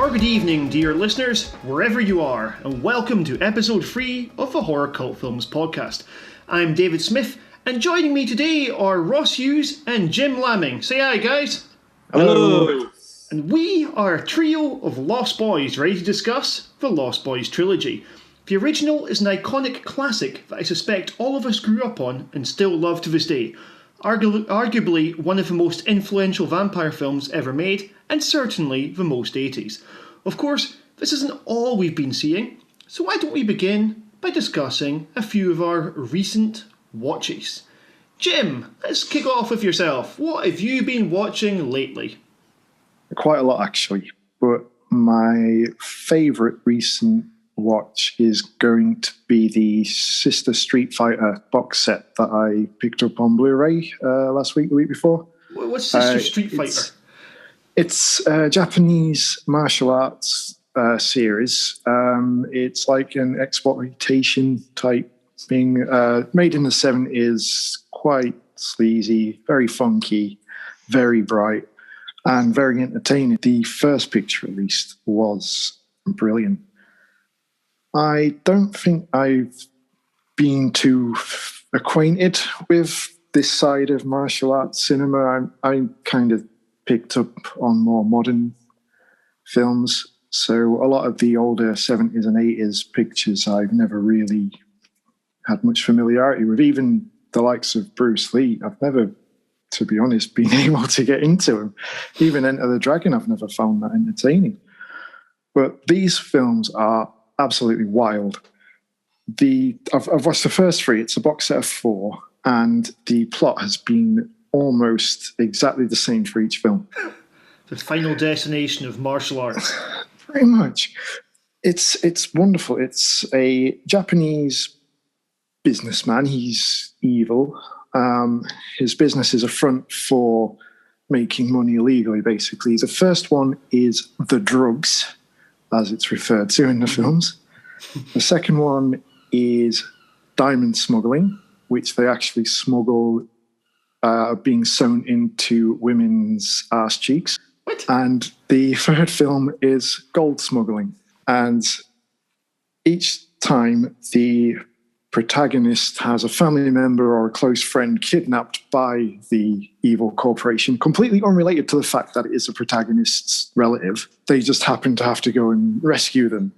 or good evening, dear listeners, wherever you are, and welcome to episode 3 of the Horror Cult Films Podcast. I'm David Smith, and joining me today are Ross Hughes and Jim Lamming. Say hi, guys. Hello. And we are a trio of Lost Boys ready to discuss the Lost Boys Trilogy. The original is an iconic classic that I suspect all of us grew up on and still love to this day. Arguably one of the most influential vampire films ever made, and certainly the most 80s. Of course, this isn't all we've been seeing, so why don't we begin by discussing a few of our recent watches. Jim, let's kick off with yourself. What have you been watching lately? Quite a lot, actually, but my favourite recent watch is going to be the Sister Street Fighter box set that I picked up on Blu-ray last week, the week before. What's Sister Street Fighter? It's a Japanese martial arts series. It's like an exploitation type thing, made in the 70s, quite sleazy, very funky, very bright, and very entertaining. The first picture, at least, was brilliant. I don't think I've been too acquainted with this side of martial arts cinema. I kind of picked up on more modern films, so a lot of the older 70s and 80s pictures I've never really had much familiarity with. Even the likes of Bruce Lee, I've never, to be honest, been able to get into him. Even Enter the Dragon, I've never found that entertaining. But these films are absolutely wild. I've watched the first 3. It's a box set of 4, and the plot has been almost exactly the same for each film. The final destination of martial arts. Pretty much. It's wonderful. It's a Japanese businessman. He's evil. His business is a front for making money illegally, basically. The first one is the drugs, as it's referred to in the films. The second one is diamond smuggling, which they actually smuggle being sewn into women's arse cheeks. What? And the third film is gold smuggling. And each time the protagonist has a family member or a close friend kidnapped by the evil corporation, completely unrelated to the fact that it is the protagonist's relative. They just happen to have to go and rescue them.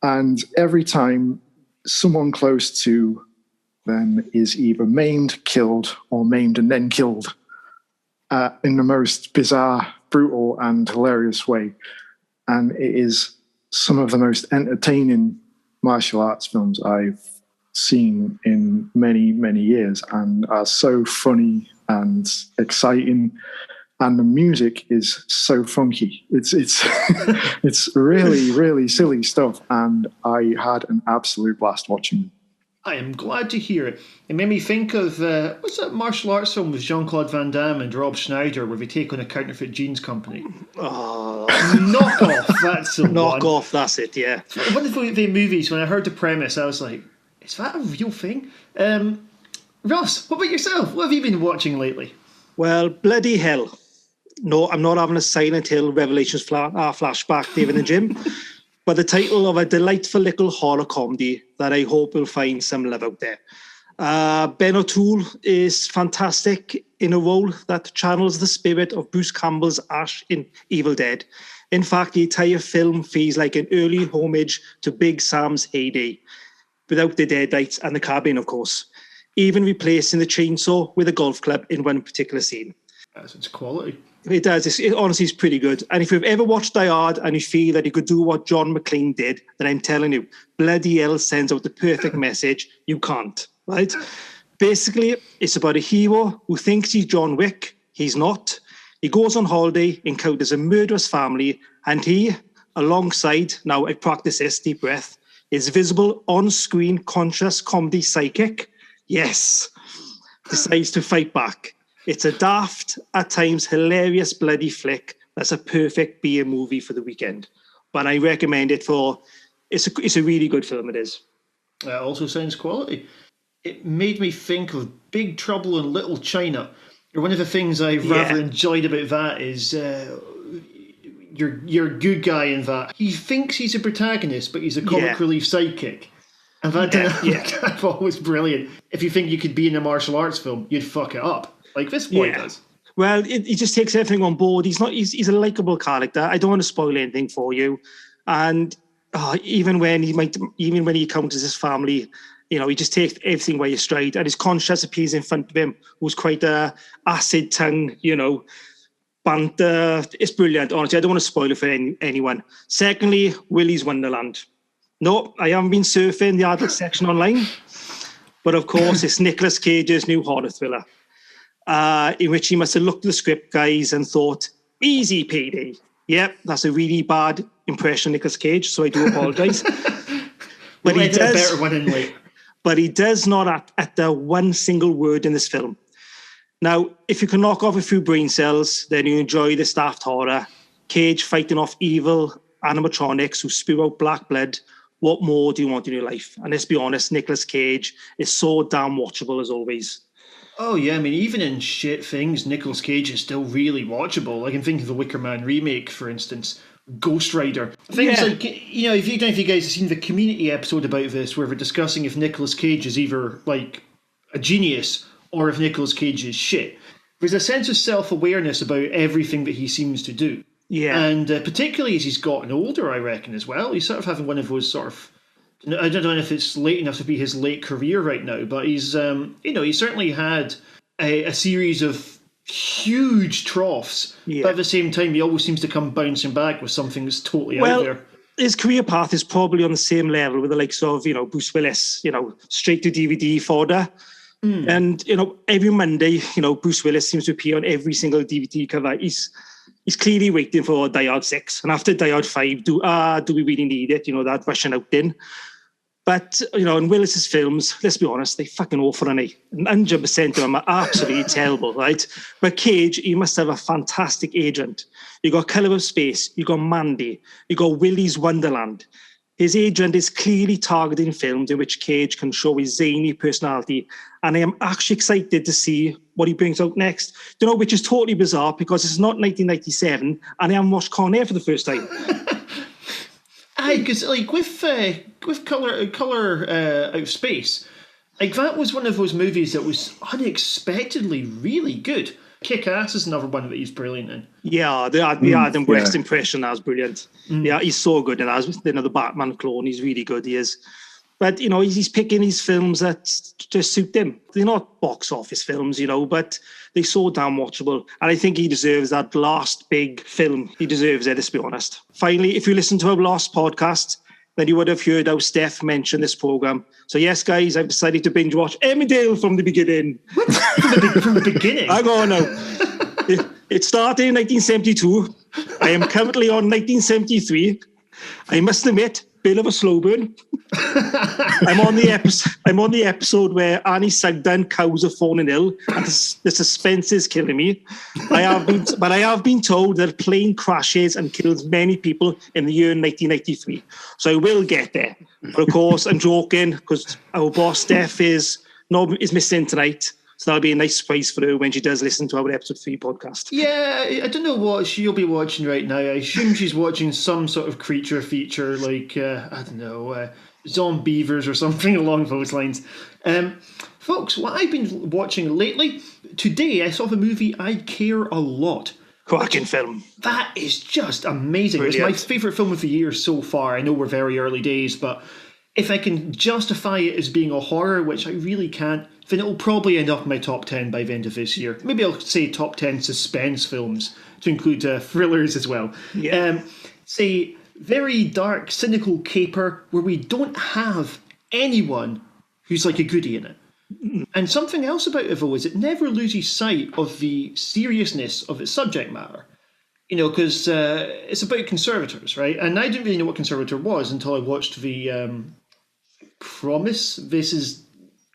And every time, someone close to them is either maimed, killed, or maimed and then killed in the most bizarre, brutal, and hilarious way. And it is some of the most entertaining martial arts films I've seen in many, many years, and are so funny and exciting, and the music is so funky. It's it's really, really silly stuff, and I had an absolute blast watching it. I am glad to hear it. It made me think of, what's that martial arts film with Jean-Claude Van Damme and Rob Schneider where they take on a counterfeit jeans company? Oh. Knock Off, that's the Knock one. Off, that's it, yeah. One of the movies, when I heard the premise, I was like, is that a real thing? Ross, what about yourself? What have you been watching lately? Well, bloody hell. No, I'm not having a Silent Hill Revelations flashback, David and Jim. But the title of a delightful little horror comedy that I hope will find some love out there. Ben O'Toole is fantastic in a role that channels the spirit of Bruce Campbell's Ash in Evil Dead. In fact, the entire film feels like an early homage to Big Sam's heyday, without the Deadites and the carbine, of course, even replacing the chainsaw with a golf club in one particular scene. It's quality. It does. It honestly is pretty good. And if you've ever watched Die Hard and you feel that you could do what John McClane did, then I'm telling you, bloody hell sends out the perfect message. You can't, right? Basically, it's about a hero who thinks he's John Wick. He's not. He goes on holiday, encounters a murderous family, and he, alongside, now I practice this, deep breath, is visible on-screen conscious comedy psychic. Yes. Decides to fight back. It's a daft, at times hilarious bloody flick that's a perfect beer movie for the weekend. But I recommend it for, it's a really good film, it is. That also sounds quality. It made me think of Big Trouble in Little China. One of the things I've rather enjoyed about that is your good guy in that. He thinks he's a protagonist, but he's a comic relief sidekick. And that dynamic was brilliant. If you think you could be in a martial arts film, you'd fuck it up. Like this boy does. Well, he just takes everything on board. He's a likable character. I don't want to spoil anything for you. And even when he encounters his family, he just takes everything by his stride. And his conscience appears in front of him, who's quite a acid tongue, banter. It's brilliant, honestly. I don't want to spoil it for anyone. Secondly, Willy's Wonderland. No, I haven't been surfing the adult section online. But of course, it's Nicolas Cage's new horror thriller, in which he must have looked at the script, guys, and thought, easy PD. Yep, that's a really bad impression of Nicolas Cage, so I do apologise. But he does a better one in later. But he does not utter one single word in this film. Now, if you can knock off a few brain cells, then you enjoy the daft horror. Cage fighting off evil animatronics who spew out black blood. What more do you want in your life? And let's be honest, Nicolas Cage is so damn watchable as always. Oh, yeah. I mean, even in shit things, Nicolas Cage is still really watchable. I can think of the Wicker Man remake, for instance. Ghost Rider. Things like, if you guys have seen the Community episode about this, where we're discussing if Nicolas Cage is either, like, a genius or if Nicolas Cage is shit. There's a sense of self-awareness about everything that he seems to do. Yeah. And particularly as he's gotten older, I reckon, as well. He's sort of having one of those sort of... I don't know if it's late enough to be his late career right now, but he's, he's certainly had a series of huge troughs. Yeah. But at the same time, he always seems to come bouncing back with something that's totally out there. His career path is probably on the same level with the likes of, Bruce Willis, straight to DVD fodder. Mm. And, every Monday, Bruce Willis seems to appear on every single DVD cover. He's clearly waiting for Die Hard 6. And after Die Hard 5, do we really need it? That rushing out in. But, in Willis's films, let's be honest, they're fucking awful, aren't they? 100% of them are absolutely terrible, right? But Cage, he must have a fantastic agent. You got Colour of Space, you got Mandy, you got Willy's Wonderland. His agent is clearly targeting films in which Cage can show his zany personality. And I am actually excited to see what he brings out next. Which is totally bizarre because it's not 1997 and I haven't watched Con Air for the first time. Aye, because with Colour Out of Space, that was one of those movies that was unexpectedly really good. Kick-Ass is another one that he's brilliant in. Yeah, the Adam West impression, that was brilliant. Mm. Yeah, he's so good in that. The Batman clone, he's really good, he is. But, he's picking these films that just suit him. They're not box office films, but they're so damn watchable. And I think he deserves that last big film. He deserves it, let's be honest. Finally, if you listen to our last podcast, then you would have heard how Steph mentioned this program. So yes, guys, I've decided to binge watch Emmerdale from the beginning. What? From the beginning? Hang on now. It started in 1972. I am currently on 1973. I must admit, bit of a slow burn. I'm on the episode where Annie Sugden cows are falling ill, and the suspense is killing me. I have been told that a plane crashes and kills many people in the year 1993. So I will get there. But of course, I'm joking because our boss Steph is missing tonight. So that'll be a nice surprise for her when she does listen to our episode 3 podcast. Yeah, I don't know what she'll be watching right now. I assume she's watching some sort of creature feature like, I don't know, Zombievers or something along those lines. Folks, what I've been watching lately, today I saw the movie I Care a Lot. Cracking film. That is just amazing. Brilliant. It's my favourite film of the year so far. I know we're very early days, but if I can justify it as being a horror, which I really can't, then it'll probably end up in my top 10 by the end of this year. Maybe I'll say top 10 suspense films to include thrillers as well. Yeah. Say very dark, cynical caper where we don't have anyone who's like a goodie in it. And something else about it, though, is it never loses sight of the seriousness of its subject matter. Because it's about conservators, right? And I didn't really know what conservator was until I watched the Promise. This is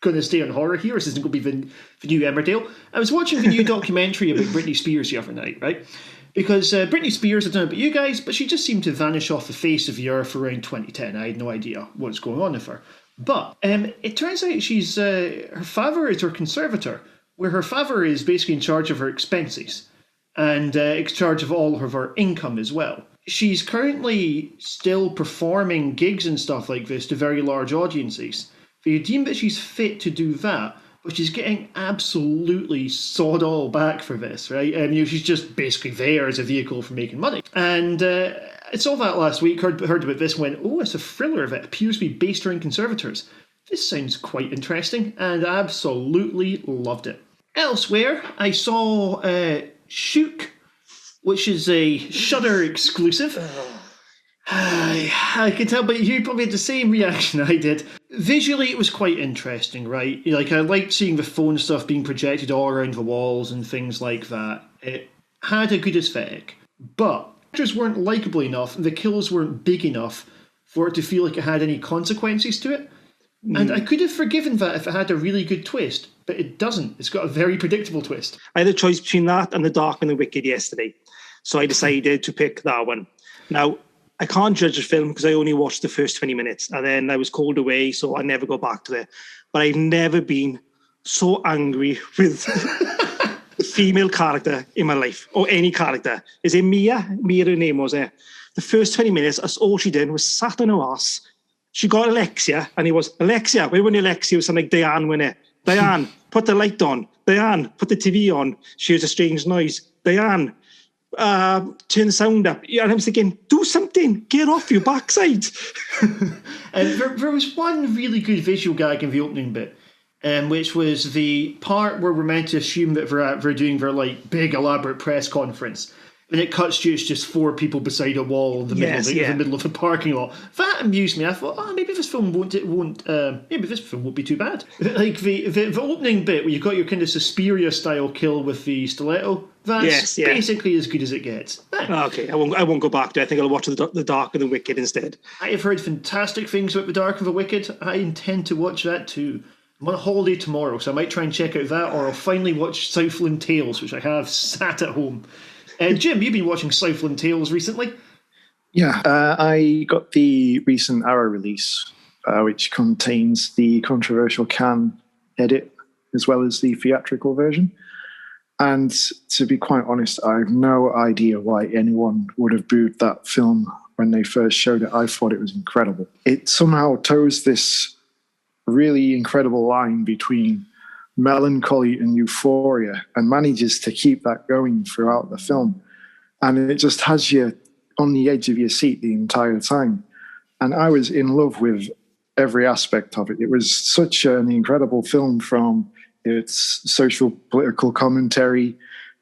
going to stay on horror here. This isn't going to be the new Emmerdale. I was watching the new documentary about Britney Spears the other night, right? Because Britney Spears, I don't know about you guys, but she just seemed to vanish off the face of the earth around 2010. I had no idea what's going on with her. But it turns out she's her father is her conservator, where her father is basically in charge of her expenses. and in charge of all of her income as well. She's currently still performing gigs and stuff like this to very large audiences. They deem that she's fit to do that, but she's getting absolutely sod all back for this, right? She's just basically there as a vehicle for making money. And I saw that last week, heard about this, went, oh, it's a thriller that appears to be based around conservators. This sounds quite interesting, and I absolutely loved it. Elsewhere, I saw Shook, which is a Shudder exclusive. I can tell, but you probably had the same reaction I did. Visually, it was quite interesting, right? Like, I liked seeing the phone stuff being projected all around the walls and things like that. It had a good aesthetic, but the actors weren't likeable enough, and the kills weren't big enough for it to feel like it had any consequences to it. And I could have forgiven that if it had a really good twist, but it doesn't. It's got a very predictable twist. I had a choice between that and The Dark and the Wicked yesterday, so I decided to pick that one. Now, I can't judge a film because I only watched the first 20 minutes, and then I was called away, so I never go back to it. But I've never been so angry with a female character in my life, or any character. Is it Mia? Mia, her name was it. The first 20 minutes, that's all she did was sat on her ass. She got Alexia, and it was, Alexia, where when Alexia was something like Diane, when it? Diane, put the light on. Diane, put the TV on. She hears a strange noise. Diane, turn the sound up. And I was thinking, do something. Get off your backside. There was one really good visual gag in the opening bit, which was the part where we're meant to assume that they're doing their like big elaborate press conference. And it cuts to it's just four people beside a wall in the middle of the parking lot. That amused me. I thought, maybe this film won't be too bad. Like the opening bit where you've got your kind of Suspiria style kill with the stiletto. That's basically as good as it gets. Okay, I won't go back to it. I think I'll watch The Dark and the Wicked instead. I have heard fantastic things about The Dark and the Wicked. I intend to watch that too. I'm on a holiday tomorrow, so I might try and check out that, or I'll finally watch Southland Tales, which I have sat at home. Jim, you've been watching Southland Tales recently? Yeah, I got the recent Arrow release, which contains the controversial Cannes edit, as well as the theatrical version. And to be quite honest, I have no idea why anyone would have booed that film when they first showed it. I thought it was incredible. It somehow toes this really incredible line between melancholy and euphoria and manages to keep that going throughout the film. And it just has you on the edge of your seat the entire time. And I was in love with every aspect of it. It was such an incredible film, from its social political commentary,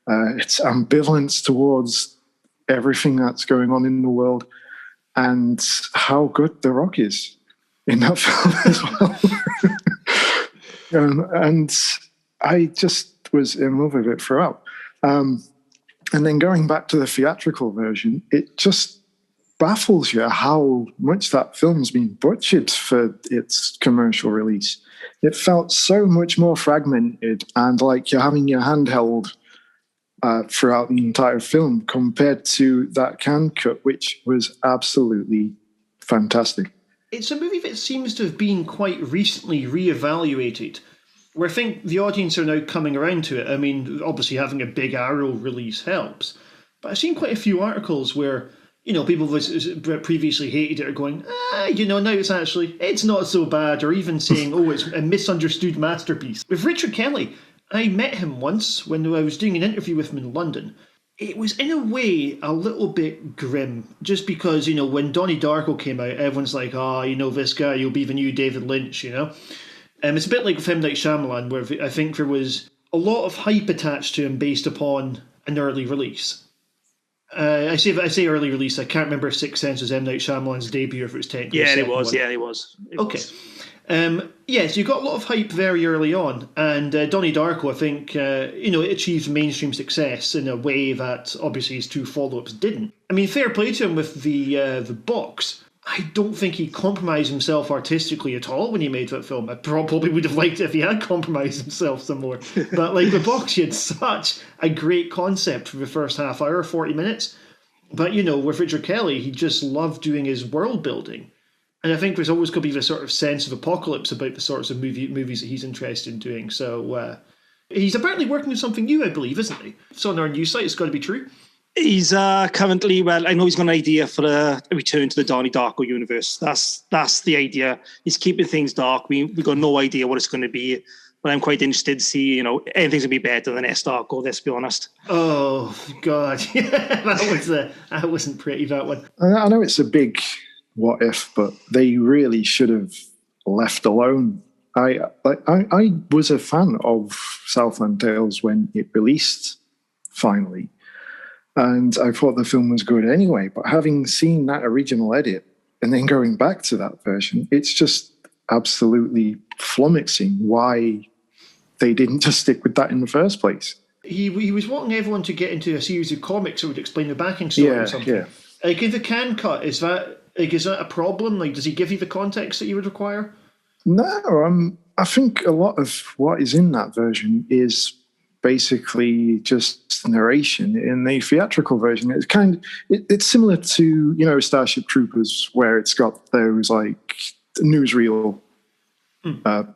its ambivalence towards everything that's going on in the world, and how good The Rock is in that film as well. And I just was in love with it throughout. And then going back to the theatrical version, it just baffles you how much that film's been butchered for its commercial release. It felt so much more fragmented and like you're having your hand held throughout the entire film, compared to that Cannes cut, which was absolutely fantastic. It's a movie that seems to have been quite recently reevaluated, where I think the audience are now coming around to it. I mean, obviously having a big Arrow release helps, but I've seen quite a few articles where, people that previously hated it are going, now it's not so bad, or even saying, it's a misunderstood masterpiece. With Richard Kelly, I met him once when I was doing an interview with him in London. It was in a way a little bit grim, just because, when Donnie Darko came out, everyone's like, this guy, you'll be the new David Lynch, It's a bit like with M. Night Shyamalan, where I think there was a lot of hype attached to him based upon an early release. I say early release, I can't remember if Sixth Sense was M. Night Shyamalan's debut, or if it was technically it was. Okay. So you got a lot of hype very early on, and Donnie Darko, I think, it achieved mainstream success in a way that obviously his two follow-ups didn't. I mean, fair play to him with the box. I don't think he compromised himself artistically at all when he made that film. I probably would have liked it if he had compromised himself some more. But like the box, he had such a great concept for the first half hour, 40 minutes. But, with Richard Kelly, he just loved doing his world building. And I think there's always going to be this sort of sense of apocalypse about the sorts of movies that he's interested in doing. So, He's apparently working on something new, I believe, isn't he? It's on our news site. It's got to be true. He's currently, well, I know he's got an idea for a return to the Donnie Darko universe. That's the idea. He's keeping things dark. We've got no idea what it's going to be. But I'm quite interested to see, anything's going to be better than S. Darko, let's be honest. Oh, God. That wasn't pretty, that one. I know it's a big what if, but they really should have left alone. I was a fan of Southland Tales when it released, finally. And I thought the film was good anyway. But having seen that original edit and then going back to that version, it's just absolutely flummoxing why they didn't just stick with that in the first place. He was wanting everyone to get into a series of comics that would explain the backing story or something. Yeah. Like, if the can cut, is that a problem? Like, does he give you the context that you would require? No, I think a lot of what is in that version is basically just narration. In the theatrical version, it's similar to Starship Troopers, where it's got those like newsreel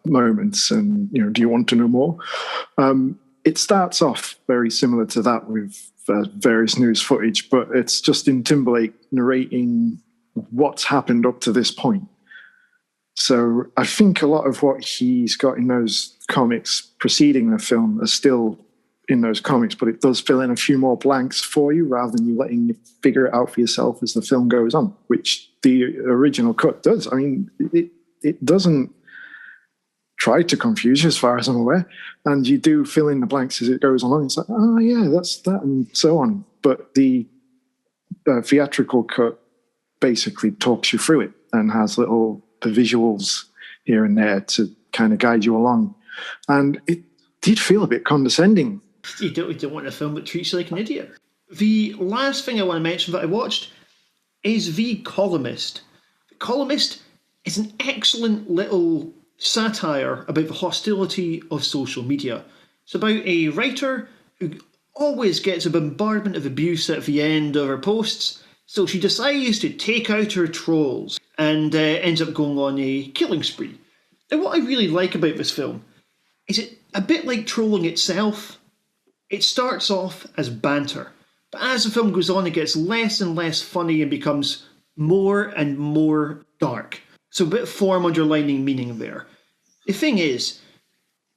moments, and do you want to know more? It starts off very similar to that with various news footage, but it's Justin Timberlake narrating what's happened up to this point. So I think a lot of what he's got in those comics preceding the film are still in those comics, but it does fill in a few more blanks for you rather than you letting you figure it out for yourself as the film goes on, which the original cut does. I mean, it doesn't try to confuse you as far as I'm aware, and you do fill in the blanks as it goes along. It's like, oh yeah, that's that, and so on. But the theatrical cut basically talks you through it and has little visuals here and there to kind of guide you along. And it did feel a bit condescending. You don't want a film that treats you like an idiot. The last thing I want to mention that I watched is The Columnist. The Columnist is an excellent little satire about the hostility of social media. It's about a writer who always gets a bombardment of abuse at the end of her posts, so she decides to take out her trolls and ends up going on a killing spree. Now, what I really like about this film is it a bit like trolling itself. It starts off as banter, but as the film goes on, it gets less and less funny and becomes more and more dark. So a bit of form underlining meaning there. The thing is,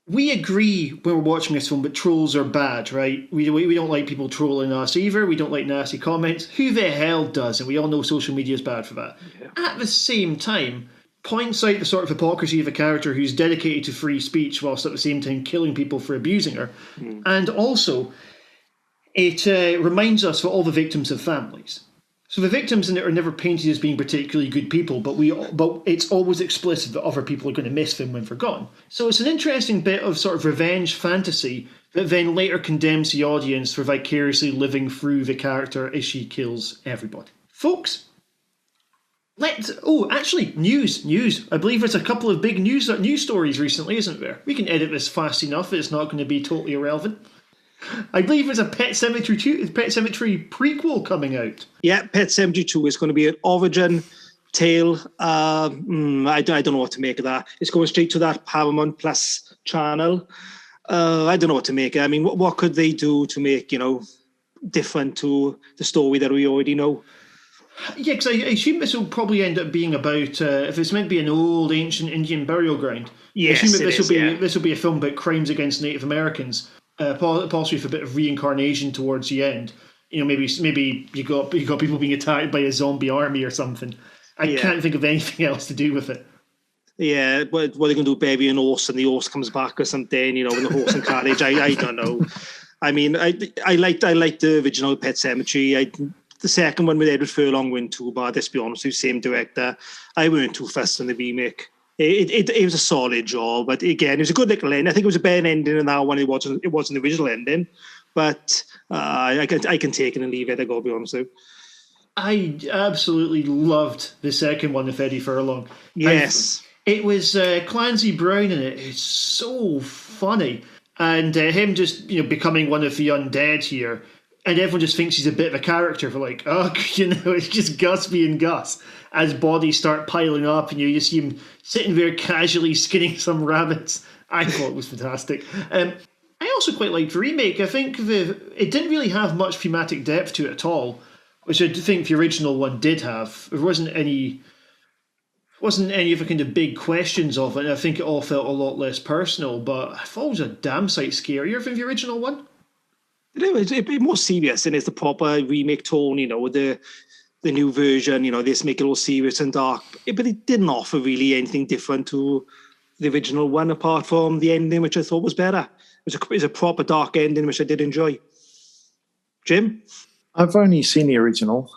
we agree when we're watching this film that trolls are bad, right? We don't like people trolling us either. We don't like nasty comments. Who the hell does? And we all know social media is bad for that. Yeah. At the same time, points out the sort of hypocrisy of a character who's dedicated to free speech whilst at the same time killing people for abusing her. And also, it reminds us that all the victims have families. So the victims in it are never painted as being particularly good people, but it's always explicit that other people are going to miss them when they're gone. So it's an interesting bit of sort of revenge fantasy that then later condemns the audience for vicariously living through the character as she kills everybody. Folks, news. I believe there's a couple of big news stories recently, isn't there? We can edit this fast enough that it's not going to be totally irrelevant. I believe there's a Pet Sematary prequel coming out. Yeah, Pet Sematary 2 is going to be an origin tale. I don't know what to make of that. It's going straight to that Paramount Plus channel. I don't know what to make of it. I mean, what could they do to make, different to the story that we already know? Yeah, because I assume this will probably end up being about, if it's meant to be an old, ancient Indian burial ground, yes, I assume this will be a film about crimes against Native Americans. Possibly with a bit of reincarnation towards the end. Maybe you got people being attacked by a zombie army or something. I can't think of anything else to do with it. Yeah, what are they going to do? Bury an horse and the horse comes back or something? In the horse and carriage. I don't know. I mean, I liked the original Pet Sematary. The second one with Edward Furlong went too bad. Let's be honest, with same director. I weren't too fussed on the remake. It was a solid job, but again, it was a good little end. I think it was a better ending than that one. It wasn't the original ending, but I can take it and leave it. I gotta be honest with you. I absolutely loved the second one with Eddie Furlong. Yes, it was Clancy Brown in it. It's so funny, and him just becoming one of the undead here, and everyone just thinks he's a bit of a character for like, it's just Gus being Gus. As bodies start piling up and you just see him sitting there casually skinning some rabbits. I thought it was fantastic. I also quite liked the remake. I think it didn't really have much thematic depth to it at all, which I think the original one did have. There wasn't any of the kind of big questions of it. I think it all felt a lot less personal, but I thought it was a damn sight scarier than the original one. It's a bit more serious, and it's the proper remake tone, with the new version, this make it all serious and dark. But it didn't offer really anything different to the original one, apart from the ending, which I thought was better. It was a proper dark ending, which I did enjoy. Jim? I've only seen the original,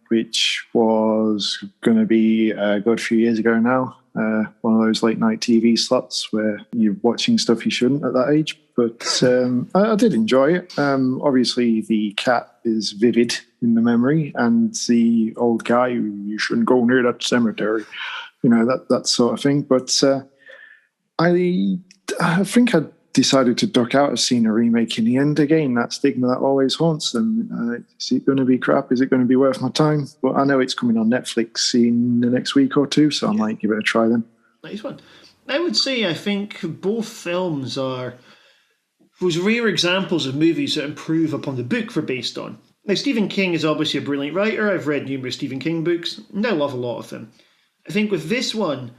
which was going to be a good few years ago now. One of those late night TV slots where you're watching stuff you shouldn't at that age. But I did enjoy it. Obviously, the cat is vivid in the memory, and the old guy, you shouldn't go near that cemetery, that sort of thing. But I think I decided to duck out of seeing a remake in the end. Again, that stigma that always haunts them. Is it going to be crap? Is it going to be worth my time? But I know it's coming on Netflix in the next week or two, so I might give it a try then. Nice one. I would say I think both films are those rare examples of movies that improve upon the book they're based on. Now, Stephen King is obviously a brilliant writer. I've read numerous Stephen King books, and I love a lot of them. I think with this one,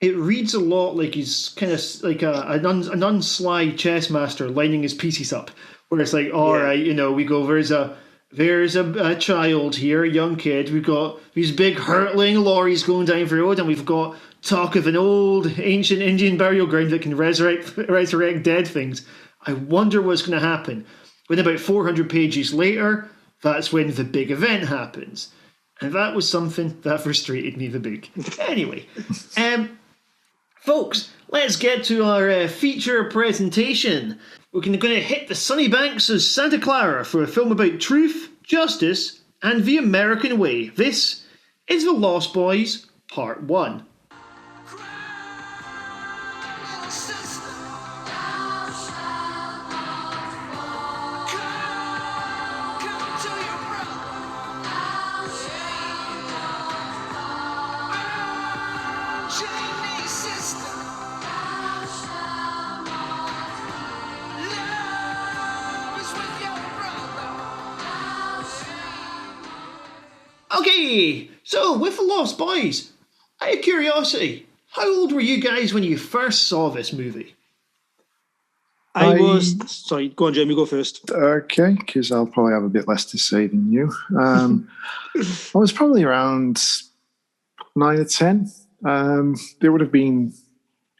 it reads a lot like he's kind of like an unsly chess master lining his pieces up, where it's like, all right, we go, there's a child here, a young kid. We've got these big hurtling lorries going down the road, and we've got talk of an old ancient Indian burial ground that can resurrect dead things. I wonder what's going to happen. When about 400 pages later, that's when the big event happens. And that was something that frustrated me, the book. Anyway, folks, let's get to our feature presentation. We're going to hit the sunny banks of Santa Clara for a film about truth, justice, and the American way. This is The Lost Boys, Part 1. Okay, so with The Lost Boys, out of curiosity, how old were you guys when you first saw this movie? Sorry, go on, Jim, you go first. Okay, because I'll probably have a bit less to say than you. I was probably around 9 or 10. It would have been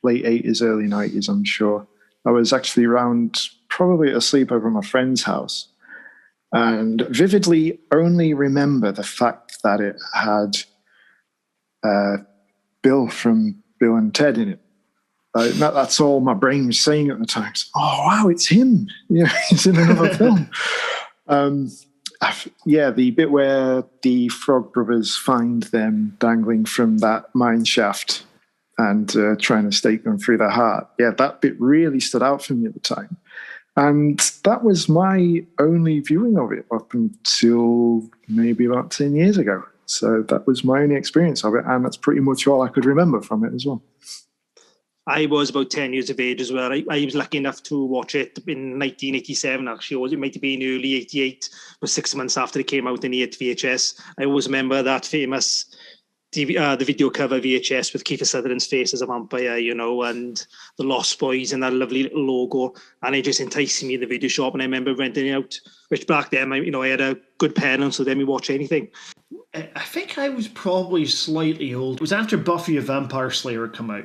late 80s, early 90s, I'm sure. I was actually around, probably asleep over at my friend's house, and vividly only remember the fact that it had Bill from Bill and Ted in it. That's all my brain was saying at the time. Oh, wow, it's him. He's in another film. The bit where the Frog Brothers find them dangling from that mine shaft and trying to stake them through their heart. Yeah, that bit really stood out for me at the time. And that was my only viewing of it up until maybe about 10 years ago. So that was my only experience of it, and that's pretty much all I could remember from it as well. I was about 10 years of age as well. I was lucky enough to watch it in 1987, actually, or it might have been early 88, but 6 months after it came out in the VHS. I always remember that famous the video cover VHS with Kiefer Sutherland's face as a vampire, and the Lost Boys and that lovely little logo. And it just enticed me in the video shop, and I remember renting it out, which back then, I had a good parent, so let me watch anything. I think I was probably slightly old. It was after Buffy the Vampire Slayer had come out.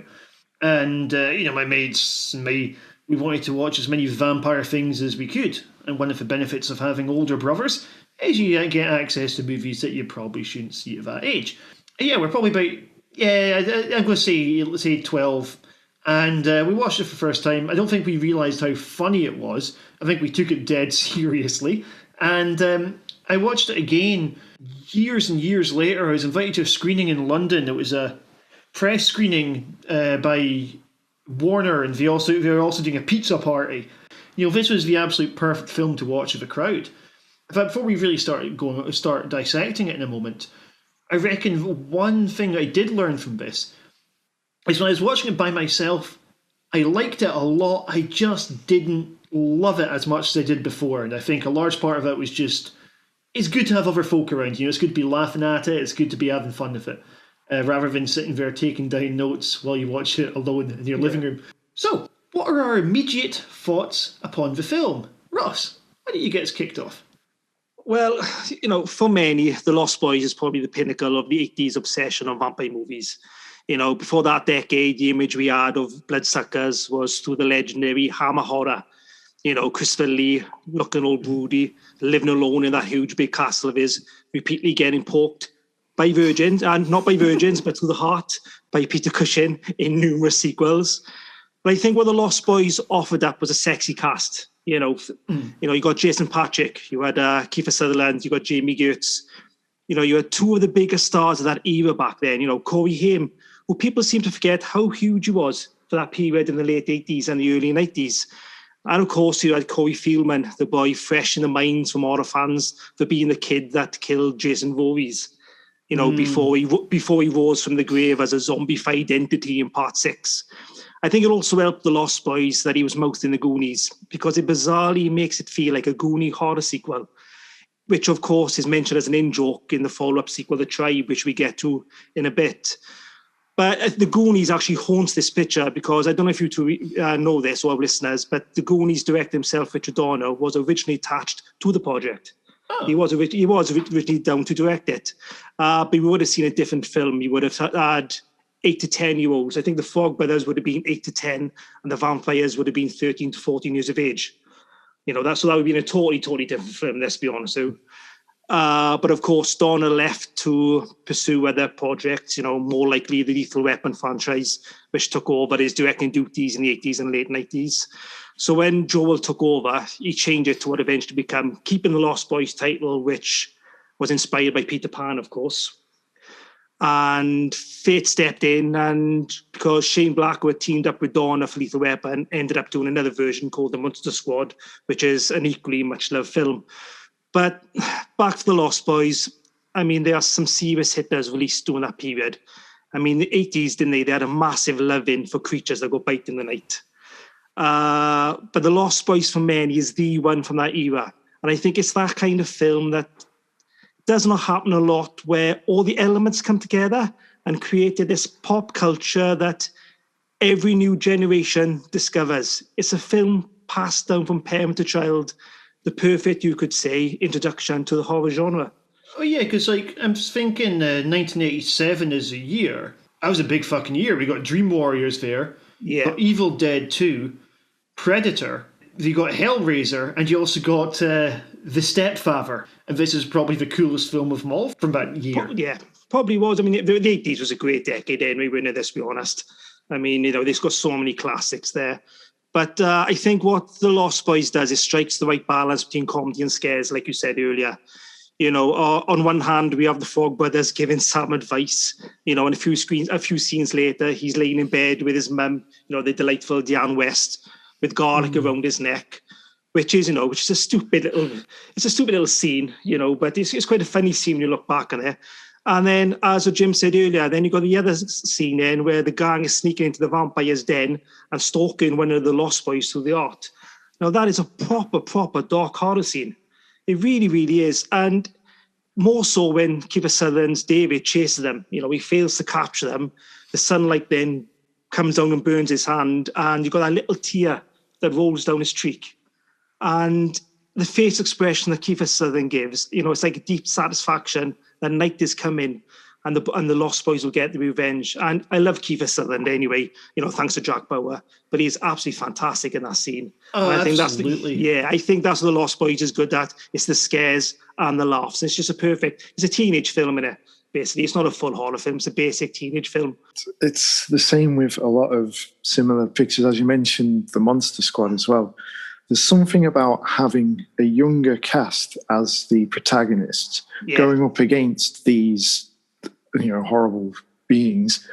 And, my mates and me, we wanted to watch as many vampire things as we could. And one of the benefits of having older brothers is you get access to movies that you probably shouldn't see at that age. Yeah, we're probably about, I'm going to say, let's say 12. And we watched it for the first time. I don't think we realised how funny it was. I think we took it dead seriously. And I watched it again years and years later. I was invited to a screening in London. It was a press screening by Warner, and they were also doing a pizza party. This was the absolute perfect film to watch with a crowd. In fact, before we really start dissecting it in a moment, I reckon one thing I did learn from this is when I was watching it by myself, I liked it a lot. I just didn't love it as much as I did before. And I think a large part of it was just, it's good to have other folk around. You know, it's good to be laughing at it. It's good to be having fun with it. Rather than sitting there taking down notes while you watch it alone in your living room. So, what are our immediate thoughts upon the film? Ross, why don't you get us kicked off? Well, you know, for many, The Lost Boys is probably the pinnacle of the 80s obsession on vampire movies. You know, before that decade, the image we had of bloodsuckers was through the legendary Hammer horror. You know, Christopher Lee, looking all broody, living alone in that huge big castle of his, repeatedly getting poked by virgins, and not by virgins, but through the heart, by Peter Cushing in numerous sequels. But I think what The Lost Boys offered up was a sexy cast. You know, you got Jason Patric, you had Kiefer Sutherland, you got Jamie Gertz. You know, you had two of the biggest stars of that era back then. You know, Corey Haim, who people seem to forget how huge he was for that period in the late 80s and the early 90s. And of course, you had Corey Feldman, the boy fresh in the minds from horror fans for being the kid that killed Jason Voorhees. You know, before he rose from the grave as a zombified entity in Part 6. I think it also helped The Lost Boys that he was mouthed in the Goonies, because it bizarrely makes it feel like a Goonie horror sequel, which of course is mentioned as an in-joke in the follow-up sequel, The Tribe, which we get to in a bit. But the Goonies actually haunts this picture, because I don't know if you two know this, or our listeners, but the Goonies director himself, Richard Donner, was originally attached to the project. Oh. He was originally down to direct it. But we would have seen a different film. You would have had 8 to 10-year-olds. I think the Frog Brothers would have been 8 to 10, and the vampires would have been 13 to 14 years of age. You know, that would have been a totally different film, let's be honest. So, but of course, Donner left to pursue other projects, you know, more likely the Lethal Weapon franchise, which took over his directing duties in the 80s and late 90s. So when Joel took over, he changed it to what eventually became Keeping the Lost Boys title, which was inspired by Peter Pan, of course. And fate stepped in, and because Shane Blackwood teamed up with Donner for Lethal Weapon, ended up doing another version called The Monster Squad, which is an equally much-loved film. But back to The Lost Boys, I mean, there are some serious hitters released during that period. I mean, the 80s, didn't they? They had a massive love-in for creatures that go bite in the night. But The Lost Boys, for many, is the one from that era. And I think it's that kind of film that does not happen a lot, where all the elements come together and created this pop culture that every new generation discovers. It's a film passed down from parent to child, the perfect, you could say, introduction to the horror genre. Oh yeah, because like I'm thinking 1987 is a year. That was a big fucking year. We got Dream Warriors there. Yeah. Got Evil Dead 2, Predator. You got Hellraiser, and you also got The Stepfather. And this is probably the coolest film of them all from that year. Yeah, probably was. I mean, the 80s was a great decade anyway, wasn't it, let's be honest. I mean, you know, they've got so many classics there. But I think what The Lost Boys does is strikes the right balance between comedy and scares, like you said earlier. You know, on one hand, we have the Frog Brothers giving Sam advice. You know, and a few scenes later, he's laying in bed with his mum, you know, the delightful Diane West, with garlic around his neck, which is a stupid little scene, you know, but it's quite a funny scene when you look back on it. And then, as Jim said earlier, then you got the other scene then where the gang is sneaking into the vampire's den and stalking one of the Lost Boys through the art. Now, that is a proper dark horror scene. It really, really is. And more so when Kiefer Sutherland's David chases them. You know, he fails to capture them. The sunlight then comes down and burns his hand, and you've got that little tear that rolls down his cheek. And the face expression that Kiefer Sutherland gives, you know, it's like a deep satisfaction that night is coming, and the Lost Boys will get the revenge. And I love Kiefer Sutherland anyway, you know, thanks to Jack Bauer, but he's absolutely fantastic in that scene. Oh, I think absolutely. I think that's what the Lost Boys is good at. It's the scares and the laughs. It's just it's a teenage film, innit? Basically, it's not a full horror film. It's a basic teenage film. It's the same with a lot of similar pictures. As you mentioned, the Monster Squad as well. There's something about having a younger cast as the protagonists going up against these, you know, horrible beings,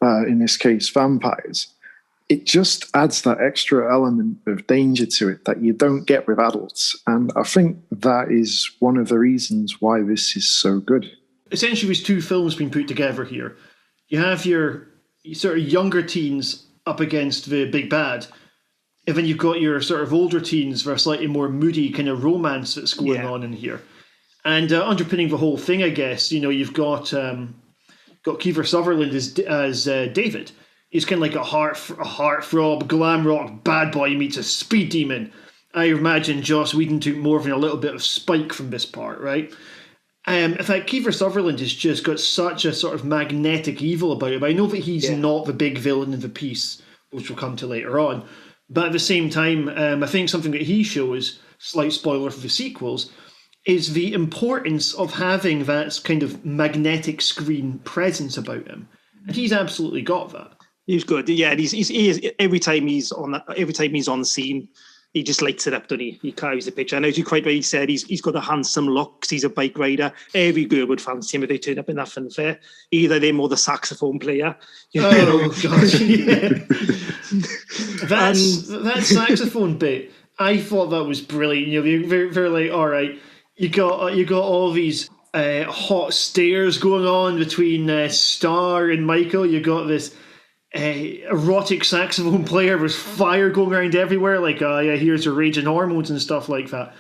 in this case, vampires. It just adds that extra element of danger to it that you don't get with adults. And I think that is one of the reasons why this is so good. Essentially, there's two films being put together here. You have your sort of younger teens up against the big bad. And then you've got your sort of older teens for a slightly more moody kind of romance that's going on in here. And underpinning the whole thing, I guess, you've got Kiefer Sutherland as David. He's kind of like a heartthrob, glam rock bad boy meets a speed demon. I imagine Joss Whedon took more than a little bit of spike from this part, right? In fact, Kiefer Sutherland has just got such a sort of magnetic evil about him. I know that he's not the big villain of the piece, which we'll come to later on. But at the same time, I think something that he shows, slight spoiler for the sequels, is the importance of having that kind of magnetic screen presence about him. And he's absolutely got that. He's good. Yeah, he is, every time he's on the scene, he just lights it up, doesn't he? He carries the picture. And as you quite rightly said, he's got a handsome look because he's a bike rider. Every girl would fancy him if they turned up in that fun fair. Either him or the saxophone player. Oh, God, yeah. That saxophone bit, I thought that was brilliant. They're like, all right, you got all these hot stares going on between Star and Michael. You got this erotic saxophone player with fire going around everywhere, like here's your raging hormones and stuff like that.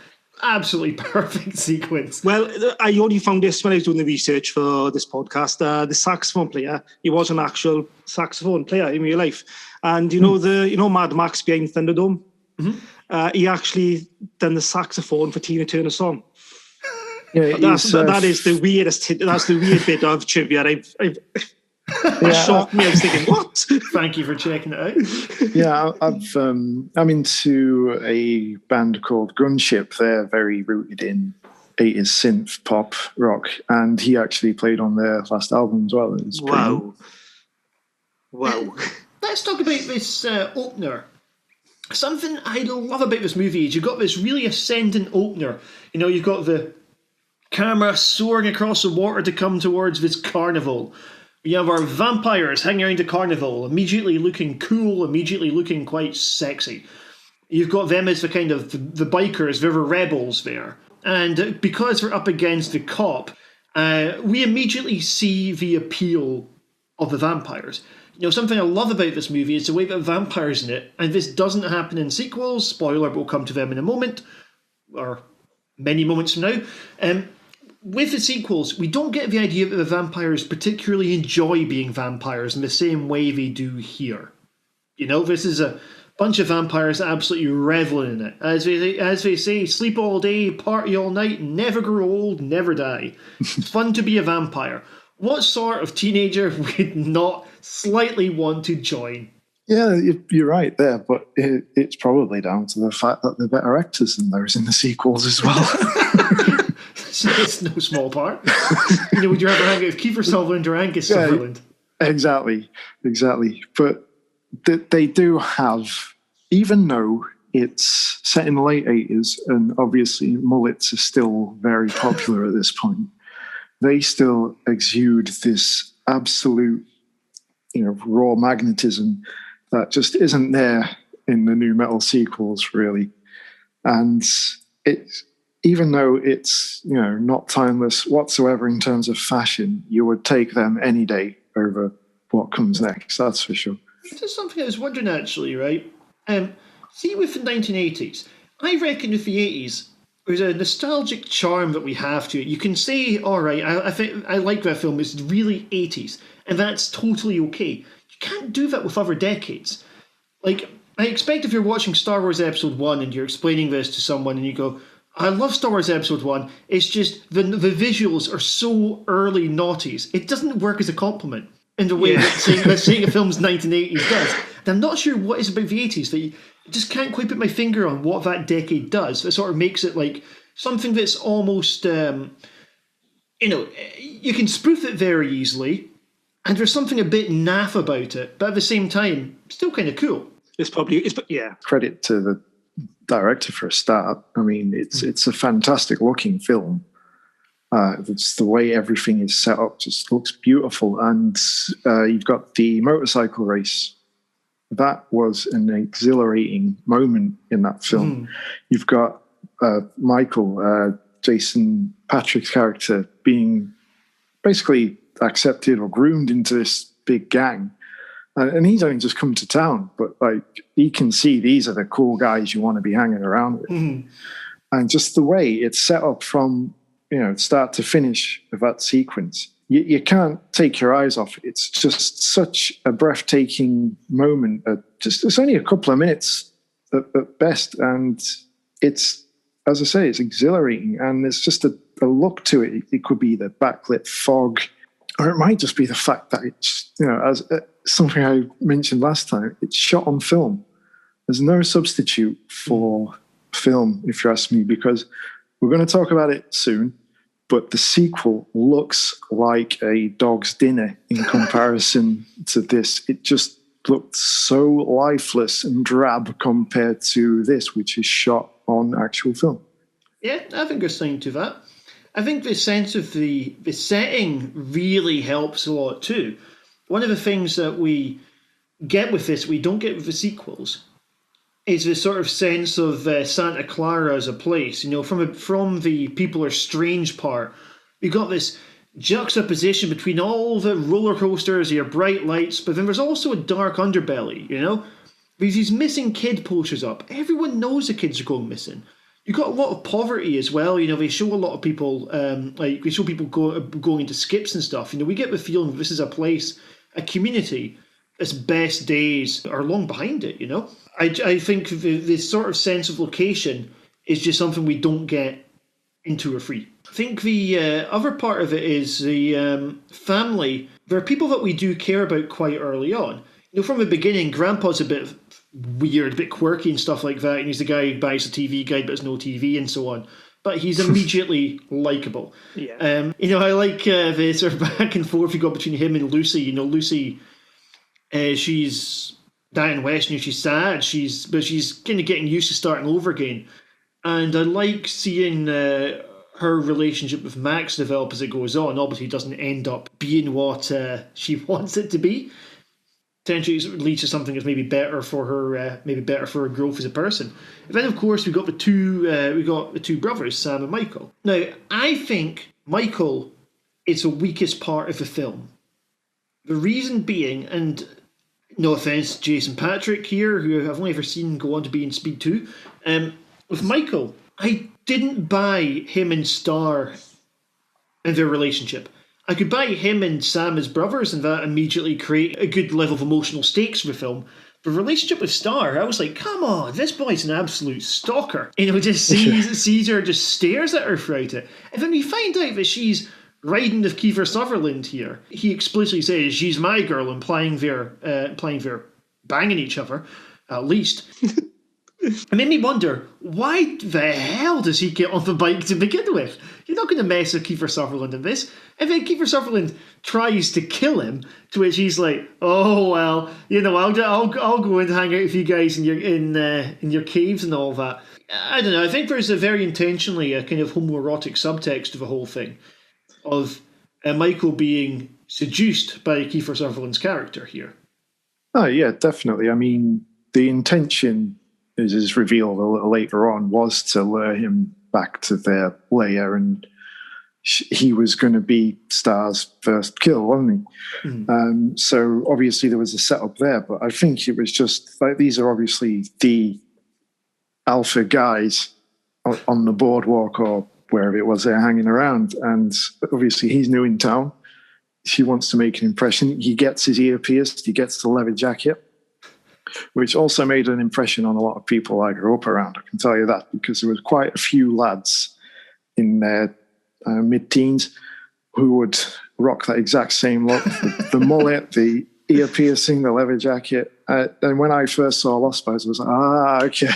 Absolutely perfect sequence. Well, I only found this when I was doing the research for this podcast. The saxophone player, he was an actual saxophone player in real life, and Mad Max behind Thunderdome. Mm-hmm. He actually done the saxophone for Tina Turner's song. Yeah, that is the weirdest. That's the weird bit of trivia I've shocked me. I was thinking, what? Thank you for checking it out. Yeah, I'm into a band called Gunship. They're very rooted in 80s synth pop rock, and he actually played on their last album as well. Wow. Let's talk about this opener. Something I love about this movie is you've got this really ascendant opener. You've got the camera soaring across the water to come towards this carnival. You have our vampires hanging around a carnival, immediately looking cool, immediately looking quite sexy. You've got them as the kind of the bikers, they're the rebels there. And because they're up against the cop, we immediately see the appeal of the vampires. Something I love about this movie is the way that vampires in it, and this doesn't happen in sequels, spoiler, but we'll come to them in a moment, or many moments from now. With the sequels, we don't get the idea that the vampires particularly enjoy being vampires in the same way they do here. This is a bunch of vampires absolutely reveling in it. As they say, sleep all day, party all night, never grow old, never die. It's fun to be a vampire. What sort of teenager would not slightly want to join? Yeah, you're right there, but it's probably down to the fact that they're better actors than those in the sequels as well. It's no small part. Would you rather hang out with Kiefer Sutherland or Angus Sutherland? Exactly. But they do have, even though it's set in the late 80s, and obviously mullets are still very popular at this point, they still exude this absolute, raw magnetism that just isn't there in the new metal sequels, really. And even though it's, not timeless whatsoever in terms of fashion, you would take them any day over what comes next, that's for sure. This is something I was wondering, actually, right? See, with the 1980s, I reckon with the 80s, there's a nostalgic charm that we have to it. You can say, all right, I think I like that film, it's really 80s, and that's totally okay. You can't do that with other decades. Like, I expect if you're watching Star Wars Episode 1 and you're explaining this to someone and you go, I love Star Wars Episode 1, it's just the visuals are so early noughties. It doesn't work as a compliment in the way that saying a film's 1980s does. And I'm not sure what is about the 80s that you just can't quite put my finger on what that decade does. It sort of makes it like something that's almost, you can spoof it very easily, and there's something a bit naff about it, but at the same time, still kind of cool. Credit to the director for a start. I mean, it's a fantastic looking film. It's the way everything is set up just looks beautiful, and you've got the motorcycle race. That was an exhilarating moment in that film. You've got Michael, Jason Patrick's character, being basically accepted or groomed into this big gang, And he's only just come to town, but like he can see these are the cool guys you want to be hanging around with. Mm-hmm. And just the way it's set up from, start to finish of that sequence, you can't take your eyes off it. It's just such a breathtaking moment. It's only a couple of minutes at best. And it's, as I say, it's exhilarating. And there's just a look to it. It could be the backlit fog, or it might just be the fact that it's, as something I mentioned last time, it's shot on film. There's no substitute for film, if you ask me, because we're going to talk about it soon, but the sequel looks like a dog's dinner in comparison to this. It just looked so lifeless and drab compared to this, which is shot on actual film. Yeah, I think there's something to that. I think the sense of the setting really helps a lot too. One of the things that we get with this, we don't get with the sequels, is the sort of sense of Santa Clara as a place. From the People Are Strange part, we got this juxtaposition between all the roller coasters, your bright lights, but then there's also a dark underbelly, There's these missing kid posters up. Everyone knows the kids are going missing. You've got a lot of poverty as well. They show a lot of people, they show people going into skips and stuff. We get the feeling that this is a place, a community, its best days are long behind it, I think this sort of sense of location is just something we don't get in Tour Free. I think the other part of it is the family. There are people that we do care about quite early on. From the beginning, Grandpa's a bit weird, a bit quirky and stuff like that, and he's the guy who buys a TV guide but has no TV and so on. But he's immediately likeable. Yeah. I like the sort of back and forth you got between him and Lucy. Lucy, she's Diane West, she's sad, but she's kind of getting used to starting over again. And I like seeing her relationship with Max develop as it goes on. Obviously, it doesn't end up being what she wants it to be. Potentially, it leads to something that's maybe better for her growth as a person. And then, of course, we got the two brothers, Sam and Michael. Now, I think Michael is the weakest part of the film. The reason being, and no offence, Jason Patrick here, who I've only ever seen go on to be in Speed 2. With Michael, I didn't buy him and Star and their relationship. I could buy him and Sam as brothers, and that immediately create a good level of emotional stakes for the film. The relationship with Star, I was like, come on, this boy's an absolute stalker. Just sees her, just stares at her throughout it. And then we find out that she's riding with Kiefer Sutherland here. He explicitly says, she's my girl, implying they're banging each other, at least. It made me wonder, why the hell does he get on the bike to begin with? You're not going to mess with Kiefer Sutherland in this. And then Kiefer Sutherland tries to kill him, to which he's like, "Oh well, I'll go and hang out with you guys in your caves and all that." I don't know. I think there's a very intentionally a kind of homoerotic subtext to the whole thing, of Michael being seduced by Kiefer Sutherland's character here. Oh yeah, definitely. I mean, the intention, as is revealed a little later on, was to lure him back to their lair, and he was going to be Star's first kill, wasn't he? Mm. So obviously there was a setup there, but I think it was just like, these are obviously the alpha guys on the boardwalk or wherever it was they're hanging around, and obviously he's new in town. She wants to make an impression. He gets his ear pierced. He gets the leather jacket, which also made an impression on a lot of people I grew up around. I can tell you that, because there was quite a few lads in their mid-teens who would rock that exact same look, the mullet, the ear piercing, the leather jacket. And when I first saw Lost Boys, I was like, okay.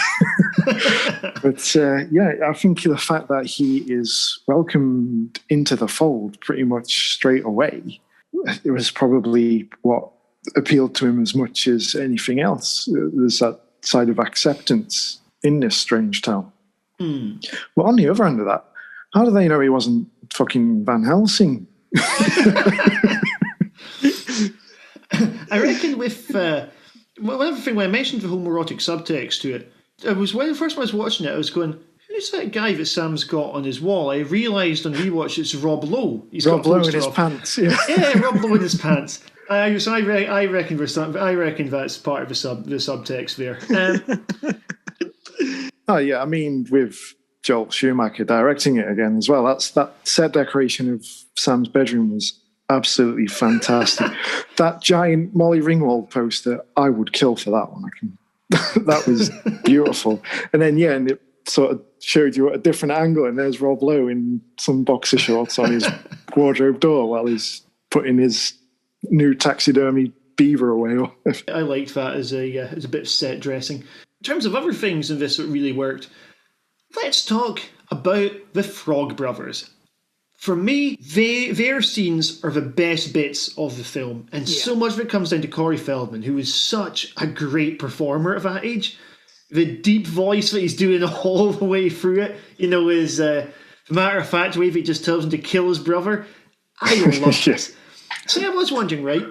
But yeah, I think the fact that he is welcomed into the fold pretty much straight away, it was probably what appealed to him as much as anything else. There's that side of acceptance in this strange town. Mm. Well, on the other end of that, how do they know he wasn't fucking Van Helsing? I reckon with one other thing, when I mentioned the homoerotic subtext to it, I was, when the first time I was watching it, I was going, who's that guy that Sam's got on his wall? I realised on rewatch it's Rob Lowe. Rob Lowe in his pants. Yeah. Yeah, Rob Lowe in his pants. I reckon that's part of the subtext there. Oh yeah, I mean with Joel Schumacher directing it again as well. That set decoration of Sam's bedroom was absolutely fantastic. That giant Molly Ringwald poster, I would kill for that one. That was beautiful. And then and it sort of showed you at a different angle, and there's Rob Lowe in some boxer shorts on his wardrobe door while he's putting his new taxidermy beaver away. I liked that as a bit of set dressing. In terms of other things in this that really worked, let's talk about the Frog Brothers. For me, their scenes are the best bits of the film, and so much of it comes down to Corey Feldman, who is such a great performer at that age. The deep voice that he's doing all the way through it, his matter-of-fact way that he just tells him to kill his brother. I love this. So I was wondering, right,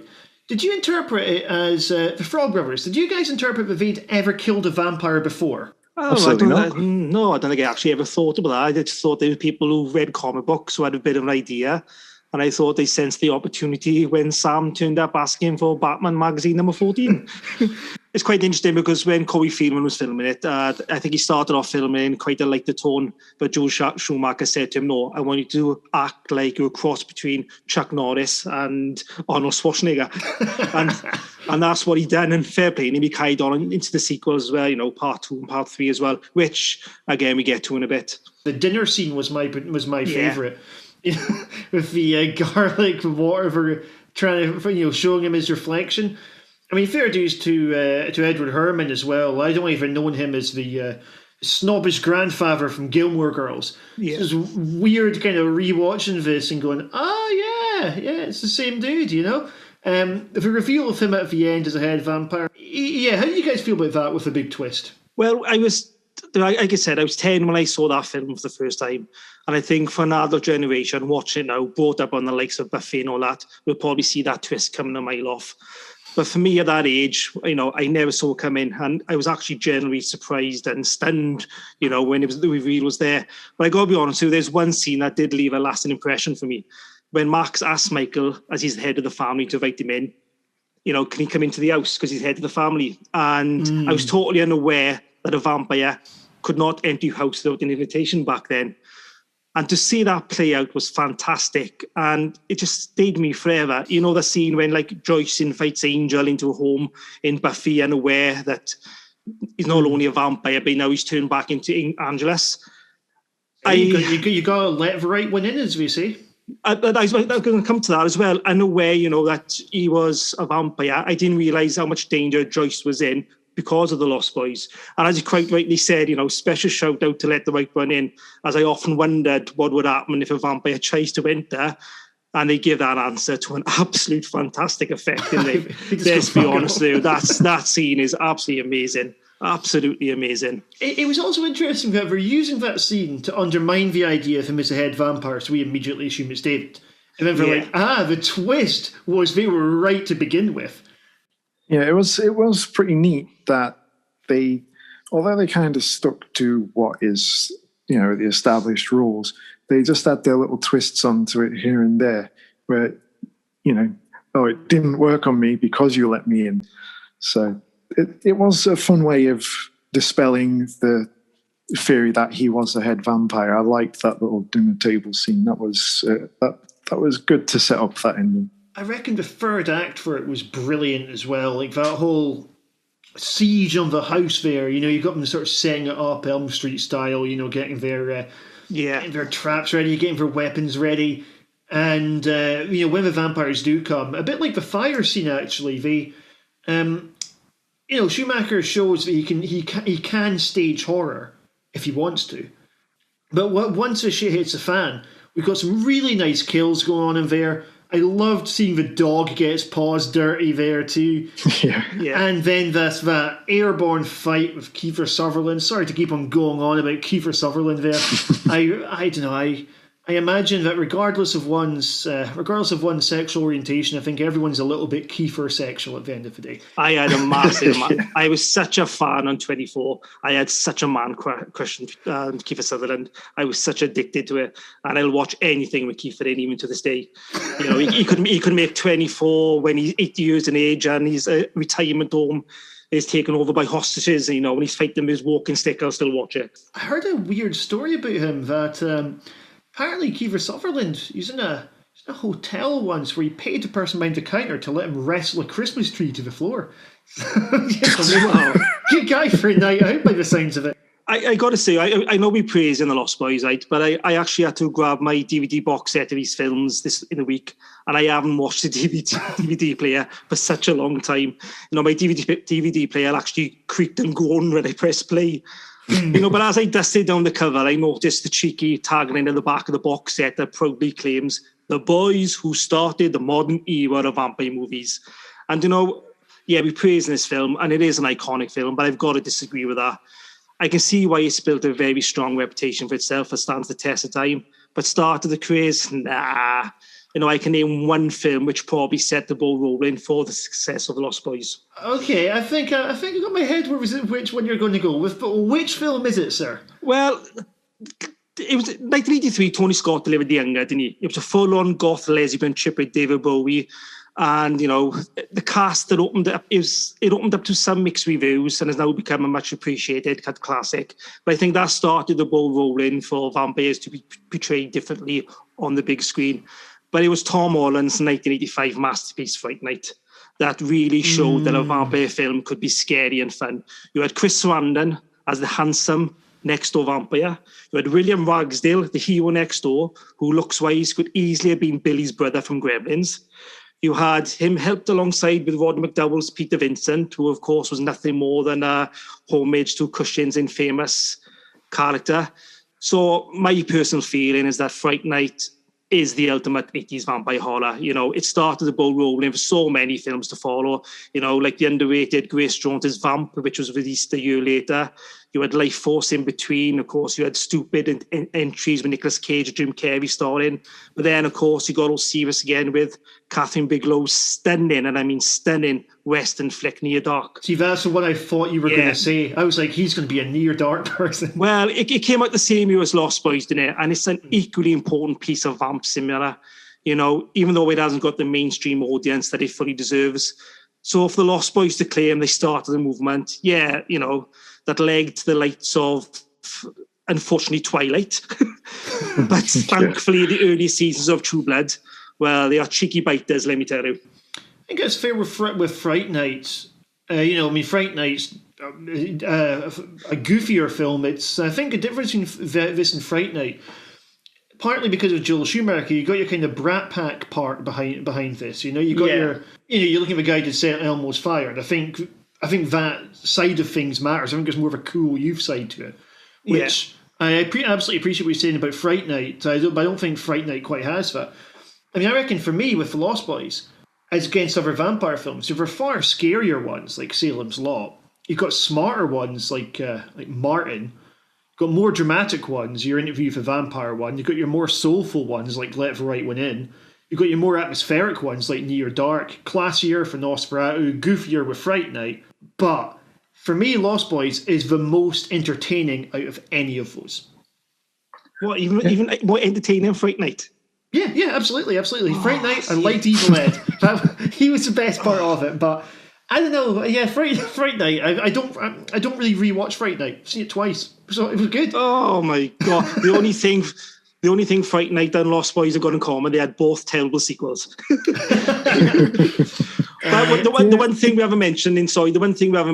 did you interpret it as the Frog Brothers? Did you guys interpret that they'd ever killed a vampire before? Absolutely not. No, I don't think I actually ever thought about that. I just thought they were people who read comic books who had a bit of an idea. And I thought they sensed the opportunity when Sam turned up asking for Batman magazine number 14. It's quite interesting because when Corey Feldman was filming it, I think he started off filming in quite a lighter tone, but Joel Schumacher said to him, no, I want you to act like you're a cross between Chuck Norris and Arnold Schwarzenegger. and that's what he done, and fair play. And he carried on into the sequels as well, part 2 and part 3 as well, which, again, we get to in a bit. The dinner scene was my favourite. With the garlic water for trying to, showing him his reflection. I mean, fair dues to Edward Herrmann as well. I don't even know him as the snobbish grandfather from Gilmore Girls. Yeah. It's weird kind of rewatching this and going, it's the same dude, The reveal of him at the end as a head vampire. Yeah, how do you guys feel about that with a big twist? Well, like I said, I was 10 when I saw that film for the first time. And I think for another generation, watching it now, brought up on the likes of Buffy and all that, we'll probably see that twist coming a mile off. But for me at that age, I never saw it come in. And I was actually generally surprised and stunned, when the reveal was there. But I got to be honest with you, there's one scene that did leave a lasting impression for me. When Max asked Michael, as he's the head of the family, to invite him in, can he come into the house because he's head of the family? And I was totally unaware that a vampire could not enter your house without an invitation back then. And to see that play out was fantastic. And it just stayed me forever. The scene when Joyce invites Angel into a home in Buffy, unaware that he's not only a vampire, but now he's turned back into Angelus. You got to let the right one in, as we say. I was going to come to that as well. Unaware, that he was a vampire, I didn't realise how much danger Joyce was in because of the Lost Boys. And as you quite rightly said, special shout out to let the right one in, as I often wondered what would happen if a vampire tries to enter, and they give that answer to an absolute fantastic effect. Let's be honest with you, that scene is absolutely amazing. Absolutely amazing. It was also interesting that we're using that scene to undermine the idea of him as a head vampire, so we immediately assume it's David. And then we're the twist was they were right to begin with. Yeah, it was pretty neat that although they kind of stuck to what is, the established rules, they just had their little twists onto it here and there where, it didn't work on me because you let me in. So it was a fun way of dispelling the theory that he was the head vampire. I liked that little dinner table scene. That was good to set up that ending. I reckon the third act for it was brilliant as well. Like that whole siege on the house there, you got them sort of setting it up Elm Street style, getting their traps ready, getting their weapons ready. And, when the vampires do come, a bit like the fire scene actually, Schumacher shows that he can stage horror if he wants to. But once the shit hits the fan, we've got some really nice kills going on in there. I loved seeing the dog get its paws dirty there too. Yeah. And then that airborne fight with Kiefer Sutherland. Sorry to keep on going on about Kiefer Sutherland there. I don't know. I I imagine that regardless of one's sexual orientation, I think everyone's a little bit Kiefer sexual at the end of the day. I had a massive man. I was such a fan on 24. I had such a man crush on Kiefer Sutherland. I was such addicted to it, and I'll watch anything with Kiefer in, even to this day. You know, he could make 24 when he's 80 years in age, and his retirement home is taken over by hostages. You know, when he's fighting with his walking stick, I'll still watch it. I heard a weird story about him that. Apparently, Kiefer Sutherland, he's in a hotel once where he paid the person behind the counter to let him wrestle a Christmas tree to the floor. Wow. Good guy for a night out by the sounds of it. I got to say, I know we praise in The Lost Boys, right? But I actually had to grab my DVD box set of these films in a week, and I haven't watched the DVD player for such a long time. You know, my DVD player actually creaked and groaned when I pressed play. You know, but as I dusted down the cover, I noticed the cheeky tagline at the back of the box set that proudly claims the boys who started the modern era of vampire movies. And, you know, yeah, we praise this film, and it is an iconic film, but I've got to disagree with that. I can see why it's built a very strong reputation for itself that stands the test of time, but started the craze? Nah. You know, I can name one film which probably set the ball rolling for the success of The Lost Boys. Okay, I think I got my head which one you're going to go with, but which film is it, sir? Well, it was 1983. Tony Scott delivered The Younger, didn't he? It was a full-on goth lesbian trip with David Bowie, and you know the cast that opened up. It opened up to some mixed reviews and has now become a much appreciated cult classic. But I think that started the ball rolling for vampires to be portrayed differently on the big screen. But it was Tom Holland's 1985 masterpiece, Fright Night, that really showed that a vampire film could be scary and fun. You had Chris Sarandon as the handsome next-door vampire. You had William Ragsdale, the hero next door, who looks-wise could easily have been Billy's brother from Gremlins. You had him helped alongside with Rod McDowell's Peter Vincent, who, of course, was nothing more than a homage to Cushing's infamous character. So my personal feeling is that Fright Night is the ultimate 80s vampire horror. You know, it started the ball rolling for so many films to follow, you know, like the underrated Grace Jones's Vamp, which was released a year later. You had Life Force in between. Of course, you had stupid entries with Nicolas Cage and Jim Carrey starring. But then, of course, you got all serious again with Catherine Bigelow's stunning, and I mean stunning, Western flick Near Dark. See, that's the one I thought you were going to say. I was like, he's going to be a Near Dark person. Well, it came out the same year as Lost Boys, didn't it? And it's an equally important piece of vamp cinema, you know, even though it hasn't got the mainstream audience that it fully deserves. So for the Lost Boys to claim they started the movement, yeah, you know, that led to the lights of, unfortunately, Twilight. But thankfully, the early seasons of True Blood, well, they are cheeky biters, let me tell you. I think it's fair with Fright Night. You know, I mean, Fright Night's a goofier film. It's, I think, a difference between this and Fright Night. Partly because of Joel Schumacher, you got your kind of Brat Pack part behind this. You know, you got your, you know, you're looking at the guy who set Elmo's Fire, and I think that side of things matters. I think there's more of a cool youth side to it, which I absolutely appreciate what you're saying about Fright Night. But I don't think Fright Night quite has that. I mean, I reckon for me with The Lost Boys, as against other vampire films, there were far scarier ones like Salem's Lot. You've got smarter ones like Martin. Got more dramatic ones, your Interview with a Vampire one. You've got your more soulful ones like Let the Right One In. You've got your more atmospheric ones like Near Dark, classier for Nosferatu, goofier with Fright Night. But for me, Lost Boys is the most entertaining out of any of those. What, even more entertaining than Fright Night? Yeah, absolutely. Fright Night, I liked Evil Ed. He was the best part of it, but I don't know. Yeah, Fright Night. I don't really rewatch Fright Night. I've seen it twice, so it was good. Oh my god! The only thing Fright Night and Lost Boys have got in common, they had both terrible sequels. But the one thing we haven't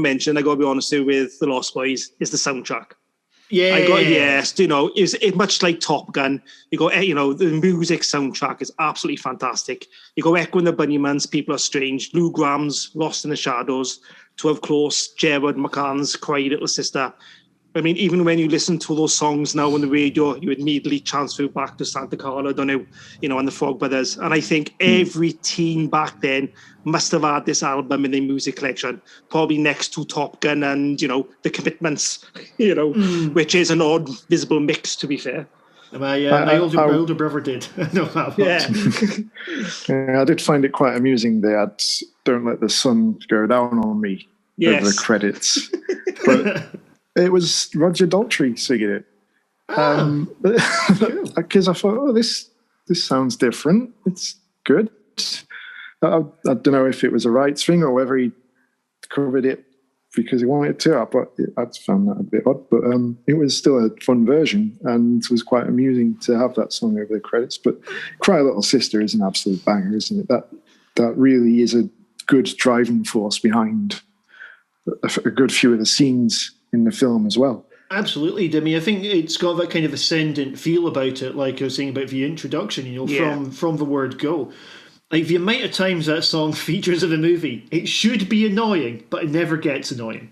mentioned, I got to be honest with The Lost Boys, is the soundtrack. Yes, you know, it's much like Top Gun. You go, you know, the music soundtrack is absolutely fantastic. You go Echo and the Bunnymen, People Are Strange, Lou Graham's Lost in the Shadows, 12 Close, Gerard McCann's Cry Little Sister. I mean, even when you listen to those songs now on the radio, you immediately transfer back to Santa Carla, don't you know, and the Frog Brothers. And I think every teen back then must have had this album in their music collection, probably next to Top Gun and, you know, The Commitments, you know, which is an odd visible mix, to be fair. My older brother did. I know that much. Yeah, I did find it quite amusing. They had "Don't Let the Sun Go Down on Me" over the credits, but it was Roger Daltrey singing it. Because I thought, this sounds different. It's good. I don't know if it was a rights thing or whether he covered it because he wanted to. But I found that a bit odd. But it was still a fun version, and it was quite amusing to have that song over the credits. But "Cry Little Sister" is an absolute banger, isn't it? That really is a good driving force behind a good few of the scenes in the film as well. Absolutely, Demi. I think it's got that kind of ascendant feel about it, like I was saying about the introduction, from the word go. Like the amount of times that song features in the movie, it should be annoying, but it never gets annoying.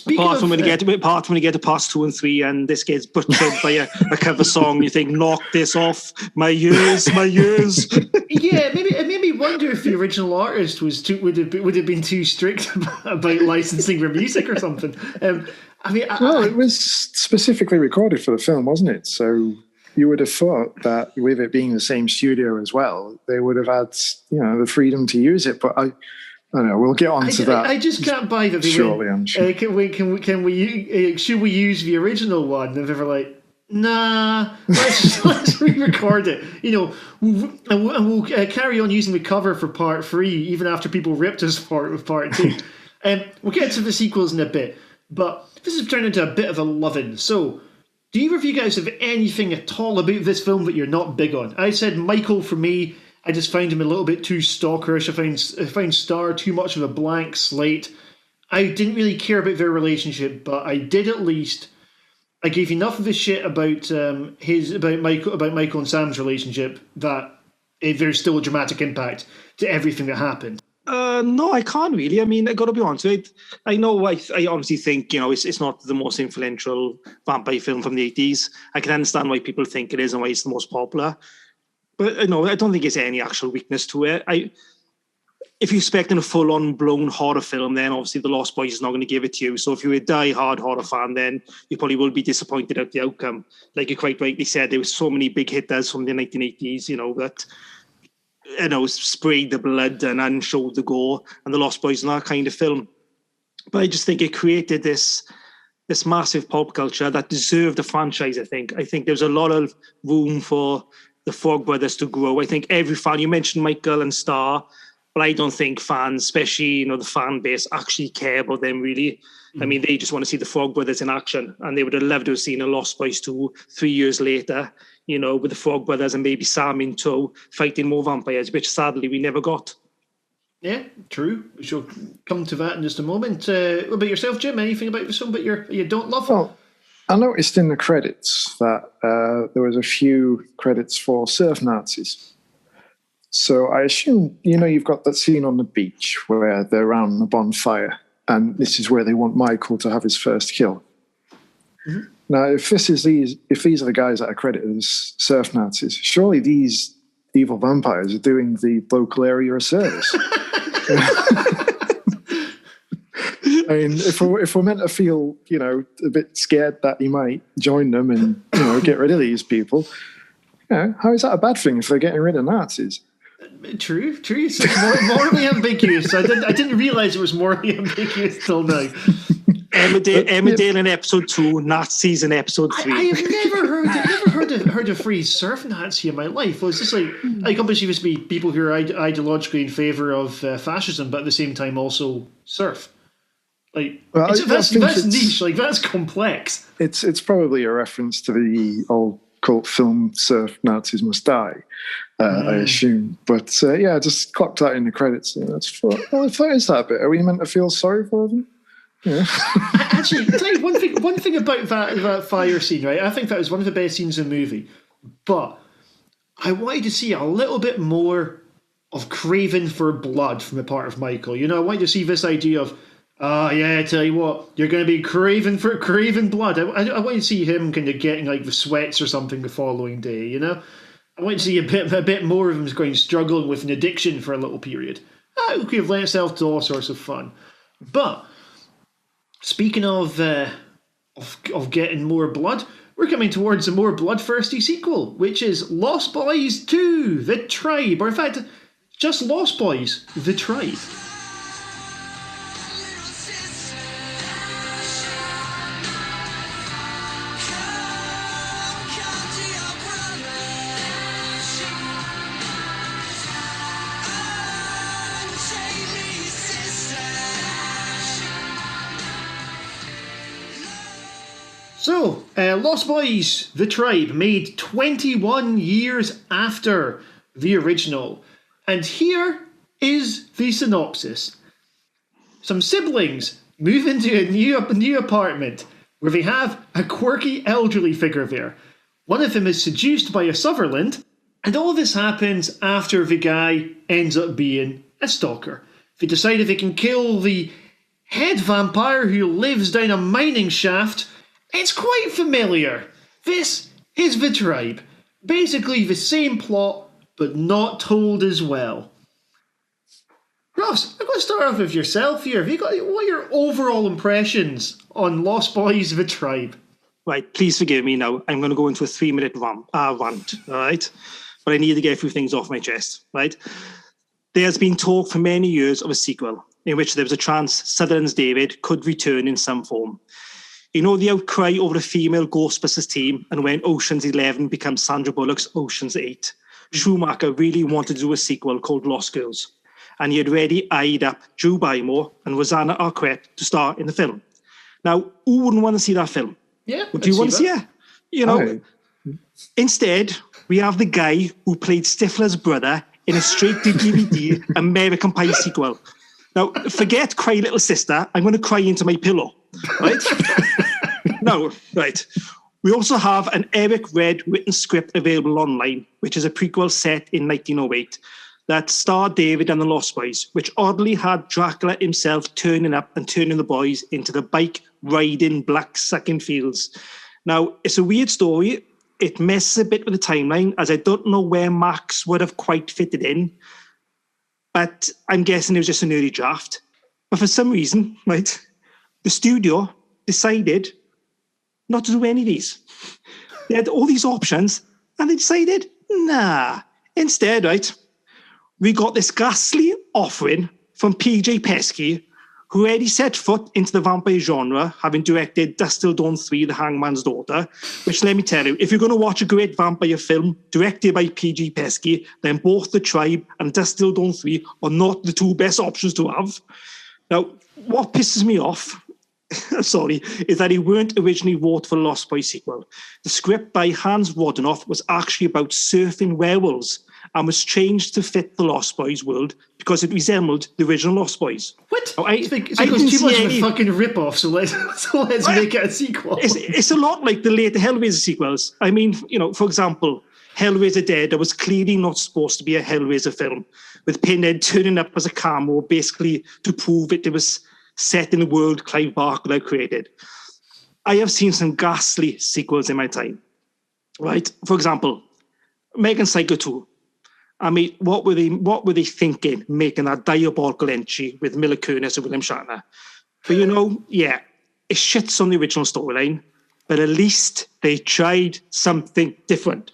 Apart from when you get to parts 2 and 3 and this gets butchered by a cover song, you think, knock this off, my ears. Yeah, it made me wonder if the original artist would have been too strict about licensing their music or something. It was specifically recorded for the film, wasn't it? So you would have thought that with it being the same studio as well, they would have had the freedom to use it. But I don't know. We'll get on to that. I just can't buy that. Surely, I'm sure. Can we should we use the original one? And they were like, nah, let's re-record it. And we'll carry on using the cover for part 3, even after people ripped us for it with part 2. We'll get to the sequels in a bit, but this has turned into a bit of a lovin'. So, do either of you guys have anything at all about this film that you're not big on? I said Michael for me. I just found him a little bit too stalkerish. I found Star too much of a blank slate. I didn't really care about their relationship, but I did at least. I gave enough of a shit about Michael and Sam's relationship that there's still a dramatic impact to everything that happened. No, I can't really. I mean, I got to be honest. I know. I honestly think it's not the most influential vampire film from the 80s. I can understand why people think it is and why it's the most popular. But I don't think there's any actual weakness to it. If you're expecting a full-on blown horror film, then obviously The Lost Boys is not going to give it to you. So if you're a die-hard horror fan, then you probably will be disappointed at the outcome. Like you quite rightly said, there were so many big hitters from the 1980s, that sprayed the blood and showed the gore, and The Lost Boys is not that kind of film. But I just think it created this massive pop culture that deserved a franchise. I think there's a lot of room for the Frog Brothers to grow. I think every fan, you mentioned Michael and Star, but I don't think fans, especially the fan base, actually care about them really. I mean, they just want to see the Frog Brothers in action, and they would have loved to have seen a Lost Boys 2 3 years later, with the Frog Brothers and maybe Sam in tow fighting more vampires, which sadly we never got. Yeah, true. We shall come to that in just a moment. What about yourself, Jim? Anything about this film that you don't love? Well, I noticed in the credits that there was a few credits for surf Nazis. So I assume, you've got that scene on the beach where they're around the bonfire, and this is where they want Michael to have his first kill. Mm-hmm. Now, if these are the guys that are credited as surf Nazis, surely these evil vampires are doing the local area a service. I mean, if we're meant to feel, a bit scared that he might join them and, get rid of these people, how is that a bad thing if they're getting rid of Nazis? True. It's morally ambiguous. I didn't realise it was morally ambiguous till now. Emmerdale in episode 2, Nazis in episode 3. I have never heard of phrase surf Nazi in my life. Well, it's just like obviously this be people who are ideologically in favour of fascism, but at the same time also surf. That's niche. That's complex. It's probably a reference to the old cult film "Surf Nazis Must Die," I assume. But I just clocked that in the credits. If that is that bit, are we meant to feel sorry for them? Yeah. Actually, I'll tell you one thing about that fire scene, right? I think that was one of the best scenes in the movie. But I wanted to see a little bit more of craving for blood from the part of Michael. I wanted to see this idea of, I tell you what, you're going to be craving blood. I want to see him kind of getting like the sweats or something the following day, I want to see a bit more of him struggling with an addiction for a little period. It could have lent itself to all sorts of fun. But speaking of getting more blood, we're coming towards a more bloodthirsty sequel, which is Lost Boys 2, The Tribe, or in fact, just Lost Boys, The Tribe. So, Lost Boys, The Tribe, made 21 years after the original. And here is the synopsis. Some siblings move into a new apartment where they have a quirky elderly figure there. One of them is seduced by a Sutherland, and all this happens after the guy ends up being a stalker. They decide if they can kill the head vampire who lives down a mining shaft. It's quite familiar. This is The Tribe. Basically the same plot, but not told as well. Ross, I'm going to start off with yourself here. What are your overall impressions on Lost Boys, The Tribe? Right, please forgive me now. I'm going to go into a 3-minute rant, all right? But I need to get a few things off my chest, right? There's been talk for many years of a sequel in which there was a chance Sutherland's David could return in some form. You know the outcry over the female Ghostbusters team and when Ocean's 11 becomes Sandra Bullock's Ocean's 8. Schumacher really wanted to do a sequel called Lost Girls. And he had already eyed up Drew Barrymore and Rosanna Arquette to star in the film. Now, who wouldn't want to see that film? Yeah. Would you want to see it? You know, instead, we have the guy who played Stifler's brother in a straight-to-DVD American Pie sequel. Now, forget Cry Little Sister. I'm going to cry into my pillow. Right? No, right. We also have an Eric Red written script available online, which is a prequel set in 1908 that starred David and the Lost Boys, which oddly had Dracula himself turning up and turning the boys into the bike-riding, black-sucking fields. Now, it's a weird story. It messes a bit with the timeline, as I don't know where Max would have quite fitted in, but I'm guessing it was just an early draft. But for some reason, right, the studio decided not to do any of these. They had all these options, and they decided, nah. Instead, right, we got this ghastly offering from PJ Pesky, who already set foot into the vampire genre, having directed Dusk Till Dawn 3, The Hangman's Daughter, which, let me tell you, if you're going to watch a great vampire film directed by PJ Pesky, then both The Tribe and Dusk Till Dawn 3 are not the two best options to have. Now, what pisses me off, sorry, is that he weren't originally wrote for Lost Boys sequel. The script by Hans Rodenoff was actually about surfing werewolves and was changed to fit the Lost Boys world because it resembled the original Lost Boys. What? Now, it's too much of a fucking rip-off, so let's make it a sequel. It's a lot like the later Hellraiser sequels. I mean, you know, for example, Hellraiser Dead, that was clearly not supposed to be a Hellraiser film, with Pinhead turning up as a cameo, basically to prove it was set in the world Clive Barker had created. I have seen some ghastly sequels in my time, right? For example, American Psycho 2. I mean, what were they thinking making that diabolical entry with Mila Kunis and William Shatner? But you know, yeah, it shits on the original storyline, but at least they tried something different.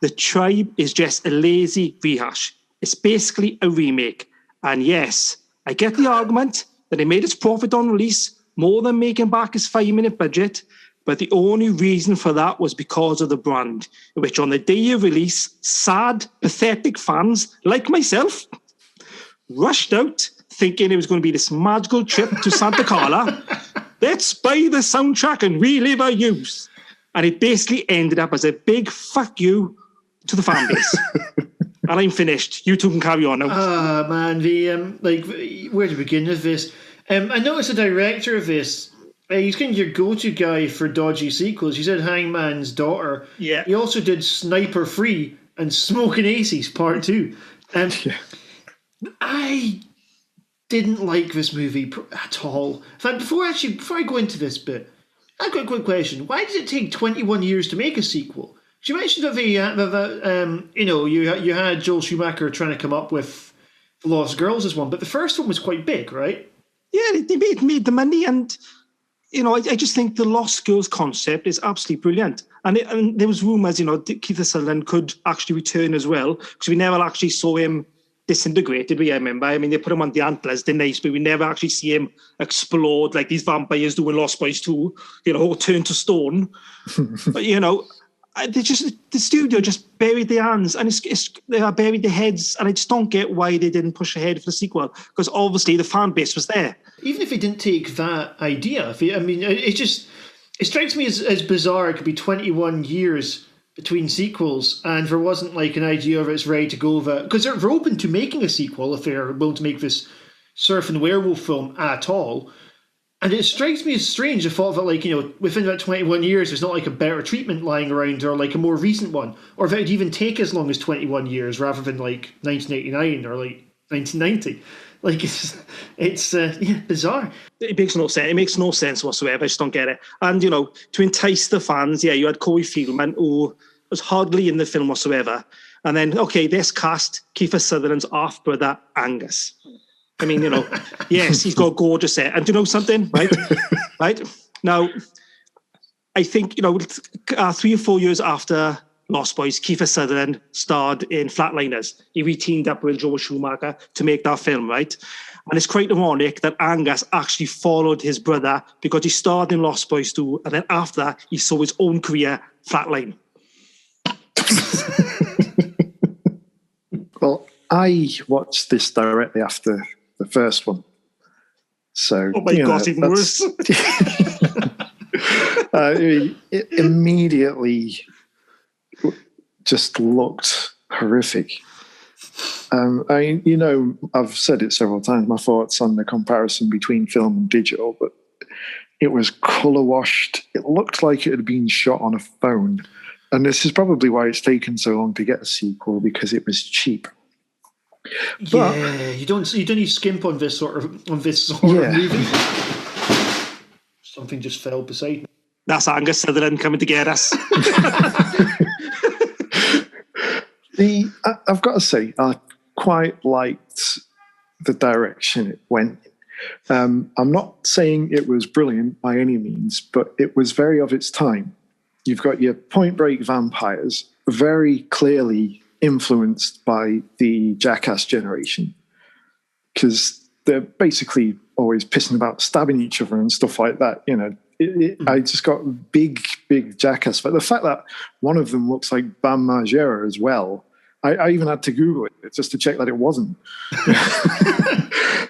The Tribe is just a lazy rehash. It's basically a remake. And yes, I get the argument that it made its profit on release more than making back its 5-minute budget, but the only reason for that was because of the brand, which on the day of release, sad, pathetic fans like myself rushed out thinking it was going to be this magical trip to Santa Carla. Let's buy the soundtrack and relive our youth. And it basically ended up as a big fuck you to the fan base. And I'm finished. You two can carry on now. Ah, man, where to begin with this? I noticed the director of this. He's kind of your go-to guy for dodgy sequels. You said Hangman's Daughter. Yeah. He also did Sniper 3 and Smoking Aces Part 2. I didn't like this movie at all. In fact, before I go into this bit, I've got a quick question. Why did it take 21 years to make a sequel? You mentioned that you had Joel Schumacher trying to come up with The Lost Girls as one, but the first one was quite big, right? Yeah, it made the money, and I just think the Lost Girls concept is absolutely brilliant. And there was rumours, Kiefer Sutherland could actually return as well, because we never actually saw him disintegrate, did we? I remember. I mean, they put him on the antlers, didn't they? But we never actually see him explode like these vampires do in Lost Boys 2, or turn to stone. But, the studio just buried their hands, and they are buried their heads, and I just don't get why they didn't push ahead for the sequel, because obviously the fan base was there. Even if they didn't take that idea, it strikes me as bizarre. It could be 21 years between sequels, and there wasn't like an idea of it's ready to go, because they're open to making a sequel if they're willing to make this surf and werewolf film at all. And it strikes me as strange the thought that, within that 21 years, there's not like a better treatment lying around, or like a more recent one, or if it would even take as long as 21 years rather than like 1989 or like 1990. Like, it's bizarre. It makes no sense. It makes no sense whatsoever. I just don't get it. And, to entice the fans, you had Corey Feldman, who was hardly in the film whatsoever. And then, okay, this cast, Kiefer Sutherland's half-brother, Angus. I mean, yes, he's got gorgeous hair. And do you know something, right? Right? Now, I think, 3 or 4 years after Lost Boys, Kiefer Sutherland starred in Flatliners. He re-teamed up with Joel Schumacher to make that film, right? And it's quite ironic that Angus actually followed his brother, because he starred in Lost Boys 2, and then after that, he saw his own career flatline. Well, I watched this directly after the first one. So, oh my God, even worse. It immediately just looked horrific. I've said it several times, my thoughts on the comparison between film and digital, but it was colour washed. It looked like it had been shot on a phone. And this is probably why it's taken so long to get a sequel, because it was cheap. But, you don't need to skimp on this sort of movie. Something just fell beside me. That's Angus Sutherland coming to get us. I've got to say, I quite liked the direction it went in. I'm not saying it was brilliant by any means, but it was very of its time. You've got your Point Break vampires, very clearly influenced by the Jackass generation, because they're basically always pissing about, stabbing each other and stuff like that. I just got big Jackass. But the fact that one of them looks like Bam Margera as well, I even had to Google it just to check that it wasn't.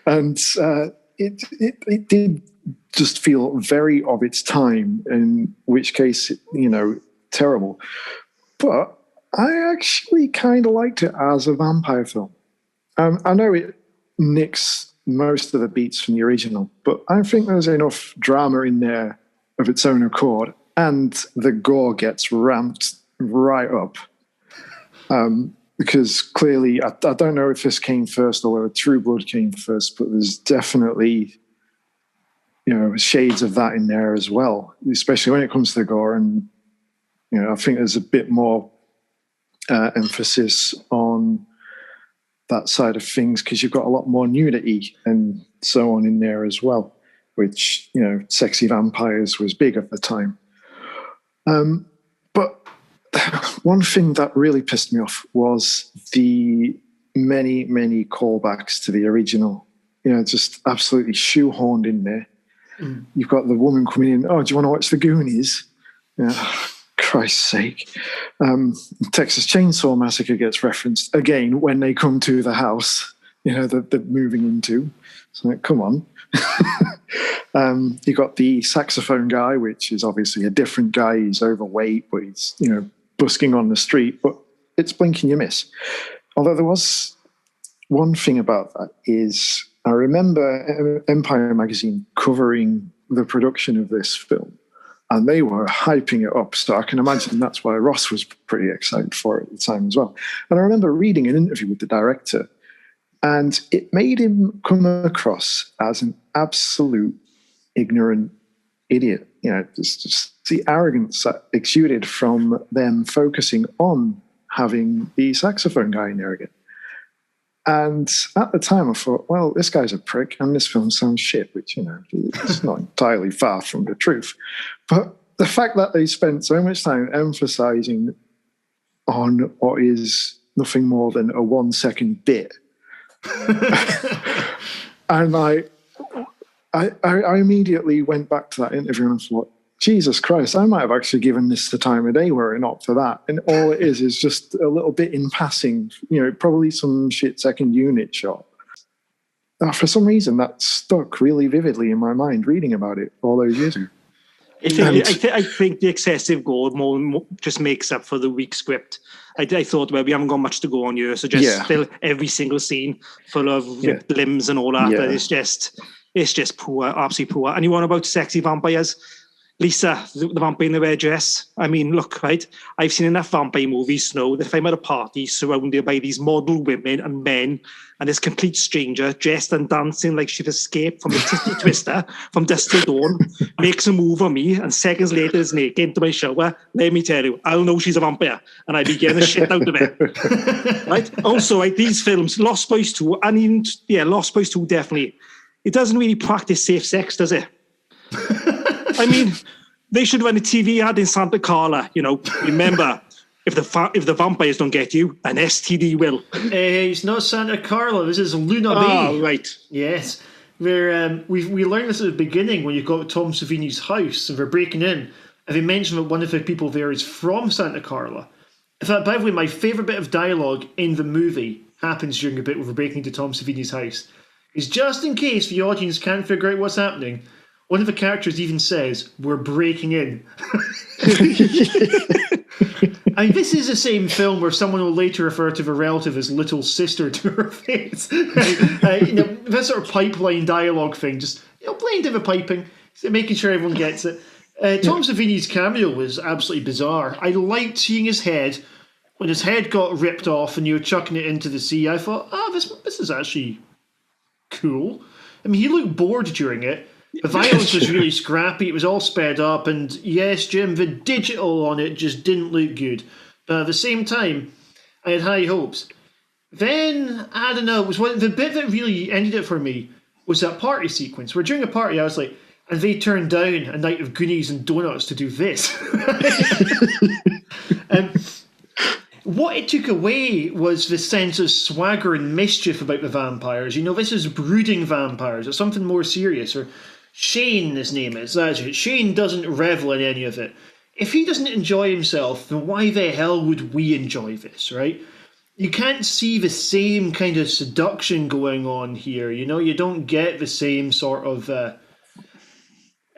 And it did just feel very of its time, in which case, terrible. But I actually kind of liked it as a vampire film. I know it nicks most of the beats from the original, but I think there's enough drama in there of its own accord, and the gore gets ramped right up. Because clearly, I don't know if this came first or whether True Blood came first, but there's definitely, shades of that in there as well, especially when it comes to the gore. And, I think there's a bit more emphasis on that side of things, because you've got a lot more nudity and so on in there as well, which, sexy vampires was big at the time. But one thing that really pissed me off was the many, many callbacks to the original, just absolutely shoehorned in there. Mm. You've got the woman coming in, oh, do you want to watch the Goonies? Christ's sake. Texas Chainsaw Massacre gets referenced again when they come to the house, that they're moving into. So, like, come on. You got the saxophone guy, which is obviously a different guy. He's overweight, but he's, busking on the street. But it's blink and you miss. Although there was one thing about that is I remember Empire magazine covering the production of this film, and they were hyping it up. So I can imagine that's why Ross was pretty excited for it at the time as well. And I remember reading an interview with the director, and it made him come across as an absolute ignorant idiot. Just the arrogance that exuded from them focusing on having the saxophone guy in there again. And at the time, I thought, well, this guy's a prick, and this film sounds shit, which, it's not entirely far from the truth. But the fact that they spent so much time emphasizing on what is nothing more than a 1-second bit, and I immediately went back to that interview and I thought, Jesus Christ, I might have actually given this the time of day were it not for that. And all it is just a little bit in passing, probably some shit second unit shot. For some reason, that stuck really vividly in my mind reading about it all those years ago. I think the excessive gore more just makes up for the weak script. I thought, well, we haven't got much to go on here, so just fill every single scene full of ripped limbs and all that. Yeah. It's just poor, absolutely poor. And you want about sexy vampires? Lisa, the vampire in the red dress. I mean, look, right? I've seen enough vampire movies to know that if I'm at a party surrounded by these model women and men and this complete stranger dressed and dancing like she'd escaped from a twisty twister from dusk till dawn makes a move on me and seconds later is naked into my shower, let me tell you, I'll know she's a vampire and I'd be getting the shit out of it. Right? Also, like these films, Lost Boys 2, and even, Lost Boys 2 definitely, it doesn't really practice safe sex, does it? I mean, they should run a TV ad in Santa Carla, remember, if the vampires don't get you, an STD will. It's not Santa Carla, this is Luna Bay. Oh, right. Yes. Where we learned this at the beginning when you got Tom Savini's house and they're breaking in, and they mentioned that one of the people there is from Santa Carla. In fact, by the way, my favourite bit of dialogue in the movie happens during the bit where we're breaking into Tom Savini's house. Is just in case the audience can't figure out what's happening, one of the characters even says, "We're breaking in." I mean, this is the same film where someone will later refer to the relative as little sister to her face. That sort of pipeline dialogue thing, just playing to the piping, making sure everyone gets it. Tom Savini's cameo was absolutely bizarre. I liked seeing his head. When his head got ripped off and you were chucking it into the sea, I thought, this is actually cool. I mean, he looked bored during it. The violence was really scrappy. It was all sped up. And yes, Jim, the digital on it just didn't look good. But at the same time, I had high hopes. Then, I don't know, the bit that really ended it for me was that party sequence, where during a party I was like, and they turned down a night of Goonies and donuts to do this. What it took away was the sense of swagger and mischief about the vampires. This is brooding vampires. It's something more serious. Or Shane, his name is. That's it. Shane doesn't revel in any of it. If he doesn't enjoy himself, then why the hell would we enjoy this, right? You can't see the same kind of seduction going on here. You don't get the same sort of,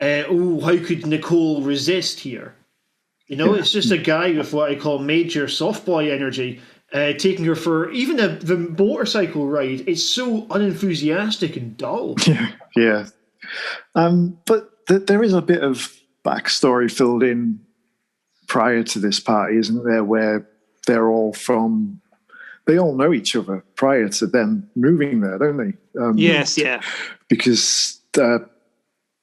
how could Nicole resist here? It's just a guy with what I call major soft boy energy, taking her for even the motorcycle ride. It's so unenthusiastic and dull. Yeah. But there is a bit of backstory filled in prior to this party, isn't there, where they all know each other prior to them moving there, don't they? Yes, yeah. Because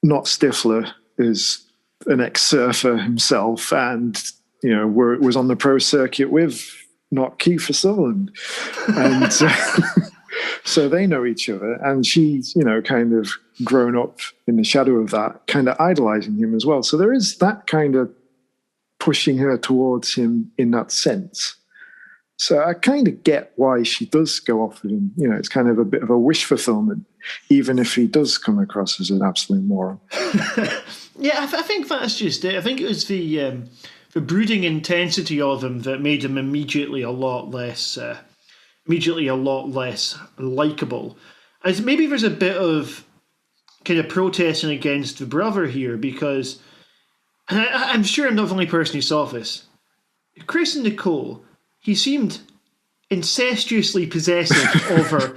Not Stifler is an ex-surfer himself and, was on the pro circuit with not Kiefer Sutherland. And so they know each other. And she's, kind of grown up in the shadow of that, kind of idolizing him as well. So there is that kind of pushing her towards him in that sense. So I kind of get why she does go off with him. It's kind of a bit of a wish fulfillment, even if he does come across as an absolute moron. Yeah, I think that's just it. I think it was the brooding intensity of him that made him immediately a lot less likable. As maybe there's a bit of kind of protesting against the brother here, because I'm sure I'm not the only person who saw this. Chris and Nicole, he seemed incestuously possessive of her.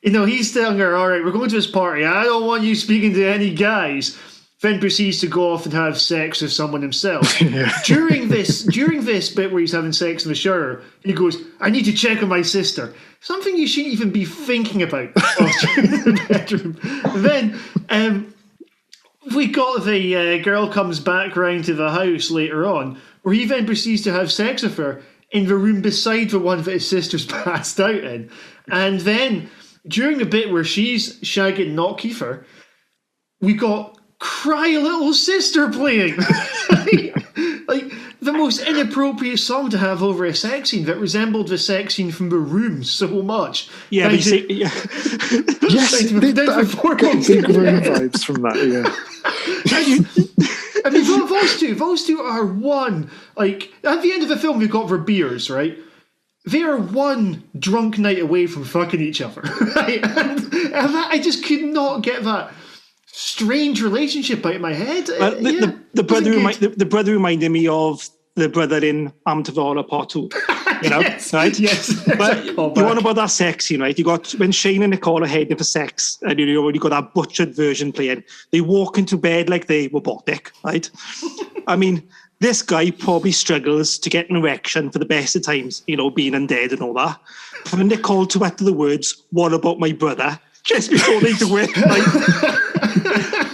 He's telling her, all right, we're going to this party. I don't want you speaking to any guys. Then proceeds to go off and have sex with someone himself. Yeah. During this bit where he's having sex in the shower, he goes, I need to check on my sister. Something you shouldn't even be thinking about in the bedroom. And then we got the girl comes back round to the house later on, where he then proceeds to have sex with her in the room beside the one that his sister's passed out in. And then during the bit where she's shagging Not Kiefer, we got Cry Little Sister playing. like the most inappropriate song to have over a sex scene that resembled the sex scene from The Room so much. Yeah, but you yes, I got big Room vibes from that, I mean, those two are one. Like, at the end of the film, we've got their beers, right? They are one drunk night away from fucking each other, right? And I just could not get that strange relationship out of my head. The brother reminded me of the brother in Amityville Part 2. You know, yes, right? Yes. But you want about that sex scene, right? You got when Shane and Nicole are heading for sex, and you already got that butchered version playing. They walk into bed like they were Botic, right? I mean, this guy probably struggles to get an erection for the best of times, you know, being undead and all that. For Nicole to utter the words, "What about my brother?" just before they do it, right?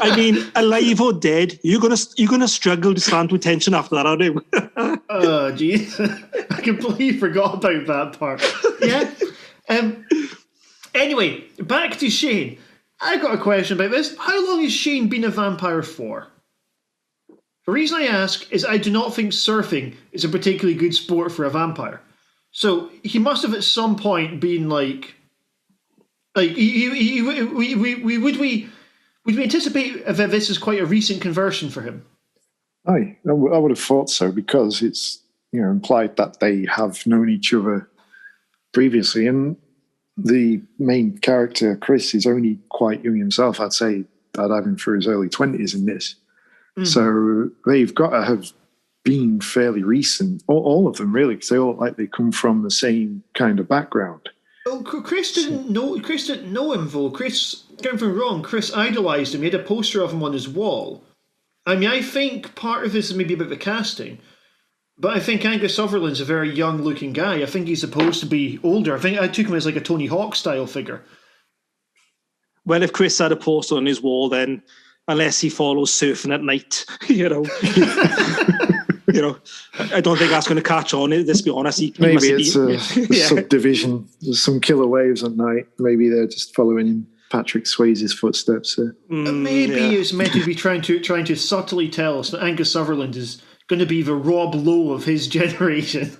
I mean, alive or dead, you're gonna struggle to stand to attention after that, aren't you? Oh, jeez. I completely forgot about that part. Yeah. Anyway, back to Shane. I got a question about this. How long has Shane been a vampire for? The reason I ask is I do not think surfing is a particularly good sport for a vampire. So he must have at some point been like would we anticipate that this is quite a recent conversion for him? I would have thought so, because it's, you know, implied that they have known each other previously, and the main character Chris is only quite young himself. I'd say I'd have him through his early 20s in this. Mm-hmm. So they've got to have been fairly recent, all of them really, because they all like they come from the same kind of background. Well, Chris didn't know him though. Chris, get me wrong, Chris idolised him. He had a poster of him on his wall. I mean, I think part of this is maybe about the casting, but I think Angus Sutherland's a very young-looking guy. I think he's supposed to be older. I think I took him as like a Tony Hawk style figure. Well, if Chris had a poster on his wall, then unless he follows surfing at night, you know. You know, I don't think that's going to catch on. Let's be honest. Maybe it's a subdivision. There's some killer waves at night. Maybe they're just following in Patrick Swayze's footsteps. Maybe it's meant to be trying to subtly tell us that Angus Sutherland is going to be the Rob Lowe of his generation.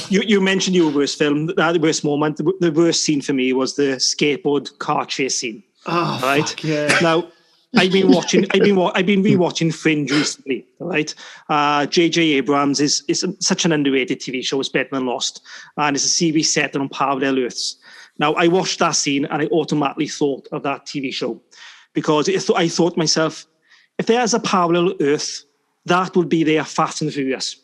You mentioned your worst film. The worst moment. The worst scene for me was the skateboard car chase scene. Oh, right. Fuck yeah. Now, I've been rewatching Fringe recently, right? J.J. Abrams is such an underrated TV show. It's better than Lost, and it's a series set on parallel Earths. Now, I watched that scene and I automatically thought of that TV show, because I thought to myself, if there's a parallel Earth, that would be their Fast and the Furious.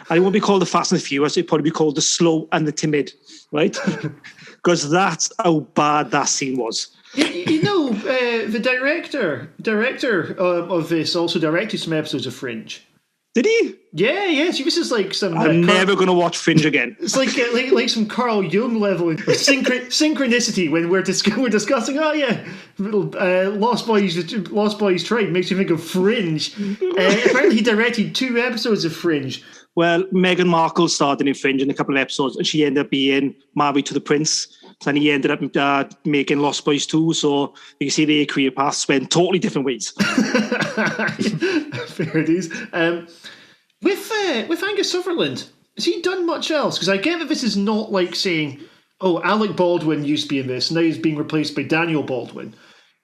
And it won't be called the Fast and the Furious. It'd probably be called the Slow and the Timid, right? Because that's how bad that scene was. You know, the director of this also directed some episodes of Fringe. Did he? Yeah. So this is like some. I'm never going to watch Fringe again. It's like some Carl Jung level synchronicity when we're discussing. Oh yeah, little Lost Boys Tribe makes you think of Fringe. Apparently, he directed 2 episodes of Fringe. Well, Meghan Markle started in Fringe in a couple of episodes, and she ended up being married to the prince. And he ended up making Lost Boys 2, so you see their career paths went totally different ways. Fair dues. With Angus Sutherland, has he done much else? Because I get that this is not like saying, oh, Alec Baldwin used to be in this, now he's being replaced by Daniel Baldwin.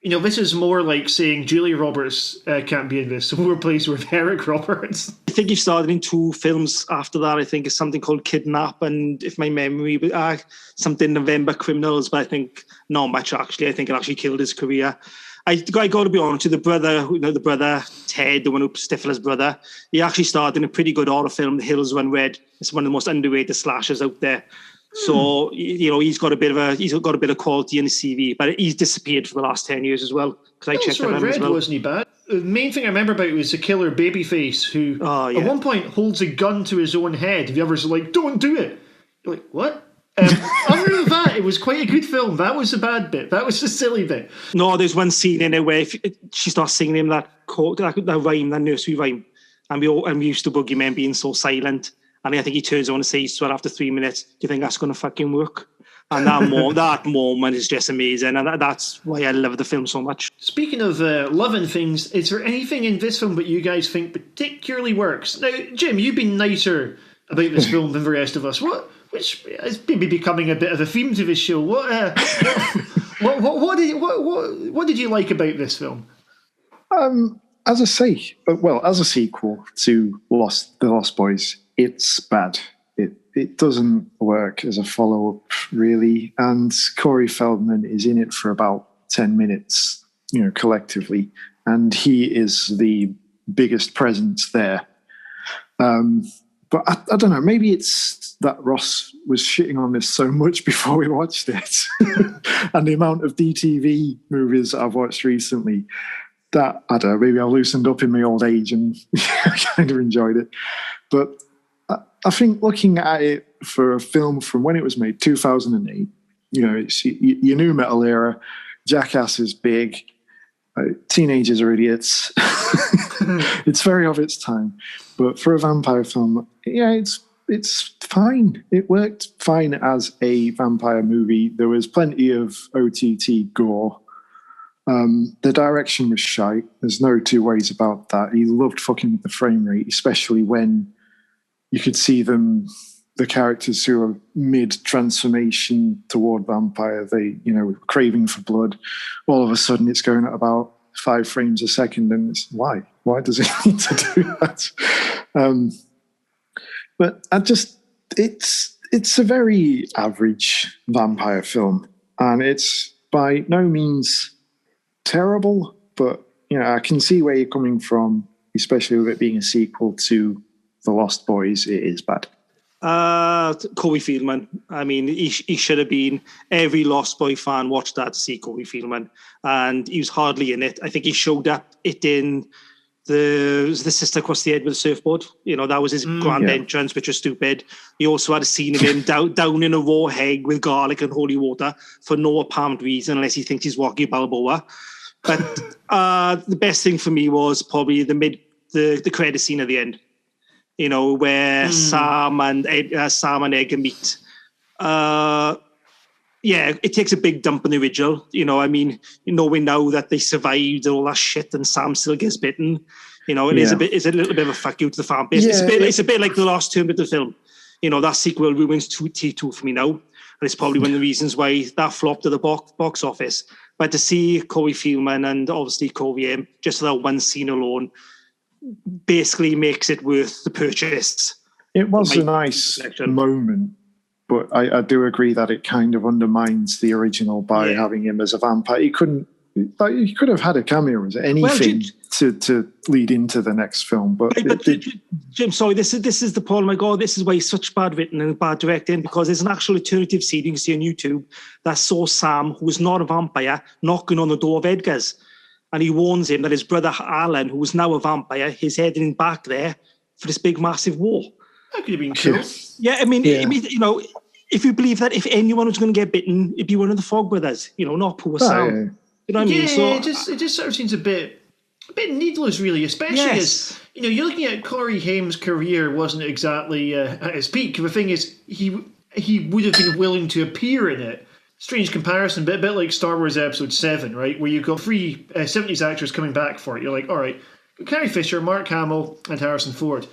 You know, this is more like saying Julia Roberts can't be in this, so we'll replace her with Eric Roberts. I think he started in 2 films after that. I think it's something called Kidnap, and if my memory, something November Criminals, but I think not much actually. I think it actually killed his career. I got to be honest with the brother Ted, the one who Stifler's brother. He actually starred in a pretty good horror film, The Hills Run Red. It's one of the most underrated slashers out there. So he's got a bit of quality in his CV, but he's disappeared for the last 10 years as well. Because I checked him as well. Wasn't he bad? The main thing I remember about it was the killer babyface who, at one point, holds a gun to his own head. The others are like, "Don't do it." You're like, what? Other than that, it was quite a good film. That was the bad bit. That was the silly bit. No, there's one scene in it where she starts singing him that rhyme, that nursery rhyme, and we used to Boogeyman being so silent. And I think he turns around and says to her after 3 minutes, "Do you think that's going to fucking work?" And that moment is just amazing, and that's why I love the film so much. Speaking of loving things, is there anything in this film that you guys think particularly works? Now, Jim, you've been nicer about this film than the rest of us. Which is maybe becoming a bit of a theme to this show. What did you like about this film? As I say, as a sequel to The Lost Boys, it's bad. It doesn't work as a follow-up, really. And Corey Feldman is in it for about 10 minutes, collectively. And he is the biggest presence there. But I don't know, maybe it's that Ross was shitting on this so much before we watched it. And the amount of DTV movies I've watched recently that, I don't know, maybe I loosened up in my old age and kind of enjoyed it. But I think looking at it for a film from when it was made, 2008, it's your new metal era, Jackass is big, teenagers are idiots. It's very of its time. But for a vampire film, it's fine. It worked fine as a vampire movie. There was plenty of OTT gore. The direction was shite. There's no two ways about that. He loved fucking with the frame rate, especially when you could see the characters who are mid-transformation toward vampire, they, craving for blood. All of a sudden it's going at about 5 frames a second, and it's why? Why does it need to do that? But it's a very average vampire film, and it's by no means terrible, but I can see where you're coming from, especially with it being a sequel to The Lost Boys. It is bad. Corey Feldman. I mean, he should have been. Every Lost Boy fan watched that to see Corey Feldman, and he was hardly in it. I think he showed up in the sister across the head with a surfboard. That was his grand entrance, which was stupid. He also had a scene of him down in a raw egg with garlic and holy water for no apparent reason, unless he thinks he's Rocky Balboa. But the best thing for me was probably the credit scene at the end. Where Sam and Edgar meet. It takes a big dump in the original. We know that they survived all that shit, and Sam still gets bitten. It's a little bit of a fuck you to the fan base. Yeah, it's a bit like the last term of the film. That sequel ruins T2 for me now, and it's probably one of the reasons why that flopped at the box office. But to see Corey Feldman and obviously Corey just for that one scene alone, basically makes it worth the purchase. It was a nice moment, but I do agree that it kind of undermines the original by having him as a vampire. He could have had a cameo as anything to lead into the next film. But Jim, sorry, this is the problem. My God, this is why he's such bad written and bad directing, because there's an actual alternative scene you can see on YouTube that saw Sam, who was not a vampire, knocking on the door of Edgar's. And he warns him that his brother Alan, who was now a vampire, is heading back there for this big, massive war. That could have been cool. Yeah, I mean, if you believe that if anyone was going to get bitten, it'd be one of the Frog Brothers, not poor Sam. You know what I mean? So, it just sort of seems a bit needless, really, especially as, you're looking at Corey Haim's career wasn't exactly at his peak. The thing is, he would have been willing to appear in it. Strange comparison, but a bit like Star Wars Episode 7, right? Where you've got 3 70s actors coming back for it. You're like, all right, Carrie Fisher, Mark Hamill, and Harrison Ford.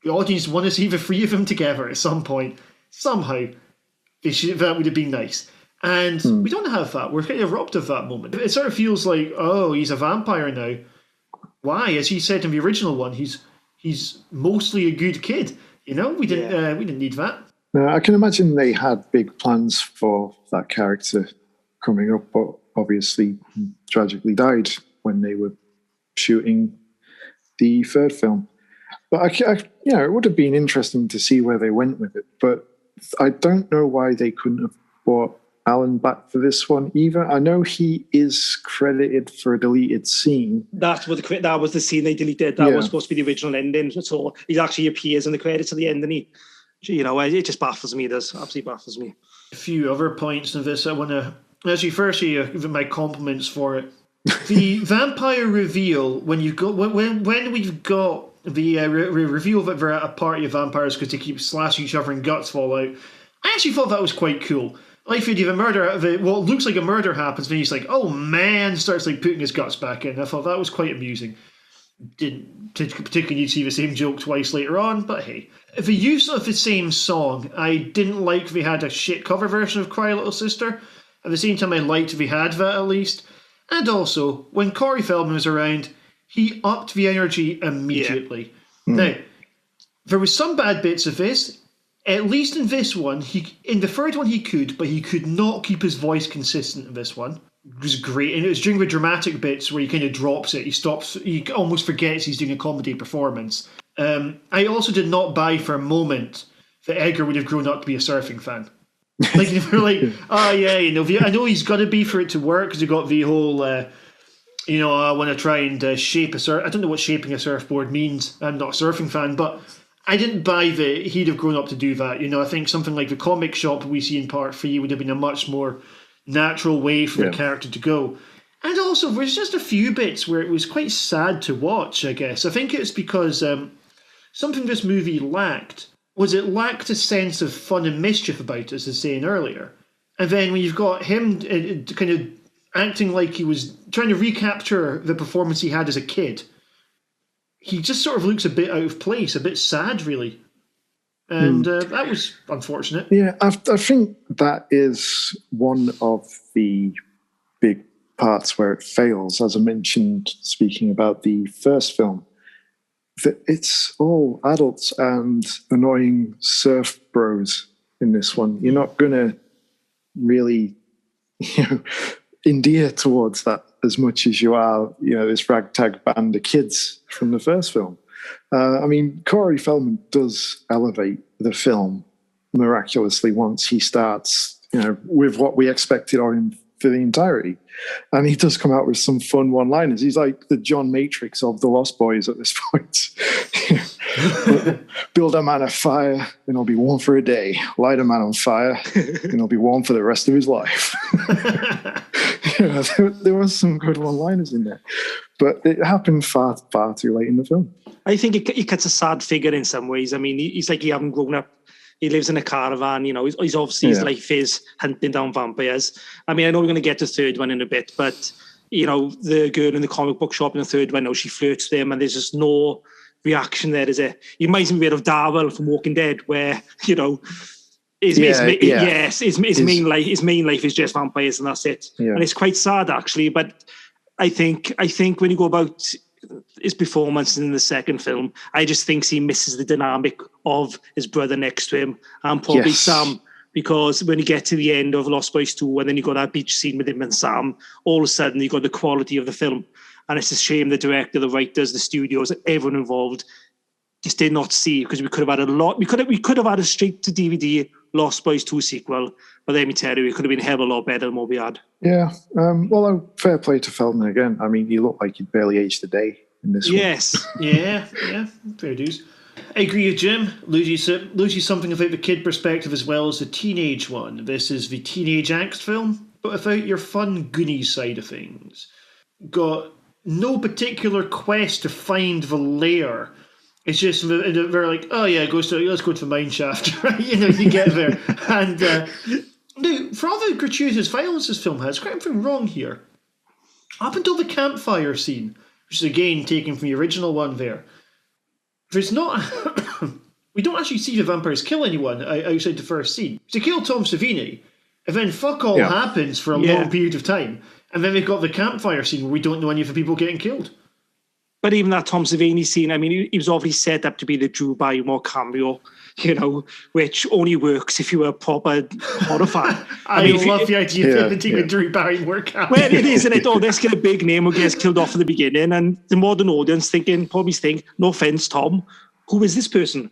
The audience want to see the 3 of them together at some point. Somehow, that would have been nice. And we don't have that. We're kind of robbed of that moment. It sort of feels like, oh, he's a vampire now. Why? As he said in the original one, he's mostly a good kid. We didn't need that. No, I can imagine they had big plans for that character coming up, but obviously tragically died when they were shooting the 3rd film. But it would have been interesting to see where they went with it. But I don't know why they couldn't have brought Alan back for this one either. I know he is credited for a deleted scene. That was the scene they deleted. That was supposed to be the original ending. So he actually appears in the credits at the end, and it just baffles me. This absolutely baffles me. A few other points of this I want to actually firstly give my compliments for it. The vampire reveal when we've got the reveal that they're at a party of vampires because they keep slashing each other and guts fall out. I actually thought that was quite cool. Like if you have a murder out of it, well, it looks like a murder happens, then he's like, oh man, starts like putting his guts back in. I thought that was quite amusing. Didn't particularly need to see the same joke twice later on, but hey. The use of the same song, I didn't like they had a shit cover version of Cry Little Sister. At the same time, I liked they had that at least. And also, when Corey Feldman was around, he upped the energy immediately. Yeah. Now, there was some bad bits of this. At least in this one, in the third one he could, but he could not keep his voice consistent in this one. It was great, and it was during the dramatic bits where he kind of drops it. He almost forgets he's doing a comedy performance. I also did not buy for a moment that Edgar would have grown up to be a surfing fan. Like, they were like, oh yeah, I know he's got to be for it to work, because he got the whole, I want to try and shape a surf. I don't know what shaping a surfboard means. I'm not a surfing fan, but I didn't buy that he'd have grown up to do that. I think something like the comic shop we see in part 3 would have been a much more natural way for the character to go. And also, there's just a few bits where it was quite sad to watch, I guess. I think it's because something this movie lacked was it lacked a sense of fun and mischief about it, as I was saying earlier. And then when you've got him kind of acting like he was trying to recapture the performance he had as a kid, he just sort of looks a bit out of place, a bit sad, really. And that was unfortunate. Yeah, I think that is one of the big parts where it fails, as I mentioned, speaking about the first film. It's all adults and annoying surf bros in this one. You're not going to really, endear towards that as much as you are, this ragtag band of kids from the first film. Corey Feldman does elevate the film miraculously once he starts, with what we expected of him for the entirety. And he does come out with some fun one-liners. He's like the John Matrix of the Lost Boys at this point. Build a man a fire, and he'll be warm for a day. Light a man on fire, and he'll be warm for the rest of his life. There was some good one-liners in there. But it happened far, far too late in the film. I think he cuts a sad figure in some ways. He's like he hasn't grown up. He lives in a caravan, he's obviously his life is hunting down vampires. I know we're going to get to the third one in a bit, but, the girl in the comic book shop in the third one, she flirts with him and there's just no reaction there, is it? He reminds me a bit of Darwell from Walking Dead, where, his main life is just vampires and that's it. Yeah. And it's quite sad, actually, but I think when you go about his performance in the second film, I just think he misses the dynamic of his brother next to him and probably Sam, because when you get to the end of Lost Boys 2 and then you got that beach scene with him and Sam, all of a sudden you got the quality of the film, and it's a shame the director, the writers, the studios, everyone involved just did not see, because we could have had a lot. We could have had a straight to DVD Lost Boys 2 sequel, but let me tell you, it could have been a hell of a lot better than what we had. Yeah. Well, fair play to Feldman again. He looked like he'd barely aged a day in this one. Yes. Yeah. Fair dues. I agree with Jim. Lucy's something about the kid perspective as well as the teenage one. This is the teenage angst film, but without your fun Goonies side of things. Got no particular quest to find the lair. It's just they're like, oh yeah, let's go to the mine shaft, right? You get there. And now, for all the gratuitous violence this film has, quite anything wrong here. Up until the campfire scene, which is again taken from the original one there's not... we don't actually see the vampires kill anyone outside the first scene. They kill Tom Savini, and then fuck all happens for a long period of time. And then they've got the campfire scene where we don't know any of the people getting killed. But even that Tom Savini scene, he was obviously set up to be the Drew Barrymore cameo, which only works if you were a proper horror fan. I love the idea of taking a Drew Barrymore cameo. Well, it is, and let's get a big name who gets killed off at the beginning, and the modern audience probably think, no offense, Tom, who is this person?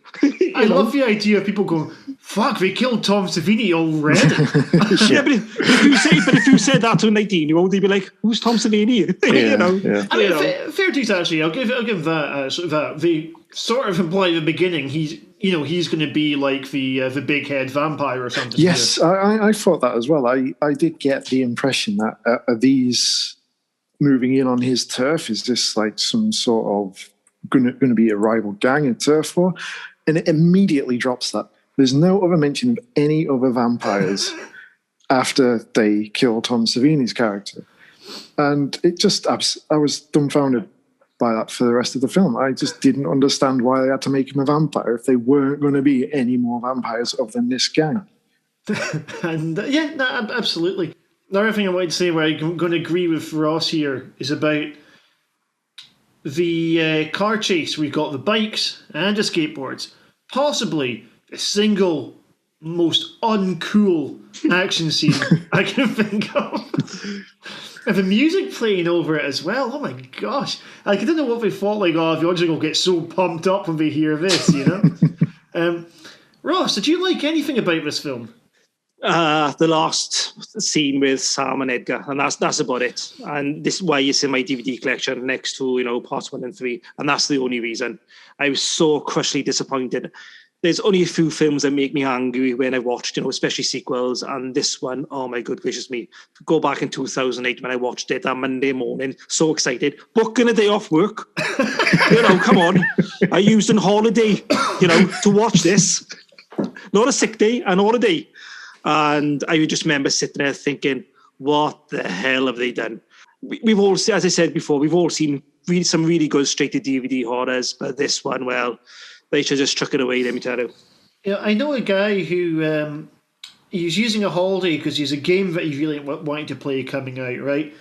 I love the idea of people going, fuck, they killed Tom Savini already. Yeah, but if you said that to a 19-year-old, they'd be like, who's Tom Savini? Fair dues, actually. I'll give that. They sort of imply at the beginning he's going to be like the big head vampire or something. Yes, I thought that as well. I did get the impression that these moving in on his turf is just like some sort of going to be a rival gang in turf war, and it immediately drops that. There's no other mention of any other vampires after they killed Tom Savini's character. And it just, I was dumbfounded by that for the rest of the film. I just didn't understand why they had to make him a vampire if they weren't going to be any more vampires other than this gang. And yeah, no, absolutely. Another thing I wanted to say where I'm going to agree with Ross here is about the car chase. We've got the bikes and the skateboards. Possibly the single most uncool action scene I can think of. And the music playing over it as well. Oh my gosh. I don't know what they thought, like, oh, the audience will get so pumped up when they hear this, you know? Ross, did you like anything about this film? The last scene with Sam and Edgar, and that's about it. And this is why it's in my DVD collection next to, you know, parts 1 and 3. And that's the only reason. I was so crushingly disappointed. There's only a few films that make me angry when I watched, you know, especially sequels. And this one, oh my good gracious me. Go back in 2008 when I watched it that Monday morning, so excited, booking a day off work. You know, come on. I used a holiday, you know, to watch this. Not a sick day, an holiday. And I just remember sitting there thinking, what the hell have they done? We've all, as I said before, we've all seen some really good straight-to-DVD horrors, but this one, well, they should just chuck it away, let me tell you. Yeah, I know a guy who he's using a holiday because he's a game that he really wanted to play coming out, right?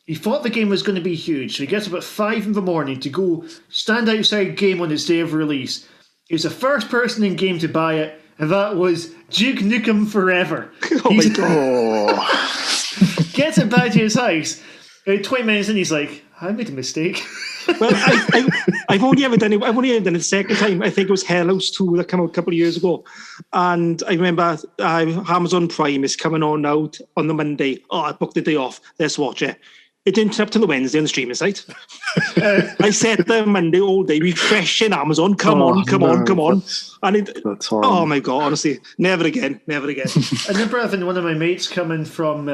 He thought the game was going to be huge, so he gets up at 5 a.m. to go stand outside game on its day of release. He was the first person in game to buy it, and that was Duke Nukem Forever. Oh my God. Gets it back to his house. 20 minutes in, he's like, I made a mistake. Well, I've only ever done it. I've only ever done it the second time. I think it was Hell House 2 that came out a couple of years ago. And I remember Amazon Prime is coming on out on the Monday. Oh, I booked the day off. Let's watch it. It didn't turn up till the Wednesday on the streaming site. I sat there Monday all day, refreshing Amazon. Come on. And that's horrible. Oh my God, honestly, never again. I remember having one of my mates coming from...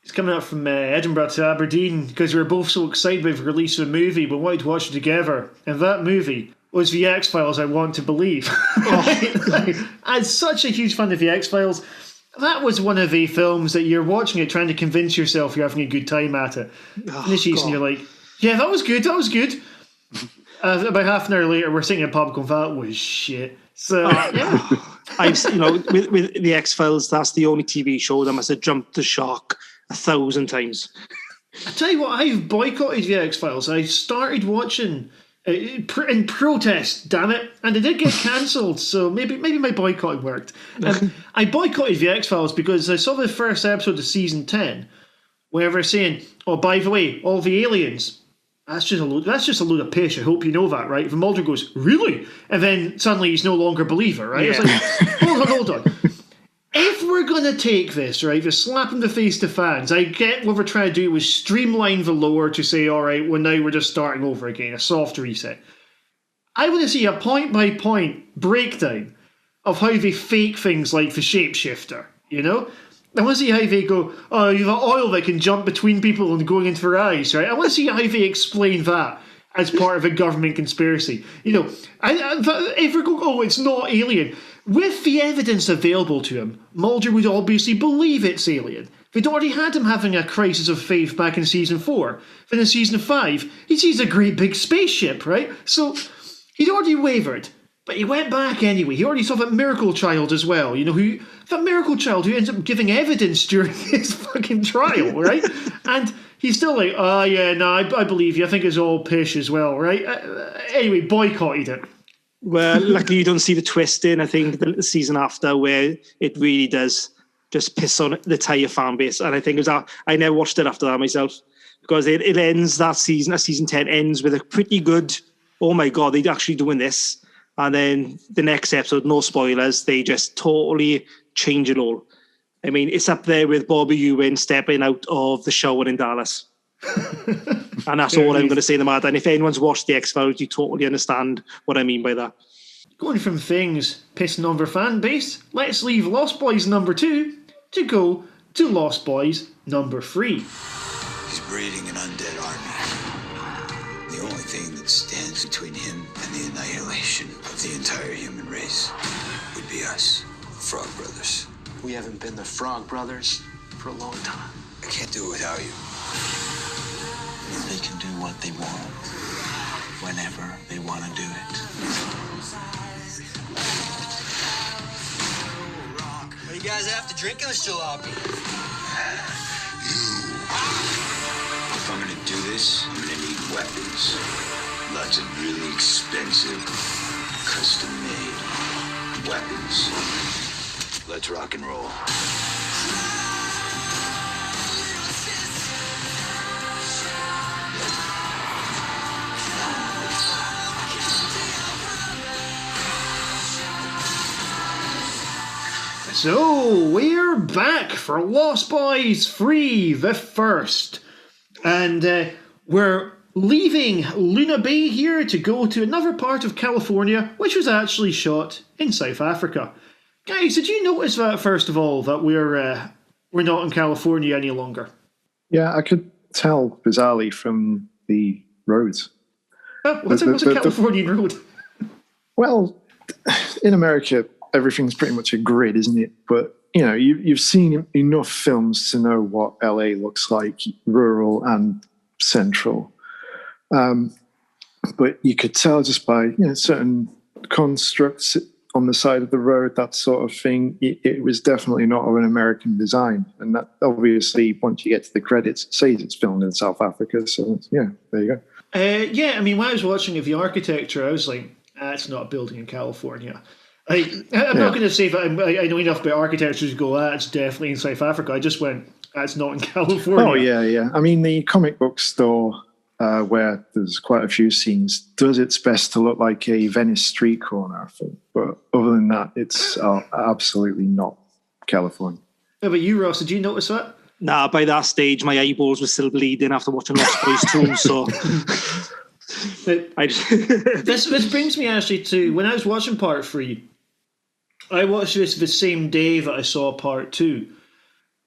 He's coming up from Edinburgh to Aberdeen because we were both so excited about the release of a movie, but wanted to watch it together. And that movie was The X-Files, I want to believe. I'm such a huge fan of The X-Files. That was one of the films that you're watching it trying to convince yourself you're having a good time at it. Finish and you're like, yeah, that was good. About half an hour later, we're sitting in a pub going, that was shit. So, yeah. I've, you know, with The X-Files, that's the only TV show that must have jumped the shark 1,000 times. I tell you what, I've boycotted The X-Files. I started watching in protest, damn it, and it did get cancelled, so maybe my boycott worked. I boycotted The X-Files because I saw the first episode of season 10 where they're saying, oh, by the way, all the aliens, that's just a load of pish, I hope you know that, right? The Mulder goes, really? And then suddenly he's no longer a believer, right? Yeah. It's like, hold on. If we're going to take this, right, the slap in the face to fans, I get what we're trying to do was streamline the lore to say, all right, well, now we're just starting over again, a soft reset. I want to see a point-by-point breakdown of how they fake things like the shapeshifter, you know? I want to see how they go, oh, you have oil that can jump between people and going into their eyes, right? I want to see how they explain that as part of a government conspiracy. You know, if we're going, oh, it's not alien... With the evidence available to him, Mulder would obviously believe it's alien. They'd already had him having a crisis of faith back in season 4. Then in season 5, he sees a great big spaceship, right? So he'd already wavered, but he went back anyway. He already saw that miracle child as well, you know, that miracle child who ends up giving evidence during his fucking trial, right? And he's still like, oh yeah, no, I believe you. I think it's all pish as well, right? Anyway, boycotted it. Well, luckily you don't see the twist in, I think, the season after, where it really does just piss on the entire fan base. And I think I never watched it after that myself, because it ends that season 10 ends with a pretty good, oh my God, they're actually doing this. And then the next episode, no spoilers, they just totally change it all. I mean, it's up there with Bobby Ewing stepping out of the shower in Dallas. And that's all I'm going to say to that. And if anyone's watched The X-Files, you totally understand what I mean by that. Going from things pissing on their fan base, let's leave Lost Boys number 2 to go to Lost Boys number 3. He's breeding an undead army. The only thing that stands between him and the annihilation of the entire human race would be us, Frog Brothers. We haven't been the Frog Brothers for a long time. I can't do it without you. They can do what they want, whenever they want to do it. What do you guys have to drink in this jalopy? If I'm gonna do this, I'm gonna need weapons. Lots of really expensive, custom-made weapons. Let's rock and roll. So, we're back for Lost Boys 3, the first. And we're leaving Luna Bay here to go to another part of California, which was actually shot in South Africa. Guys, did you notice that, first of all, that we're not in California any longer? Yeah, I could tell bizarrely from the roads. What's a Californian road? Well, in America, everything's pretty much a grid, isn't it? But, you know, you've seen enough films to know what LA looks like, rural and central. But you could tell just by, certain constructs on the side of the road, that sort of thing, it was definitely not of an American design. And that obviously, once you get to the credits, it says it's filmed in South Africa. So, yeah, there you go. Yeah, I mean, when I was watching the architecture, I was like, it's not a building in California. I'm not going to say that I know enough about architecture to go, it's definitely in South Africa. I just went, that's not in California. Oh, yeah. I mean, the comic book store, where there's quite a few scenes, does its best to look like a Venice street corner, I think. But other than that, it's absolutely not California. How about you, Ross? Did you notice that? Nah, by that stage, my eyeballs were still bleeding after watching Lost Boys 2, so... This brings me actually to, when I was watching part 3, I watched this the same day that I saw part 2.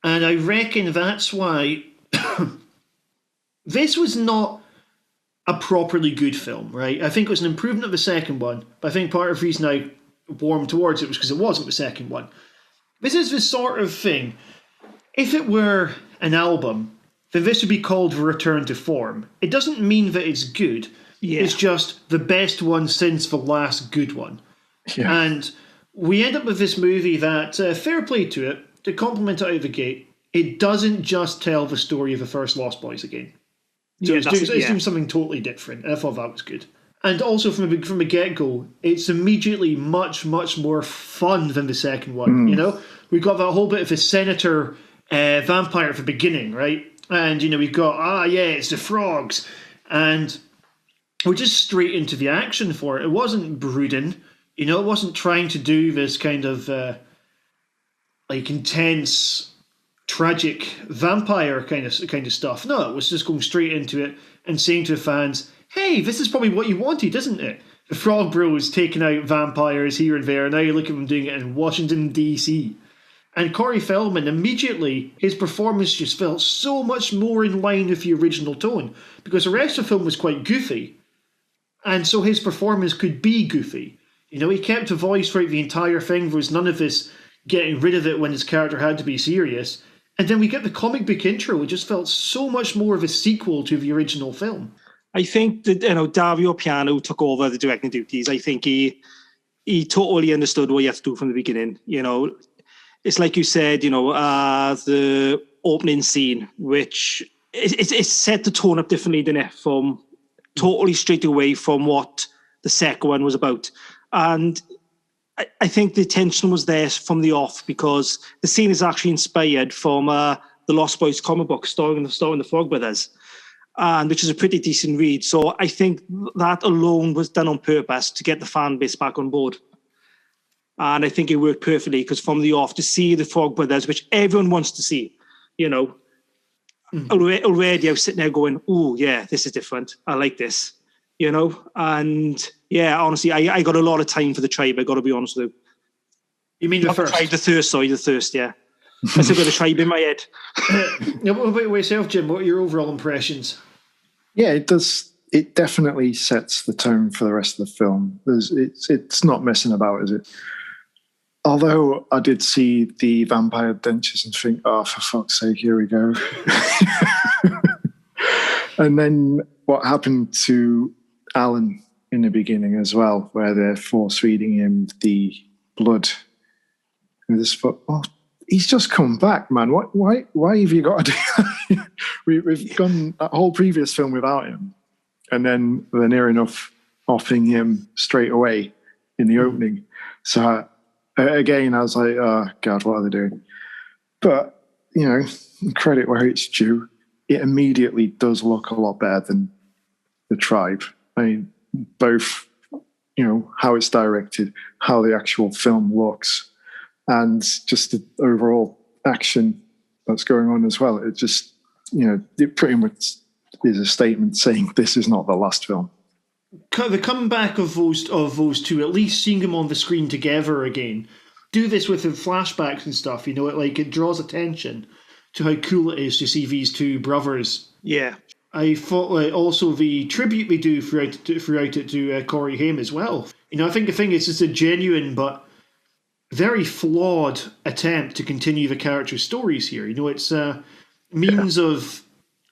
And I reckon that's why this was not a properly good film, right? I think it was an improvement of the second one, but I think part of the reason I warmed towards it was because it wasn't the second one. This is the sort of thing, if it were an album, then this would be called Return to Form. It doesn't mean that it's good. Yeah. It's just the best one since the last good one. Yeah. And we end up with this movie that, fair play to it, to compliment it out of the gate, it doesn't just tell the story of the first Lost Boys again. So it's doing something totally different. And I thought that was good. And also from the get-go, it's immediately much, much more fun than the second one. You know, we've got that whole bit of the senator vampire at the beginning, right? And, we've got, it's the frogs. And we're just straight into the action for it. It wasn't brooding. It wasn't trying to do this kind of intense, tragic vampire kind of stuff. No, it was just going straight into it and saying to the fans, hey, this is probably what you wanted, isn't it? The Frog Bros taking out vampires here and there, and now you look at them doing it in Washington, D.C. And Corey Feldman, immediately, his performance just felt so much more in line with the original tone, because the rest of the film was quite goofy, and so his performance could be goofy. He kept a voice throughout the entire thing. There was none of this getting rid of it when his character had to be serious. And then we get the comic book intro. It just felt so much more of a sequel to the original film. I think that Dario Piano took over the directing duties. I think he totally understood what you have to do from the beginning. It's like you said, the opening scene, which it's set the tone up differently than it, from totally straight away from what the second one was about. And I think the tension was there from the off, because the scene is actually inspired from the Lost Boys comic book starring the Frog Brothers, and which is a pretty decent read. So I think that alone was done on purpose to get the fan base back on board. And I think it worked perfectly, because from the off, to see the Frog Brothers, which everyone wants to see, already I was sitting there going, oh, yeah, this is different. I like this, And, yeah, honestly, I got a lot of time for the Tribe, I got to be honest with you. You mean the first? The Thirst, yeah. I still got the Tribe in my head. What about yourself, Jim? What are your overall impressions? Yeah, it does. It definitely sets the tone for the rest of the film. It's not messing about, is it? Although I did see the vampire dentures and think, oh, for fuck's sake, here we go. And then what happened to Alan in the beginning as well, where they're force feeding him the blood. And this thought, oh, he's just come back, man. Why have you got to do that? We've gone that whole previous film without him. And then they're near enough offing him straight away in the opening. So again, I was like, oh, God, what are they doing? But, you know, credit where it's due. It immediately does look a lot better than The Tribe. I mean, both, you know, how it's directed, how the actual film looks, and just the overall action that's going on as well. It just, you know, it pretty much is a statement saying this is not the last film. The comeback of those two, at least seeing them on the screen together again, do this with the flashbacks and stuff, you know, it draws attention to how cool it is to see these two brothers. Yeah. I thought also the tribute they do throughout it to Corey Haim as well. You know, I think the thing is it's a genuine but very flawed attempt to continue the character's stories here. You know, it's a means of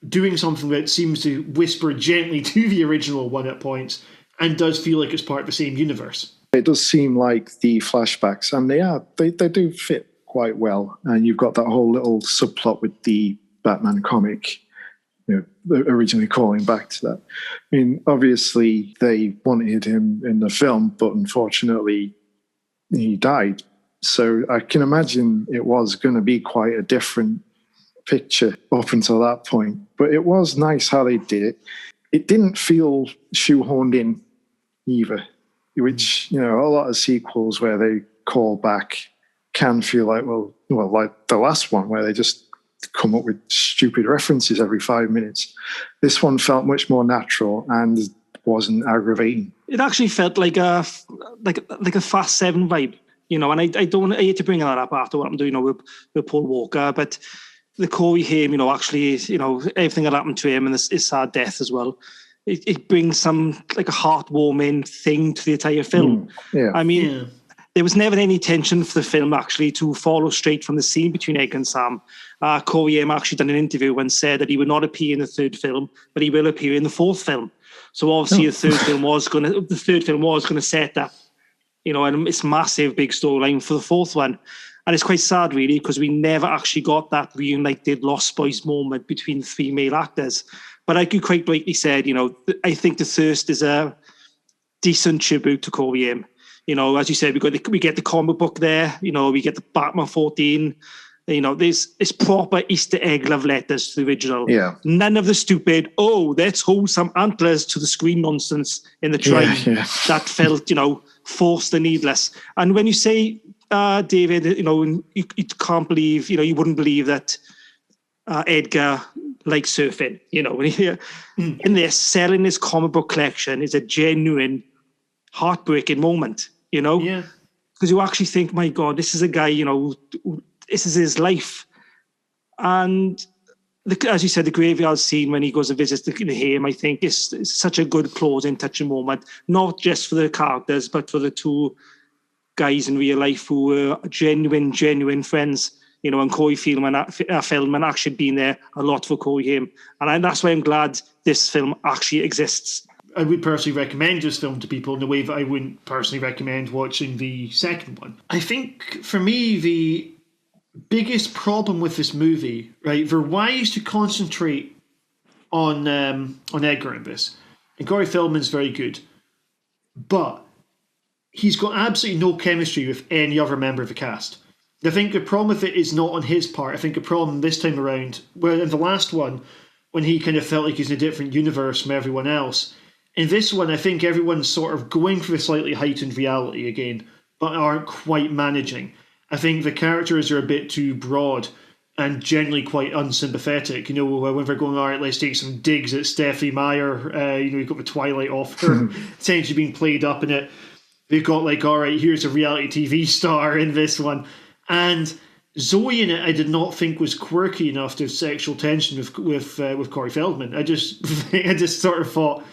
doing something that seems to whisper gently to the original one at points and does feel like it's part of the same universe. It does seem like the flashbacks, and they do fit quite well. And you've got that whole little subplot with the Batman comic, you know, originally calling back to that. I mean, obviously they wanted him in the film, but unfortunately he died. So I can imagine it was going to be quite a different picture up until that point. But it was nice how they did it. It didn't feel shoehorned in either, which, you know, a lot of sequels where they call back can feel like, well, like the last one where they just come up with stupid references every 5 minutes. This one felt much more natural and wasn't aggravating. It actually felt like a Fast 7 vibe, you know, and I hate to bring that up after what I'm doing, you know, with Paul Walker, but the Corey Haim, you know, actually, you know, everything that happened to him and his sad death as well, it brings some, like, a heartwarming thing to the entire film. Yeah. I mean, there was never any intention for the film actually to follow straight from the scene between Egg and Sam. Corey Haim actually done an interview and said that he would not appear in the third film, but he will appear in the fourth film. So obviously the third film was going to set that, you know, and it's massive big storyline for the fourth one. And it's quite sad, really, because we never actually got that reunited Lost Boys moment between the three male actors. But like you quite rightly said, you know, I think The Thirst is a decent tribute to Corey Haim. You know, as you said, we get the comic book there. You know, we get the Batman 14. You know, it's proper Easter egg love letters to the original. Yeah. None of the stupid, let's hold some antlers to the screen nonsense in the Tribe. Yeah. That felt, you know, forced and needless. And when you say, David, you know, you can't believe, you know, you wouldn't believe that Edgar likes surfing, you know, in this, selling his comic book collection is a genuine heartbreaking moment, you know? Yeah. Because you actually think, my God, this is a guy, you know, this is his life. And as you said, the graveyard scene when he goes and visits him, I think is such a good closing, touching moment, not just for the characters, but for the two guys in real life who were genuine friends, you know, and Corey Feldman actually been there a lot for Corey Haim. And that's why I'm glad this film actually exists. I would personally recommend this film to people in the way that I wouldn't personally recommend watching the second one. I think, for me, the biggest problem with this movie, right, they're wise to concentrate on Edgar in this. And Corey Feldman's very good. But he's got absolutely no chemistry with any other member of the cast. I think the problem with it is not on his part. I think the problem this time around, well, in the last one, when he kind of felt like he's in a different universe from everyone else, in this one, I think everyone's sort of going for a slightly heightened reality again, but aren't quite managing. I think the characters are a bit too broad and generally quite unsympathetic. You know, when they're going, all right, let's take some digs at Stephanie Meyer. You know, you've got the Twilight off her essentially being played up in it. They've got like, all right, here's a reality TV star in this one. And Zoe in it, I did not think was quirky enough to have sexual tension with Corey Feldman. I just sort of thought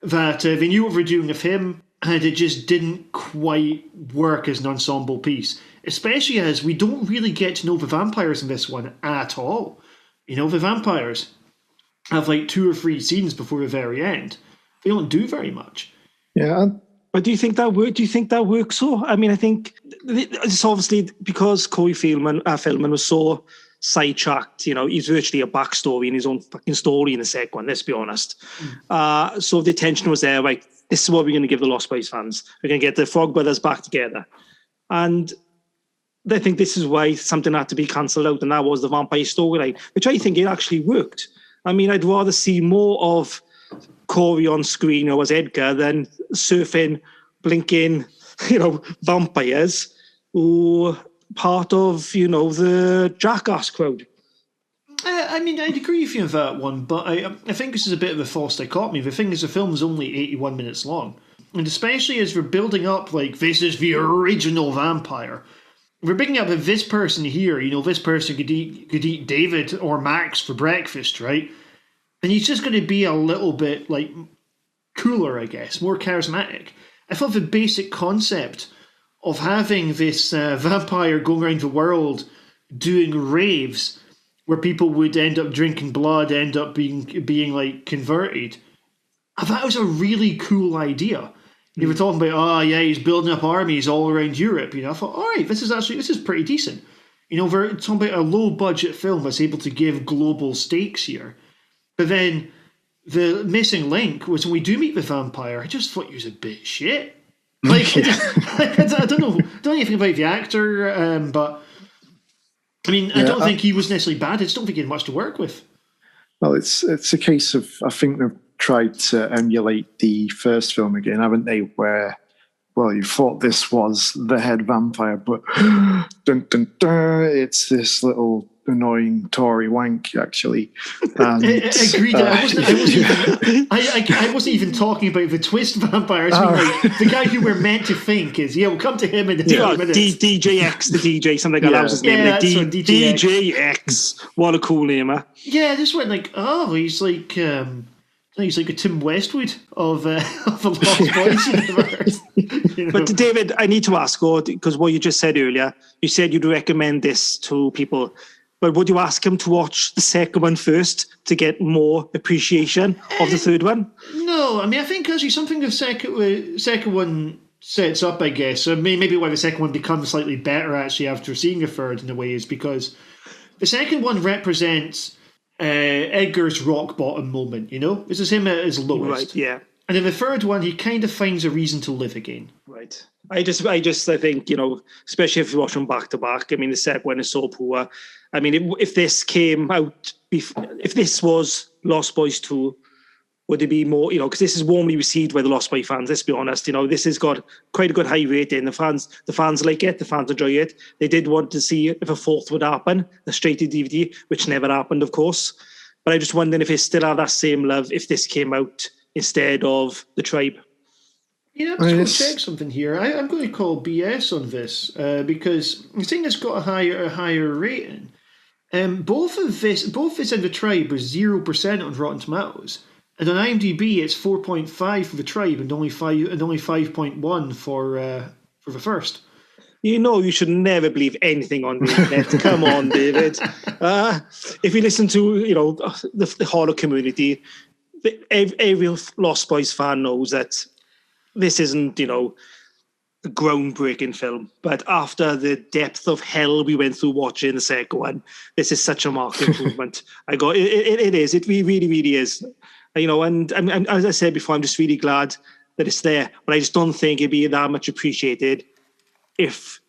that they knew what they were doing with him. and it just didn't quite work as an ensemble piece, especially as we don't really get to know the vampires in this one at all. You know, the vampires have like 2 or 3 scenes before the very end. They don't do very much. Yeah. But do you think that works? So, I mean, I think it's obviously because Corey Feldman was so sidetracked. You know, he's virtually a backstory in his own fucking story in the second one. Let's be honest. So the tension was there. Like, this is what we're going to give the Lost Boys fans. We're going to get the Frog Brothers back together, and I think this is why something had to be cancelled out, and that was the vampire storyline, which I think it actually worked. I mean, I'd rather see more of Corey on screen or as Edgar than surfing, blinking, vampires who part of, the Jackass crowd. I mean, I'd agree with you on that one, but I think this is a bit of a false dichotomy. The thing is, the film is only 81 minutes long. And especially as we're building up, like, this is the original vampire, we're picking up that this person here, this person could eat David or Max for breakfast, right? And he's just going to be a little bit, like, cooler, I guess, more charismatic. I thought the basic concept of having this vampire going around the world doing raves where people would end up drinking blood, end up being like, converted, I thought it was a really cool idea. You were talking about, he's building up armies all around Europe. I thought, all right, this is pretty decent. We're talking about a low-budget film that's able to give global stakes here. But then the missing link was when we do meet the vampire, I just thought he was a bit shit. Like, I don't know anything about the actor, but I mean, I don't think he was necessarily bad. I just don't think he had much to work with. Well, it's a case of, I think they've tried to emulate the first film again, haven't they? Where, well, you thought this was the head vampire, but dun, dun, dun, it's this little annoying Tory wank, actually. And, agreed. I wasn't even talking about the twist vampires. Like, the guy who we're meant to think is, we'll come to him in a few minutes. DJX, the DJ, something like that was his name. Yeah, DJX. What a cool name, huh? Yeah, this went like, he's like a Tim Westwood of the Lost Boys universe. But David, I need to ask, because what you just said earlier, you said you'd recommend this to people. But would you ask him to watch the second one first to get more appreciation of the third one? No, I mean, I think actually something the second one sets up, I guess. So maybe why the second one becomes slightly better actually after seeing the third in a way is because the second one represents Edgar's rock bottom moment. This is him at his lowest. Right. Yeah. And in the third one, he kind of finds a reason to live again. Right. I think, especially if you watch them back to back, I mean, the second one is so poor. I mean, if this came out, if this was Lost Boys 2, would it be more, because this is warmly received by the Lost Boys fans, let's be honest. This has got quite a good high rating. The fans like it, the fans enjoy it. They did want to see if a fourth would happen, a straight to DVD, which never happened, of course. But I just wondering if it still have that same love if this came out instead of The Tribe. I'm just going to check something here. I'm going to call BS on this because the thing that's got a higher rating. Both this and The Tribe was 0% on Rotten Tomatoes, and on IMDb it's 4.5 for The Tribe and only 5.1 for the first. You should never believe anything on the internet. Come on, David. If you listen to the horror community, every Lost Boys fan knows that this isn't a groundbreaking film, but after the depth of hell we went through watching the second one, this is such a marked improvement. It is. It really, really is. And as I said before, I'm just really glad that it's there, but I just don't think it'd be that much appreciated if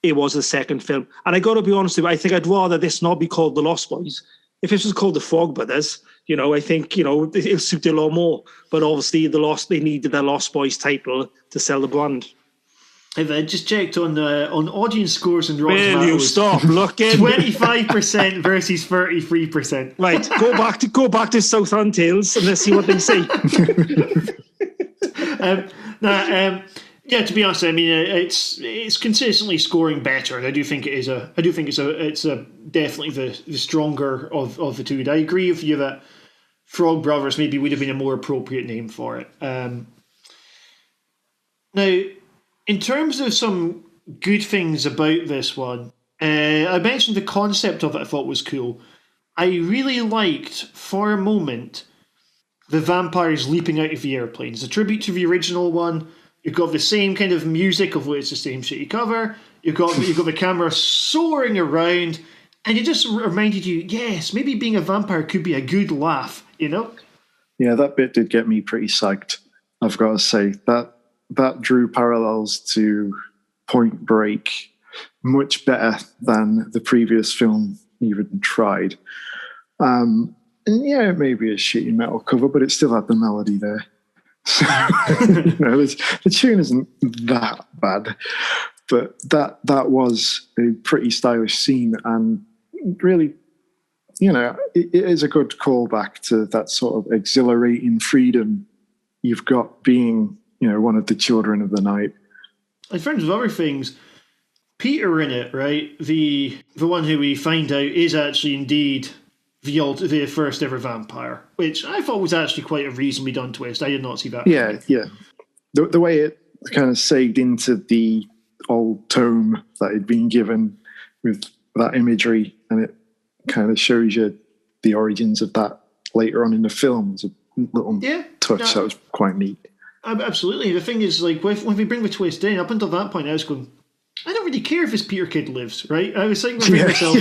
it was the second film. And I got to be honest with you, I think I'd rather this not be called The Lost Boys. If this was called The Frog Brothers, I think, it'll suit a lot more. But obviously, they needed the Lost Boys title to sell the brand. I've just checked on audience scores and Rotten Tomatoes. Will you stop looking? 25% versus 33%. Right, go back to Southland Tales and let's see what they say. To be honest, I mean it's consistently scoring better, and I do think it's definitely the stronger of the two. And I agree with you that Frog Brothers maybe would have been a more appropriate name for it. Now, in terms of some good things about this one, I mentioned the concept of it I thought was cool. I really liked, for a moment, the vampires leaping out of the airplane. It's a tribute to the original one. You've got the same kind of music of it's the same shitty cover. You've got the camera soaring around, and it just reminded you, yes, maybe being a vampire could be a good laugh, you know? Yeah, that bit did get me pretty psyched, I've got to say. That drew parallels to Point Break much better than the previous film even tried. And yeah, it may be a shitty metal cover, but it still had the melody there. So, the tune isn't that bad, but that was a pretty stylish scene, and really, it is a good callback to that sort of exhilarating freedom you've got being, one of the children of the night. In terms of other things, Peter in it, right? The one who we find out is actually indeed the first ever vampire, which I thought was actually quite a reasonably done twist. I did not see that. Yeah. The way it kind of segued into the old tome that had been given with that imagery, and it kind of shows you the origins of that later on in the film. It's a little touch that was quite neat. Absolutely. The thing is, like, when we bring the twist in, up until that point, I was going, I don't really care if this Peter kid lives, right? I was thinking to myself,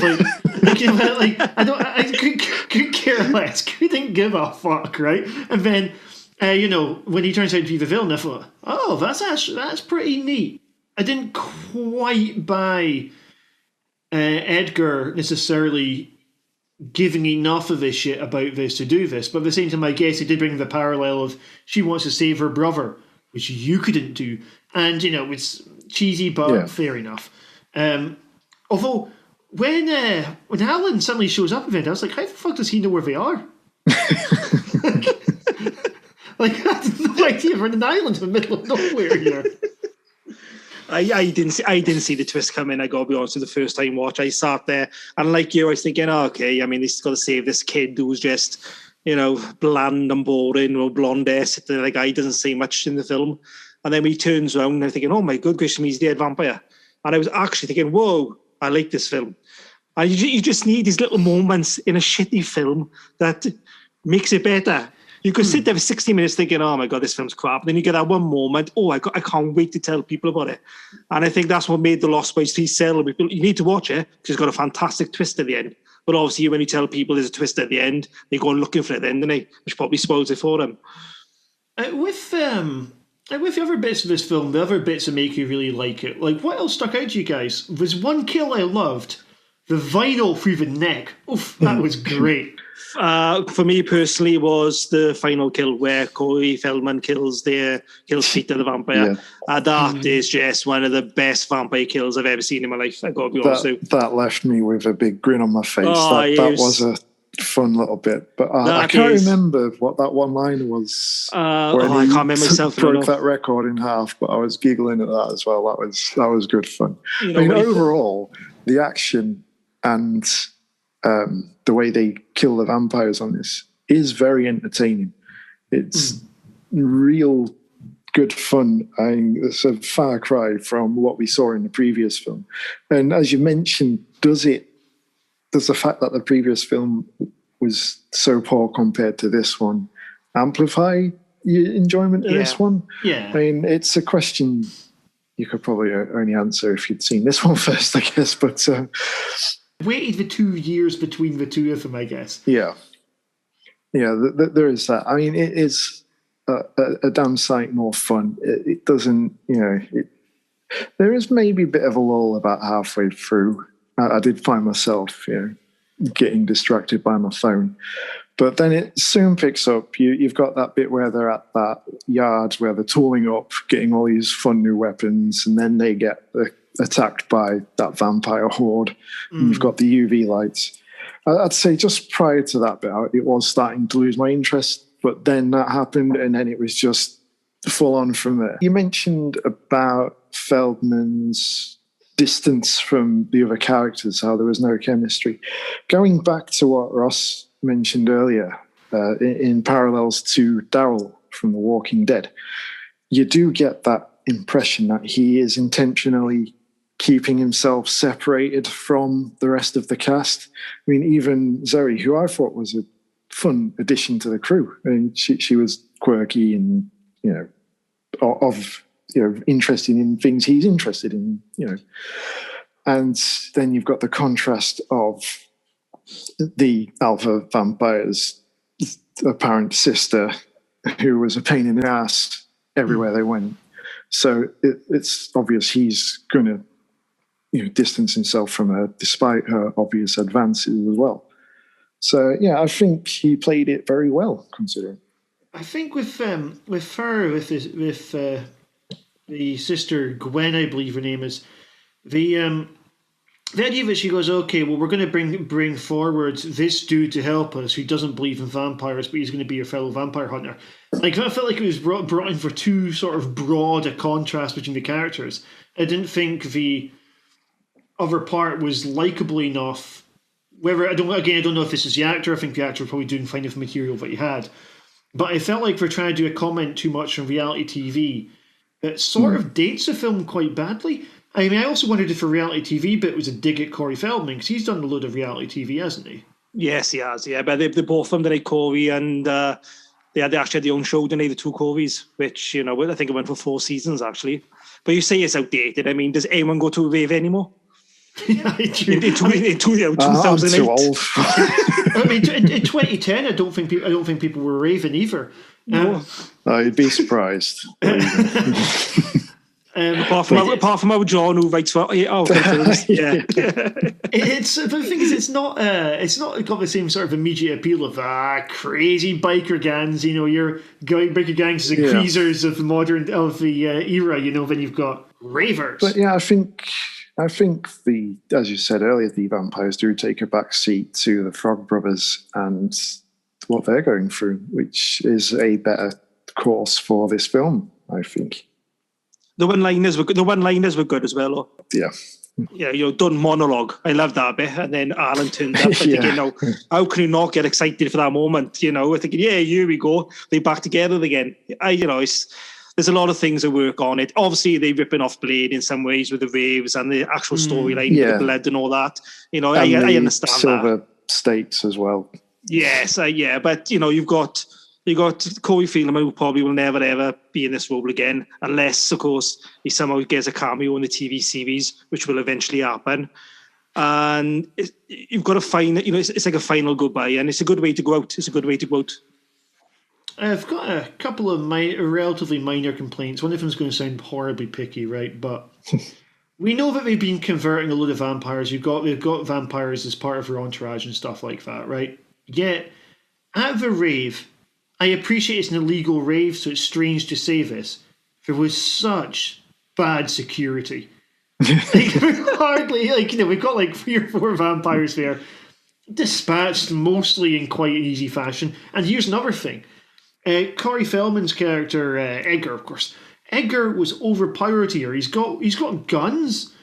I could care less. Couldn't give a fuck, right? And then, when he turns out to be the villain, I thought, oh, that's pretty neat. I didn't quite buy Edgar necessarily giving enough of a shit about this to do this, but at the same time, I guess he did bring the parallel of she wants to save her brother, which you couldn't do, and it's cheesy, but fair enough. Although when Alan suddenly shows up with it, I was like, how the fuck does he know where they are? I had no idea. We're in an island in the middle of nowhere here. I didn't see the twist coming. I gotta be honest with the first time watch. I sat there and like you, I was thinking, okay, I mean, he's got to save this kid who's just, bland and boring, or blonde hair, sitting there. The guy doesn't say much in the film. And then when he turns around, I'm thinking, oh my good gracious, he's dead vampire. And I was actually thinking, whoa, I like this film. And you just need these little moments in a shitty film that makes it better. You could sit there for 60 minutes thinking, oh my God, this film's crap. And then you get that one moment, I can't wait to tell people about it. And I think that's what made The Lost Boys 3 sell. You need to watch it because it's got a fantastic twist at the end. But obviously, when you tell people there's a twist at the end, they go looking for it then, don't they? Which probably spoils it for them. With the other bits of this film, the other bits that make you really like it, like what else stuck out to you guys? There's one kill I loved, the vinyl through the neck. Oof, that was great. For me personally, was the final kill where Corey Feldman kills Peter the vampire. That is just one of the best vampire kills I've ever seen in my life. I got to be honest with you. That left me with a big grin on my face. That was a fun little bit, but I can't remember what that one line was. I can't remember myself. Broke that record in half, but I was giggling at that as well. That was good fun. Overall, the action and the way they kill the vampires on this is very entertaining. It's real good fun. It's a far cry from what we saw in the previous film. And as you mentioned, does the fact that the previous film was so poor compared to this one amplify your enjoyment of this one? Yeah. I mean, it's a question you could probably only answer if you'd seen this one first, I guess, but... waited the 2 years between the two of them, I guess. Yeah, there is that. I mean, it is a damn sight more fun. It doesn't, there is maybe a bit of a lull about halfway through. I did find myself, getting distracted by my phone. But then it soon picks up. You've got that bit where they're at that yard where they're tooling up, getting all these fun new weapons, and then they get attacked by that vampire horde. And you've got the UV lights. I'd say just prior to that bit, it was starting to lose my interest, but then that happened, and then it was just full on from there. You mentioned about Feldman's distance from the other characters, how there was no chemistry. Going back to what Ross mentioned earlier, in parallels to Daryl from The Walking Dead, you do get that impression that he is intentionally keeping himself separated from the rest of the cast. I mean, even Zoe, who I thought was a fun addition to the crew. I mean, she was quirky and, interested in things he's interested in, And then you've got the contrast of the alpha vampire's apparent sister, who was a pain in the ass everywhere they went. So it's obvious he's going to, distance himself from her, despite her obvious advances as well. So yeah, I think he played it very well, considering. I think with the sister Gwen, I believe her name is, the idea that she goes, okay, well, we're going to bring forward this dude to help us who doesn't believe in vampires, but he's going to be your fellow vampire hunter. Like, I felt like it was brought in for too sort of broad a contrast between the characters. I didn't think the other part was likable enough. Whether I don't know if this is the actor. I think the actor was probably doing fine with the material that he had. But I felt like they're trying to do a comment too much on reality TV that sort of dates the film quite badly. I mean, I also wondered if a reality TV bit was a dig at Corey Feldman, because he's done a load of reality TV, hasn't he? Yes, he has, yeah. But they both of them, Corey, and they actually had their own show, didn't they, the two Coreys, which, I think it went for 4 seasons, actually. But you say it's outdated. I mean, does anyone go to a rave anymore? Yeah, I do. In 2008. I'm too old. I mean, in 2010, I don't think people were raving either. No. You'd be surprised. Apart from our John, who writes for yeah. It's the thing is, it's not got the same sort of immediate appeal of crazy biker gangs. Your biker gangs are the cruisers of the era. Then you've got ravers. But yeah, I think as you said earlier, the vampires do take a back seat to the Frog Brothers and what they're going through, which is a better course for this film, I think. The one-liners were good as well. Yeah. Yeah, done monologue. I love that bit. And then Alan turned up thinking, how can you not get excited for that moment? Thinking, yeah, here we go. They're back together again. There's a lot of things that work on it. Obviously, they're ripping off Blade in some ways with the waves and the actual storyline with the blood and all that. I understand silver that. States as well. Yes, but you've got Corey Feldman, who probably will never ever be in this role again, unless, of course, he somehow gets a cameo in the TV series, which will eventually happen. And you've got to find it. It's like a final goodbye, and it's a good way to go out. I've got a couple of relatively minor complaints. One of them's going to sound horribly picky, right? But we know that they've been converting a load of vampires. They've got vampires as part of their entourage and stuff like that, right? Yet, at the rave, I appreciate it's an illegal rave, so it's strange to say this. There was such bad security. Hardly, we've got 3 or 4 vampires there, dispatched mostly in quite an easy fashion. And here's another thing. Corey Feldman's character, Edgar, of course. Edgar was overpowered here. He's got guns.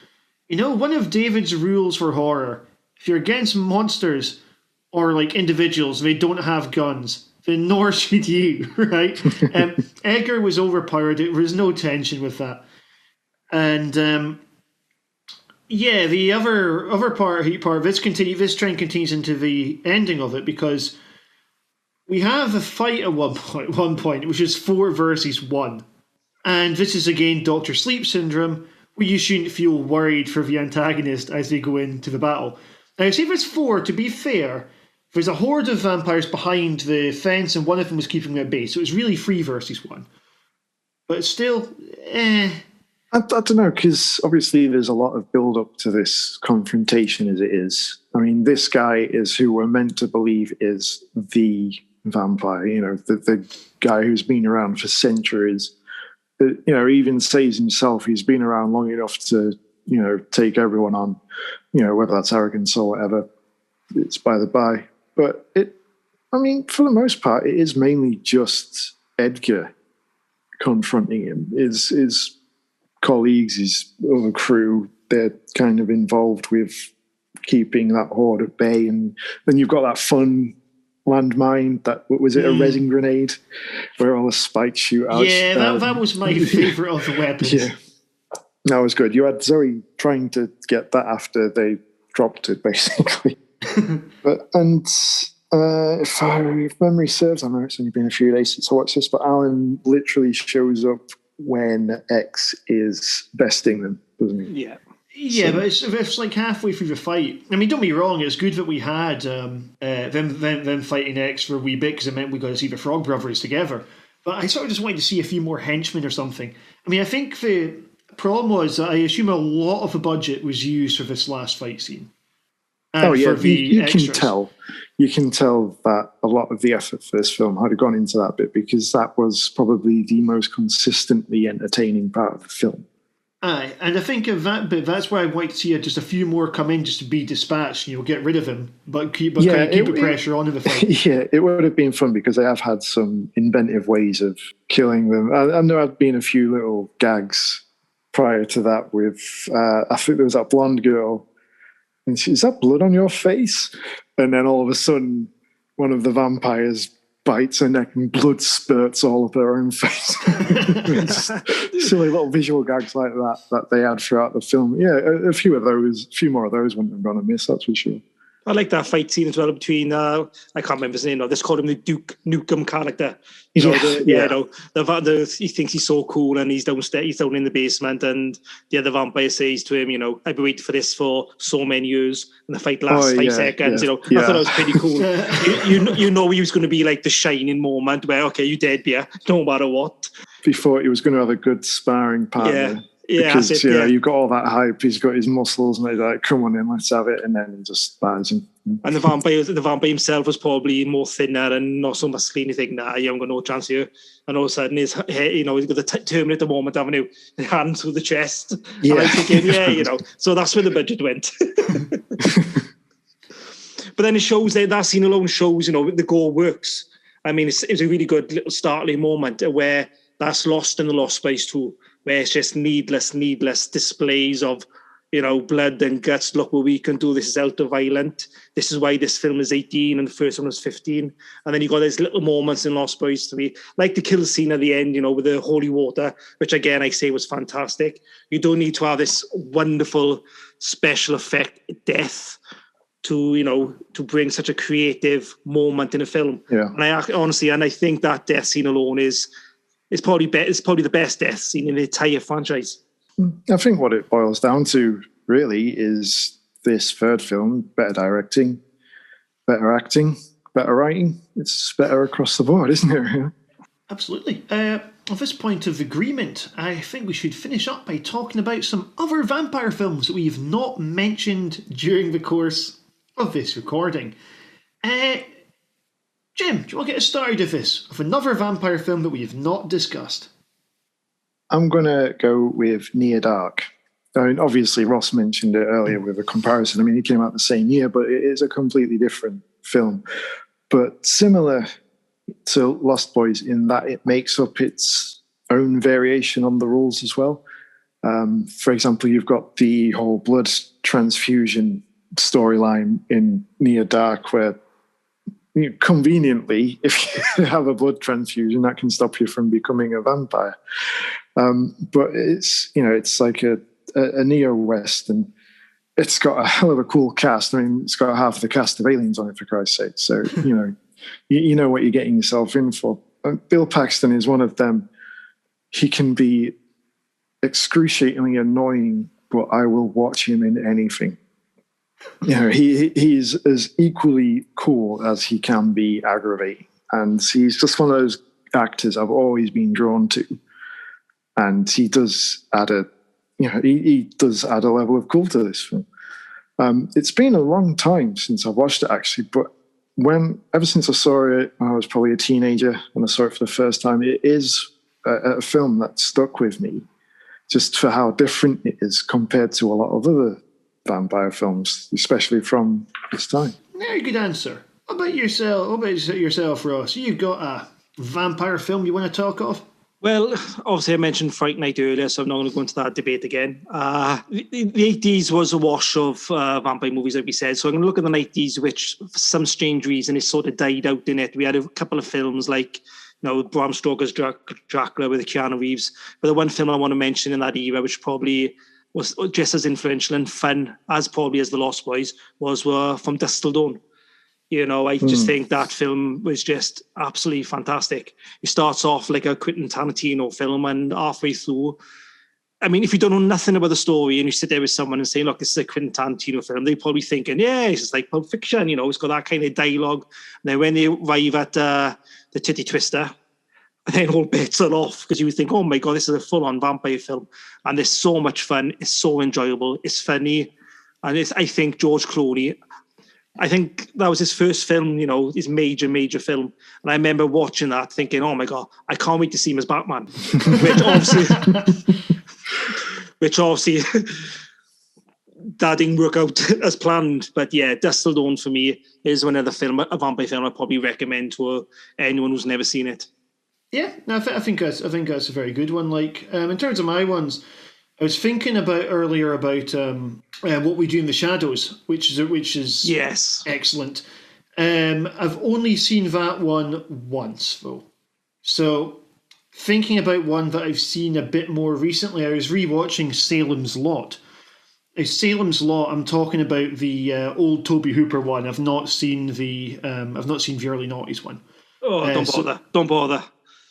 One of David's rules for horror, if you're against monsters or individuals, they don't have guns, then nor should you, right? Edgar was overpowered. There was no tension with that. And the other part of this trend continues into the ending of it, because we have a fight at one point, which is 4 versus 1. And this is again Dr. Sleep Syndrome, where you shouldn't feel worried for the antagonist as they go into the battle. Now, see, if it's 4, to be fair, there's a horde of vampires behind the fence, and one of them was keeping them at bay. So it's really 3 versus 1. But it's still, I don't know, because obviously there's a lot of build-up to this confrontation as it is. I mean, this guy is who we're meant to believe is the vampire, the guy who's been around for centuries. He even says himself he's been around long enough to, take everyone on, whether that's arrogance or whatever. It's by the by. But for the most part, it is mainly just Edgar confronting him. His colleagues, his other crew, they're kind of involved with keeping that horde at bay. And then you've got that fun landmine. That was it, a resin grenade, where all the spikes shoot out. Yeah, that was my favourite of the weapons. Yeah, that was good. You had Zoe trying to get that after they dropped it, basically. If memory serves, I know it's only been a few days since I watched this, but Alan literally shows up when X is besting them, doesn't he? Yeah. Yeah, so, but it's like halfway through the fight. I mean, don't be wrong, it's good that we had them fighting X for a wee bit, because it meant we got to see the Frog Brothers together. But I sort of just wanted to see a few more henchmen or something. I mean, I think the problem was that I assume a lot of the budget was used for this last fight scene. Oh yeah, you can tell. You can tell that a lot of the effort for this film had gone into that bit, because that was probably the most consistently entertaining part of the film. Aye, and I think of that bit, that's why I'd like to see just a few more come in just to be dispatched, get rid of him, but keep the pressure on in the fight. Yeah, it would have been fun, because they have had some inventive ways of killing them. And there had been a few little gags prior to that with, I think there was that blonde girl, and she, is that blood on your face? And then all of a sudden, one of the vampires bites her neck and blood spurts all of her own face. Silly little visual gags like that they had throughout the film. Yeah, a few more of those wouldn't have gone amiss, that's for sure. I like that fight scene as well between, I can't remember his name now, let's call him the Duke Nukem character. He thinks he's so cool, and he's downstairs, he's down in the basement, and the other vampire says to him, I've been waiting for this for so many years, and the fight lasts 5 seconds. I thought that was pretty cool. He was going to be like the shining moment where, okay, you dead, yeah, no matter what. He thought he was going to have a good sparring partner. Yeah, because you've got all that hype. He's got his muscles, and they're like, "Come on in, let's have it." And then he just spars him. And the vampire himself was probably more thinner and not so muscly. You think, nah, you haven't got no chance here. And all of a sudden, his hair, he's got the Terminator moment, haven't you? The hand through the chest. Yeah, and I'm thinking, So that's where the budget went. But then it shows that scene alone shows, the gore works. I mean, it's a really good little startling moment where that's lost in the Lost Boys too, where it's just needless displays of, blood and guts. Look what we can do. This is ultra-violent. This is why this film is 18 and the first one was 15. And then you got these little moments in Lost Boys to me, like the kill scene at the end, with the holy water, which again I say was fantastic. You don't need to have this wonderful special effect death to bring such a creative moment in a film. Yeah. And I think that death scene alone is probably the best death scene in the entire franchise. I think what it boils down to really is this third film: better directing, better acting, better writing. It's better across the board, isn't it? Absolutely. At this point of agreement, I think we should finish up by talking about some other vampire films that we've not mentioned during the course of this recording. Jim, do you want to get us started with another vampire film that we have not discussed? I'm going to go with Near Dark. I mean, obviously, Ross mentioned it earlier with a comparison. I mean, it came out the same year, but it is a completely different film. But similar to Lost Boys in that it makes up its own variation on the rules as well. For example, you've got the whole blood transfusion storyline in Near Dark, where conveniently, if you have a blood transfusion, that can stop you from becoming a vampire. But it's like a neo-western. It's got a hell of a cool cast. I mean, it's got half the cast of Aliens on it, for Christ's sake. So, you know what you're getting yourself in for. Bill Paxton is one of them. He can be excruciatingly annoying, but I will watch him in anything. He's as equally cool as he can be aggravating. And he's just one of those actors I've always been drawn to. And he does add a level of cool to this film. It's been a long time since I've watched it, actually, but ever since I saw it when I was probably a teenager and I saw it for the first time, it is a film that stuck with me just for how different it is compared to a lot of other vampire films, especially from this time. Very good answer. What about yourself, Ross? You've got a vampire film you want to talk of? Well, obviously I mentioned Fright Night earlier, so I'm not going to go into that debate again. The 80s was a wash of vampire movies, like we said. So I'm going to look at the 90s, which for some strange reason it sort of died out in it. We had a couple of films like, Bram Stoker's Dracula with Keanu Reeves. But the one film I want to mention in that era, which probably was just as influential and fun as probably as The Lost Boys, was From Dusk Till Dawn. I just think that film was just absolutely fantastic. It starts off like a Quentin Tarantino film, and halfway through, I mean, if you don't know nothing about the story and you sit there with someone and say, look, this is a Quentin Tarantino film, they're probably thinking, yeah, it's just like Pulp Fiction, it's got that kind of dialogue. And then when they arrive at the titty twister, then all bets are off, because you would think, oh my God, this is a full-on vampire film. And it's so much fun. It's so enjoyable. It's funny. And I think George Clooney, I think that was his first film, his major film. And I remember watching that thinking, oh my God, I can't wait to see him as Batman. which obviously that didn't work out as planned. But yeah, Dusk Till Dawn for me is another film, a vampire film I'd probably recommend to anyone who's never seen it. Yeah, no, I think that's a very good one. Like, in terms of my ones, I was thinking earlier about What We Do in the Shadows, which is yes, excellent. I've only seen that one once though, so thinking about one that I've seen a bit more recently, I was rewatching Salem's Lot. Salem's Lot. I'm talking about the old Tobe Hooper one. I've not seen the early noughties one. Oh, don't bother.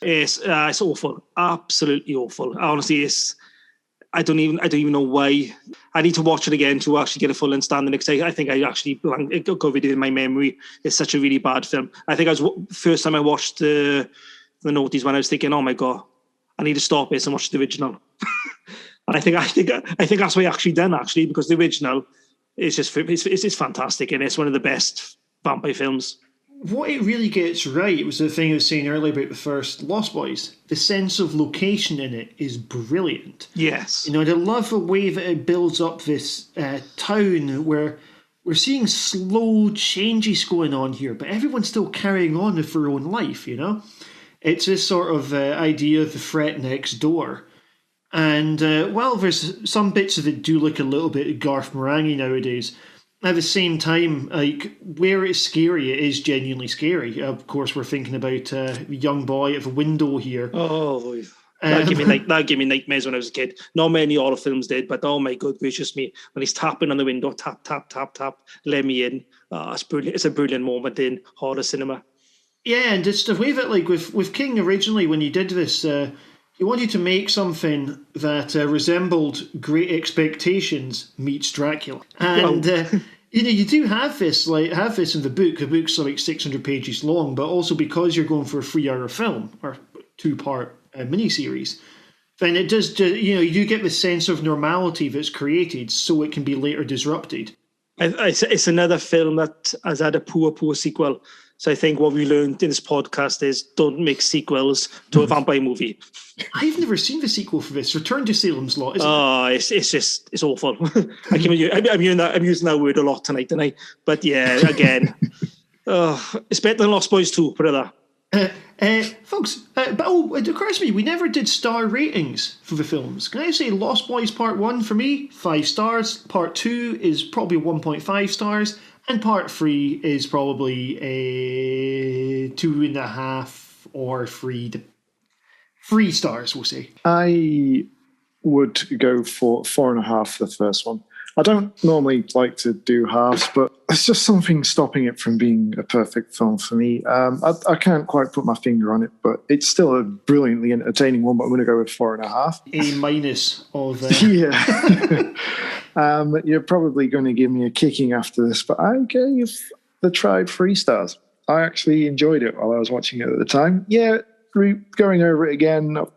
It's awful, absolutely awful. Honestly, I don't even know why. I need to watch it again to actually get a full understanding, because I think I actually covered it in my memory. It's such a really bad film. I think first time I watched the noughties when I was thinking, oh my God, I need to stop this and watch the original. And I think that's what I actually done, because the original is just it's fantastic, and it's one of the best vampire films. What it really gets right was the thing I was saying earlier about the first Lost Boys. The sense of location in it is brilliant. Yes. I love the way that it builds up this town where we're seeing slow changes going on here, but everyone's still carrying on with their own life, It's this sort of idea of the threat next door. And while there's some bits of it do look a little bit Garth Marenghi nowadays, at the same time, like, where it's scary, it is genuinely scary. Of course, we're thinking about the young boy at the window here. Oh, that gave me nightmares when I was a kid. Not many horror films did, but oh my good gracious me, when he's tapping on the window, tap, tap, tap, tap, let me in. It's brilliant. It's a brilliant moment in horror cinema. Yeah, and it's the way that, like, with King originally, when you did this, he wanted to make something that resembled Great Expectations meets Dracula. And, you do have this in the book. The book's like 600 pages long, but also because you're going for a 3-hour film, or 2-part miniseries, then it does, you do get the sense of normality that's created so it can be later disrupted. It's another film that has had a poor sequel. So I think what we learned in this podcast is don't make sequels to a vampire movie. I've never seen the sequel for this. Return to Salem's Lot, isn't it? It's awful. I'm using that word a lot tonight, don't I? But yeah, again, it's better than Lost Boys 2, put it there. Folks, it occurs to me, we never did star ratings for the films. Can I say Lost Boys Part 1 for me, 5 stars. Part 2 is probably 1.5 stars. And Part 3 is probably a 2.5 or 3 stars, we'll say. I would go for 4.5 for the first one. I don't normally like to do halves, but there's just something stopping it from being a perfect film for me. I can't quite put my finger on it, but it's still a brilliantly entertaining one, but I'm going to go with 4.5. A minus of... Yeah. You're probably going to give me a kicking after this, but I gave The Tribe 3 stars. I actually enjoyed it while I was watching it at the time. Yeah, going over it again, I'll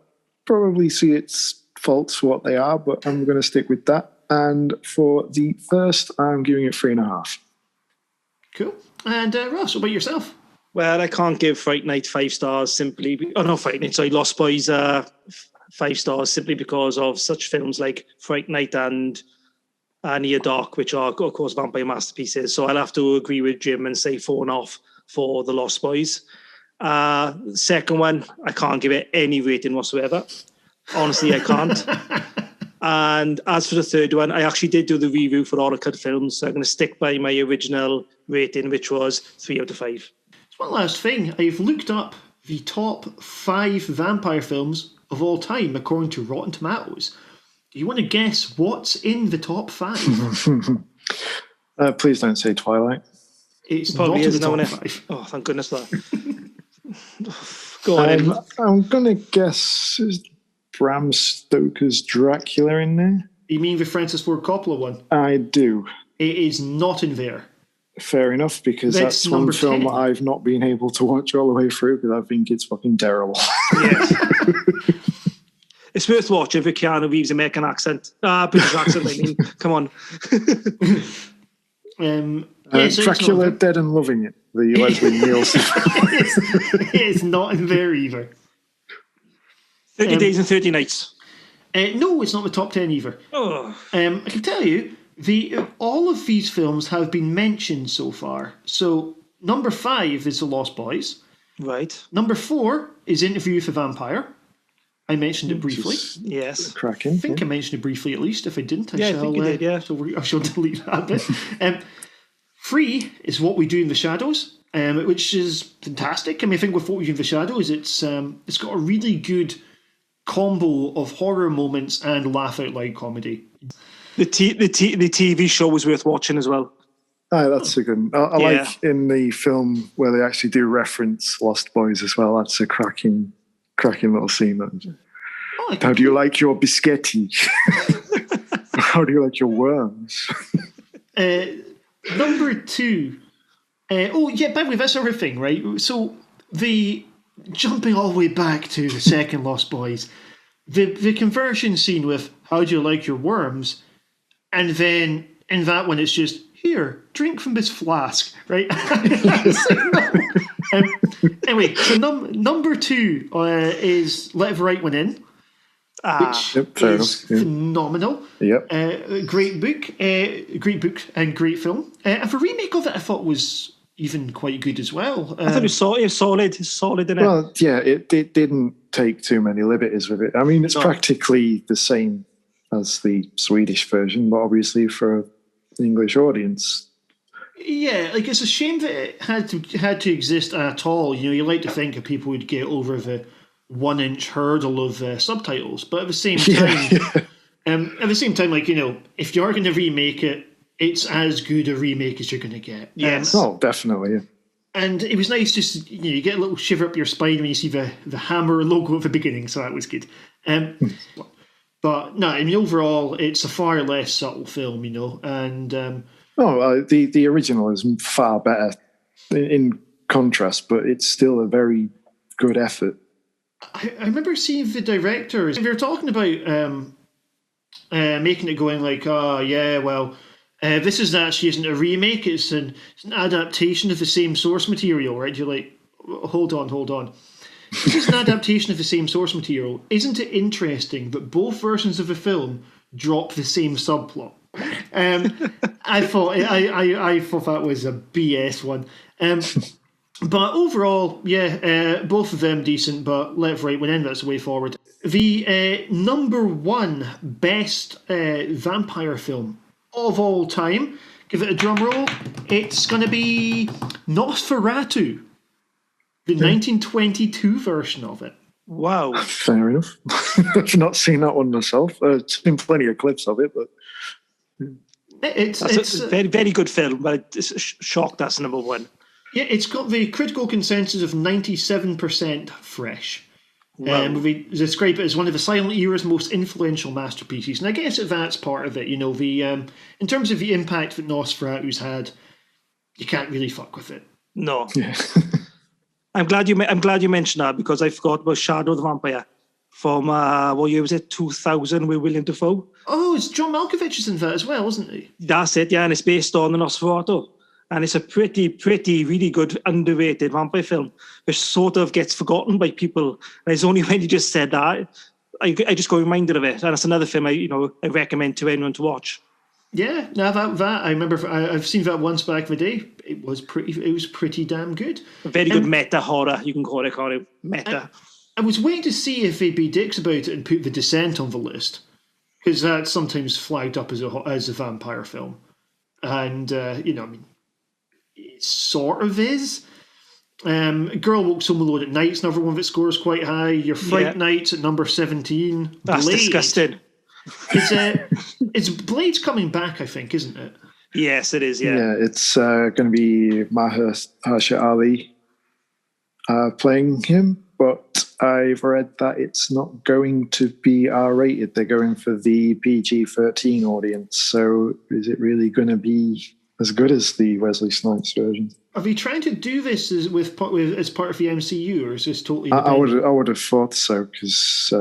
probably see its faults for what they are, but I'm going to stick with that. And for the first, I'm giving it 3.5. Cool. And Ross, what about yourself? Well, I can't give Fright Night 5 stars simply... Lost Boys 5 stars simply because of such films like Fright Night and Near Dark, which are, of course, vampire masterpieces. So I'll have to agree with Jim and say 4.5 for The Lost Boys. Second one, I can't give it any rating whatsoever. Honestly, I can't. And as for the third one, I actually did do the review for HorrorCultFilms, Films, so I'm going to stick by my original rating, which was 3 out of 5. One last thing, I've looked up the top 5 vampire films of all time according to Rotten Tomatoes. Do you want to guess what's in the top 5? Please don't say Twilight. It's probably not in the top 5. Oh, thank goodness for that. Go on. I'm going to guess Bram Stoker's Dracula in there. You mean the Francis Ford Coppola one? I do. It is not in there. Fair enough, because that's one film 10. I've not been able to watch all the way through because I think it's fucking terrible. Yes. It's worth watching for Keanu Reeves' American accent. British accent, I mean. Come on. Dracula Dead and Loving It. The Leslie Nielsen. It's not in there either. 30 Days and 30 Nights. No, it's not the top 10 either. Oh. I can tell you, all of these films have been mentioned so far. So, number 5 is The Lost Boys. Right. Number 4 is Interview with a Vampire. I mentioned it briefly. Yes. Cracking. I think I mentioned it briefly at least. If I didn't, I think you did, yeah. I shall delete that bit. 3 is What We Do in the Shadows, which is fantastic. I mean, I think with What We Do in the Shadows, it's got a really good combo of horror moments and laugh out loud comedy. The TV show was worth watching as well. Oh, that's a good one. I like in the film where they actually do reference Lost Boys as well. That's a cracking little scene. How do you like your biscotti? How do you like your worms? Number 2. By the way, that's another thing, right? So jumping all the way back to the second Lost Boys, the conversion scene with how do you like your worms, and then in that one it's just, here, drink from this flask, right? Anyway, so number 2 is Let the Right One In, which is phenomenal. Yep. Great book and great film. And the remake of it I thought was even quite good as well. I thought it was solid in it. Well, yeah, it didn't take too many liberties with it. I mean, it's practically the same as the Swedish version, but obviously for the English audience. Yeah, like it's a shame that it had to exist at all. You know, you like to think that people would get over the 1-inch hurdle of subtitles, but at the same time, like, you know, if you're going to remake it, it's as good a remake as you're going to get. Yes. Definitely. Yeah. And it was nice, just, you know, you get a little shiver up your spine when you see the Hammer logo at the beginning, so that was good. But no, I mean, overall, it's a far less subtle film, you know, and the original is far better in contrast, but it's still a very good effort. I remember seeing the directors. They were talking about making it going like, this isn't a remake. It's an adaptation of the same source material, right? You're like, hold on. This is an adaptation of the same source material. Isn't it interesting that both versions of the film drop the same subplot? I thought that was a BS one. But overall, both of them decent, but Let the Right One In, that's the way forward. The number 1 best vampire film of all time, give it a drum roll, it's going to be Nosferatu, the 1922 version of it. Wow. Fair enough. I've not seen that one myself. I've seen plenty of clips of it, but... It's a very, very good film, but it's shocked that's number 1. Yeah, it's got the critical consensus of 97% fresh. Wow. We describe it as one of the silent era's most influential masterpieces, and I guess that's part of it. You know, in terms of the impact that Nosferatu's had, you can't really fuck with it. No. Yeah. I'm glad you mentioned that, because I forgot about Shadow the Vampire from what year was it? 2000 with William Dafoe. Oh, it's John Malkovich in that as well, isn't he? That's it, yeah, and it's based on the Nosferatu. And it's a pretty, really good, underrated vampire film, which sort of gets forgotten by people. And it's only when you just said that, I just got reminded of it. And it's another film I recommend to anyone to watch. Yeah, now that I remember, I've seen that once back in the day. It was pretty damn good. A very good meta horror, you can call it, can't you? Meta. I was waiting to see if they'd be dicks about it and put The Descent on the list, because that's sometimes flagged up as a vampire film, and it sort of is. Girl Walks Home Alone at Night's another one that scores quite high. Your Fright Nights at number 17. That's Blade. disgusting. It's Blade's coming back, I think, isn't it? Yes, it is. Yeah, it's going to be Mahershala Ali playing him, but I've read that it's not going to be R-rated. They're going for the PG-13 audience. So is it really going to be as good as the Wesley Snipes version? Are they trying to do this as part of the MCU, or is this totally? I would have thought so, because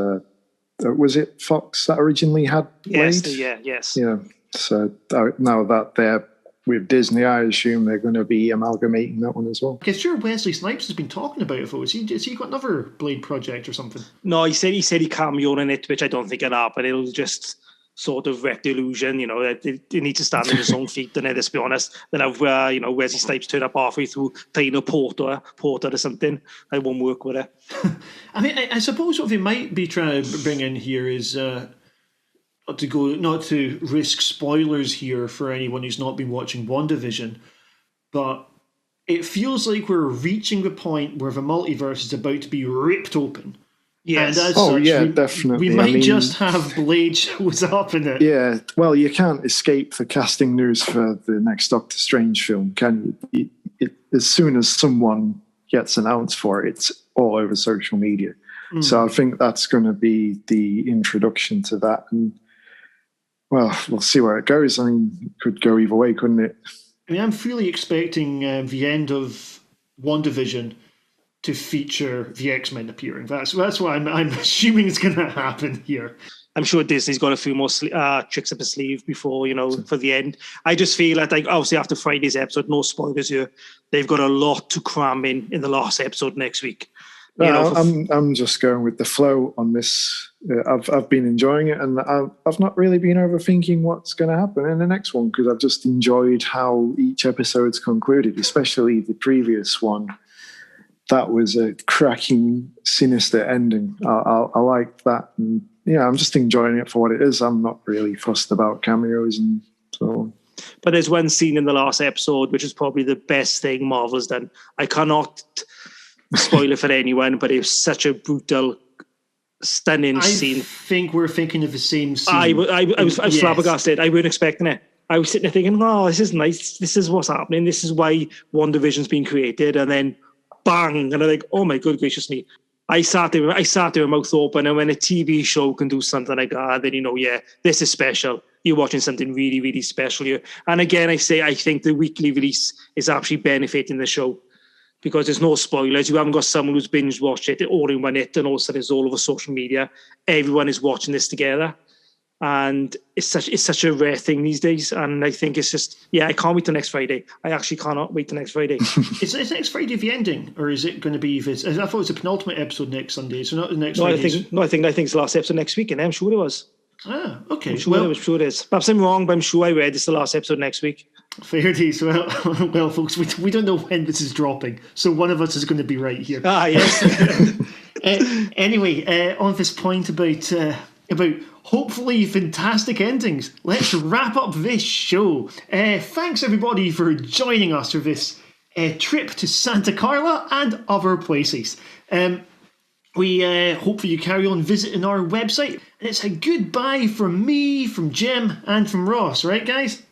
was it Fox that originally had Blade? Yes. Yeah. So now that they're with Disney, I assume they're going to be amalgamating that one as well. I'm sure Wesley Snipes has been talking about it. Has he got another Blade project or something? No, he said he cameoed in it, which I don't think it'll happen. It'll just sort of wreck the illusion, they need to stand on his own feet, and let's be honest, then have Wesley Snipes turn up halfway through playing a porter or something. I won't work with it. I mean, I suppose what they might be trying to bring in here is not to risk spoilers here for anyone who's not been watching WandaVision, but it feels like we're reaching the point where the multiverse is about to be ripped open. Yes. And as such, definitely. We might just have Blade shows up in it. Yeah, well, you can't escape the casting news for the next Doctor Strange film, can you? As soon as someone gets announced for it, it's all over social media. So I think that's going to be the introduction to that. And, well, we'll see where it goes. I mean, it could go either way, couldn't it? I mean, I'm fully expecting the end of WandaVision to feature the X-Men appearing. That's what I'm assuming is going to happen here. I'm sure Disney's got a few more tricks up his sleeve before, for the end. I just feel like obviously after Friday's episode, no spoilers here, they've got a lot to cram in the last episode next week. I'm just going with the flow on this. I've been enjoying it, and I've not really been overthinking what's going to happen in the next one, because I've just enjoyed how each episode's concluded, especially the previous one. That was a cracking, sinister ending. I liked that. And yeah, I'm just enjoying it for what it is. I'm not really fussed about cameos and so on. But there's one scene in the last episode, which is probably the best thing Marvel's done. I cannot spoil it for anyone, but it was such a brutal, stunning scene. I think we're thinking of the same scene. I was flabbergasted. I weren't expecting it. I was sitting there thinking, oh, this is nice. This is what's happening. This is why WandaVision's been created. And then bang, and I think, oh my good gracious me. I sat there with mouth open, and when a TV show can do something like that, then this is special. You're watching something really, really special here. And again, I think the weekly release is actually benefiting the show, because there's no spoilers. You haven't got someone who's binge watched it all in one hit, and all of a sudden it's all over social media. Everyone is watching this together. And it's such a rare thing these days. And I think it's just, I can't wait till next Friday. I actually cannot wait till next Friday. Is next Friday the ending, or is it going to be this? I thought it was the penultimate episode next Sunday, so not the next Friday. I think it's the last episode next week, and I'm sure it was. Ah, okay. I'm sure it is. Perhaps I'm wrong, but I'm sure I read it's the last episode next week. Fair days. Well, folks, we don't know when this is dropping, so one of us is going to be right here. Ah, yes. Anyway, on this point about hopefully fantastic endings, let's wrap up this show. Thanks everybody for joining us for this trip to Santa Carla and other places. We hope you carry on visiting our website, and it's a goodbye from me, from Jim, and from Ross, right guys?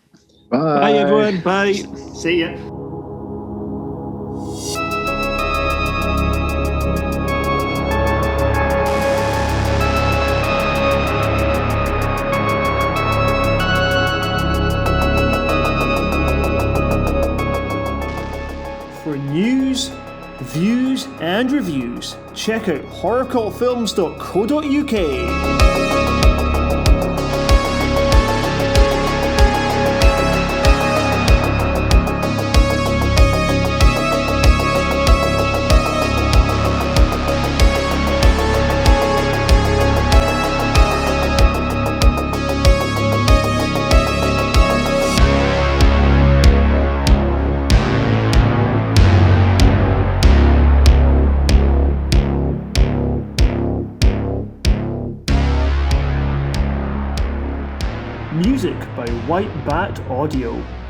Bye. Bye everyone. Bye. See ya. For news, views, and reviews, check out HorrorCultFilms.co.uk. Music by White Bat Audio.